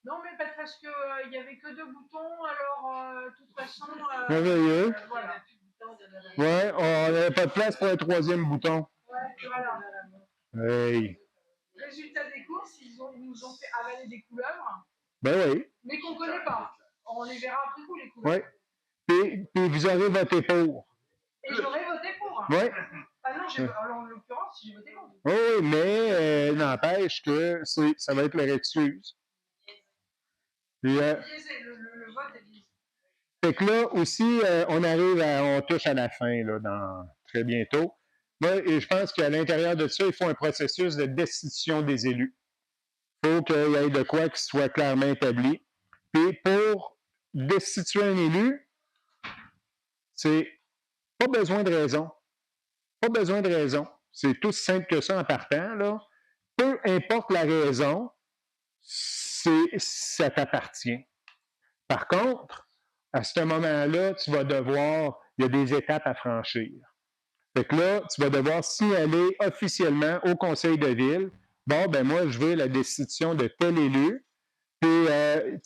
non, mais parce qu'il n'y avait que 2 boutons, alors de toute façon. Merveilleux. Voilà. Ouais, on n'avait pas de place pour un 3e bouton. Ouais, voilà. Hey. Résultat des courses, ils nous ont fait avaler des couleuvres. Ben oui. Mais qu'on ne connaît pas. On les verra après coup, les couleuvres. Oui. Puis vous aurez voté pour. Et j'aurais voté pour. Oui. Ah non, en l'occurrence, j'ai voté contre. Oui, mais n'empêche que ça va être leur excuse. Puis, le vote est biaisé. Fait que là aussi, on touche à la fin là, dans très bientôt. Moi, et je pense qu'à l'intérieur de ça, il faut un processus de destitution des élus. Il faut qu'il y ait de quoi qui soit clairement établi. Puis pour destituer un élu, c'est pas besoin de raison. Pas besoin de raison. C'est tout simple que ça en partant, là. Peu importe la raison, ça t'appartient. Par contre, à ce moment-là, tu vas devoir, il y a des étapes à franchir. Fait que là, tu vas devoir signaler officiellement au conseil de ville, bon, ben moi, je veux la destitution de tel élu, puis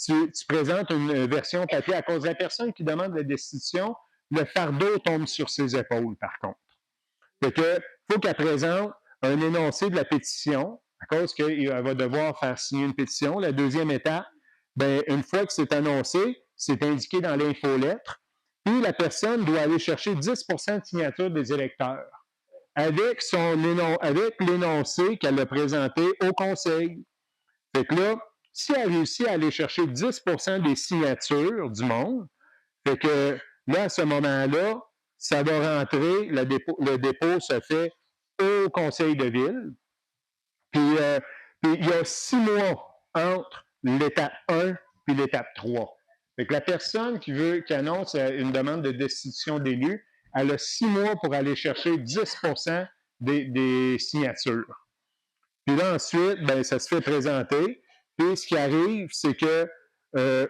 tu présentes une version papier. À cause de la personne qui demande la destitution, le fardeau tombe sur ses épaules, par contre. Fait que, faut qu'elle présente un énoncé de la pétition, à cause qu'elle va devoir faire signer une pétition. La deuxième étape, ben, une fois que c'est annoncé, c'est indiqué dans l'infolettre, puis la personne doit aller chercher 10% de signature des électeurs avec l'énoncé qu'elle a présenté au conseil. Fait que là, si elle réussit à aller chercher 10% des signatures du monde, fait que là, à ce moment-là, ça va rentrer, le dépôt se fait au conseil de ville. Puis il y a 6 mois entre l'étape 1 et l'étape 3. Fait que la personne qui annonce une demande de destitution d'élu, elle a 6 mois pour aller chercher 10% des signatures. Puis là, ensuite, ben, ça se fait présenter. Puis ce qui arrive, c'est que là,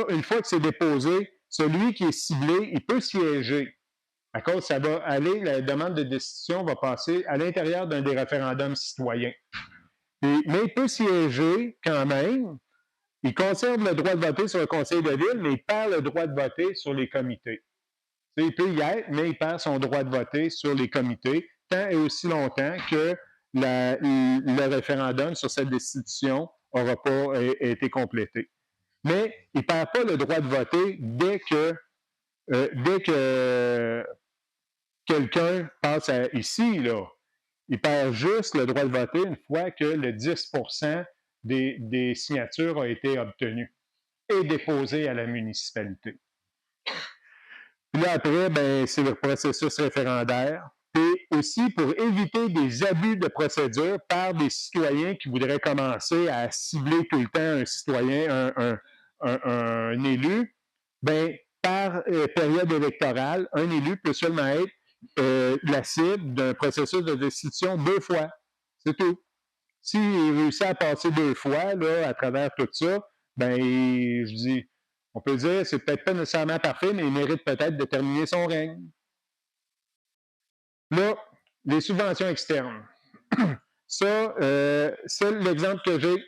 une fois que c'est déposé, celui qui est ciblé, il peut siéger. À cause, ça va aller, la demande de destitution va passer à l'intérieur d'un des référendums citoyens. Mais il peut siéger quand même. Il conserve le droit de voter sur le conseil de ville, mais il perd le droit de voter sur les comités. Il peut y être, mais il perd son droit de voter sur les comités tant et aussi longtemps que le référendum sur cette destitution n'aura pas été complété. Mais il ne perd pas le droit de voter dès que quelqu'un passe ici, là. Il perd juste le droit de voter une fois que le 10% des signatures ont été obtenues et déposées à la municipalité. Puis là, après, ben, c'est le processus référendaire. Et aussi pour éviter des abus de procédure par des citoyens qui voudraient commencer à cibler tout le temps un citoyen, un élu, ben, par période électorale, un élu peut seulement être la cible d'un processus de destitution 2 fois. C'est tout. S'il réussit à passer 2 fois là, à travers tout ça, ben, je dis, on peut dire, c'est peut-être pas nécessairement parfait, mais il mérite peut-être de terminer son règne. Là, les subventions externes. Ça, c'est l'exemple que j'ai,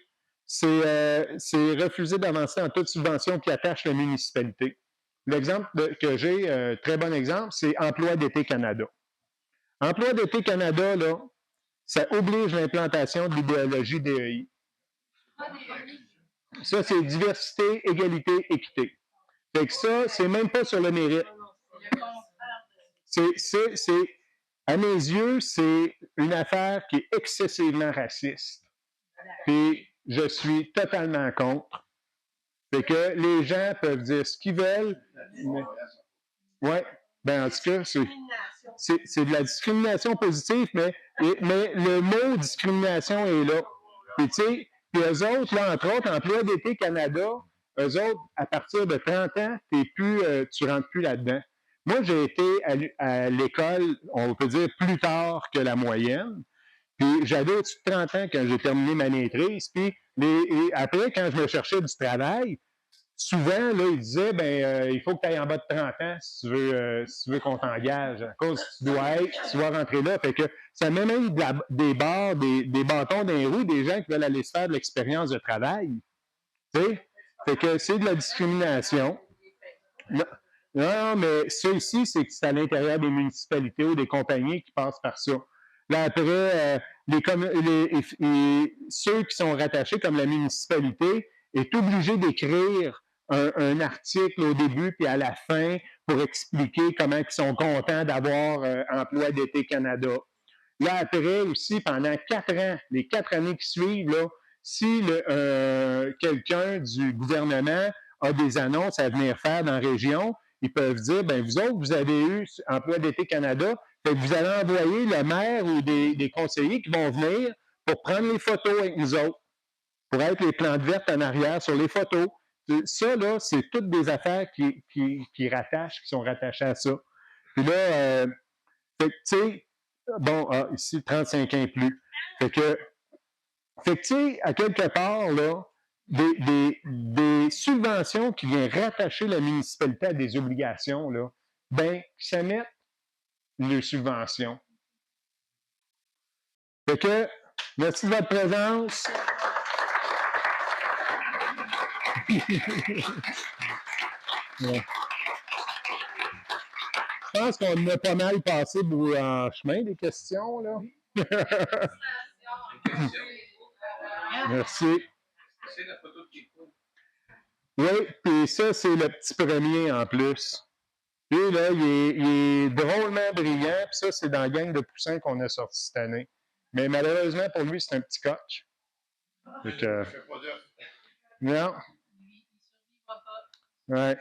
c'est refuser d'avancer en toute subvention qui attache la municipalité. L'exemple que j'ai, très bon exemple, c'est Emploi d'été Canada. Emploi d'été Canada, là, ça oblige l'implantation de l'idéologie DEI. Ça, c'est diversité, égalité, équité. Fait que ça, c'est même pas sur le mérite. À mes yeux, c'est une affaire qui est excessivement raciste. Puis, je suis totalement contre. Fait que les gens peuvent dire ce qu'ils veulent. Oui, ben en tout cas, c'est de la discrimination positive, mais le mot discrimination est là. Puis, tu sais, puis eux autres, là, entre autres, Emploi d'été Canada, eux autres, à partir de 30 ans, tu rentres plus là-dedans. Moi, j'ai été à l'école, on peut dire, plus tard que la moyenne. Puis j'avais au-dessus de 30 ans quand j'ai terminé ma maîtrise. Puis après, quand je me cherchais du travail, souvent, là, ils disaient, il faut que tu ailles en bas de 30 ans si tu veux qu'on t'engage. À cause tu dois rentrer là. Fait que ça met même des barres, des bâtons dans les roues, des gens qui veulent aller se faire de l'expérience de travail. Tu sais? Fait que c'est de la discrimination. Non, mais ça ici, c'est que c'est à l'intérieur des municipalités ou des compagnies qui passent par ça. Là, après, ceux qui sont rattachés, comme la municipalité, est obligé d'écrire un article au début puis à la fin pour expliquer comment ils sont contents d'avoir Emploi d'été Canada. Là, après aussi, pendant 4 ans, les 4 années qui suivent, là, si quelqu'un du gouvernement a des annonces à venir faire dans la région, ils peuvent dire, vous autres, vous avez eu Emploi d'été Canada, fait que vous allez envoyer le maire ou des conseillers qui vont venir pour prendre les photos avec nous autres, pour être les plantes vertes en arrière sur les photos. Ça, là, c'est toutes des affaires qui sont rattachées à ça. Puis là, tu sais, ici, 35 ans et plus. Fait que tu sais, à quelque part, là, des subventions qui viennent rattacher la municipalité à des obligations, là, ça met les subventions. Fait que, merci de votre présence. Ouais. Je pense qu'on a pas mal passé en chemin des questions, là. Merci. C'est la photo qui est cool. Oui, puis ça, c'est le petit premier en plus. Lui, là, il est drôlement brillant, puis ça, c'est dans la gang de poussins qu'on a sorti cette année. Mais malheureusement, pour lui, c'est un petit coq. Donc, non. Ouais.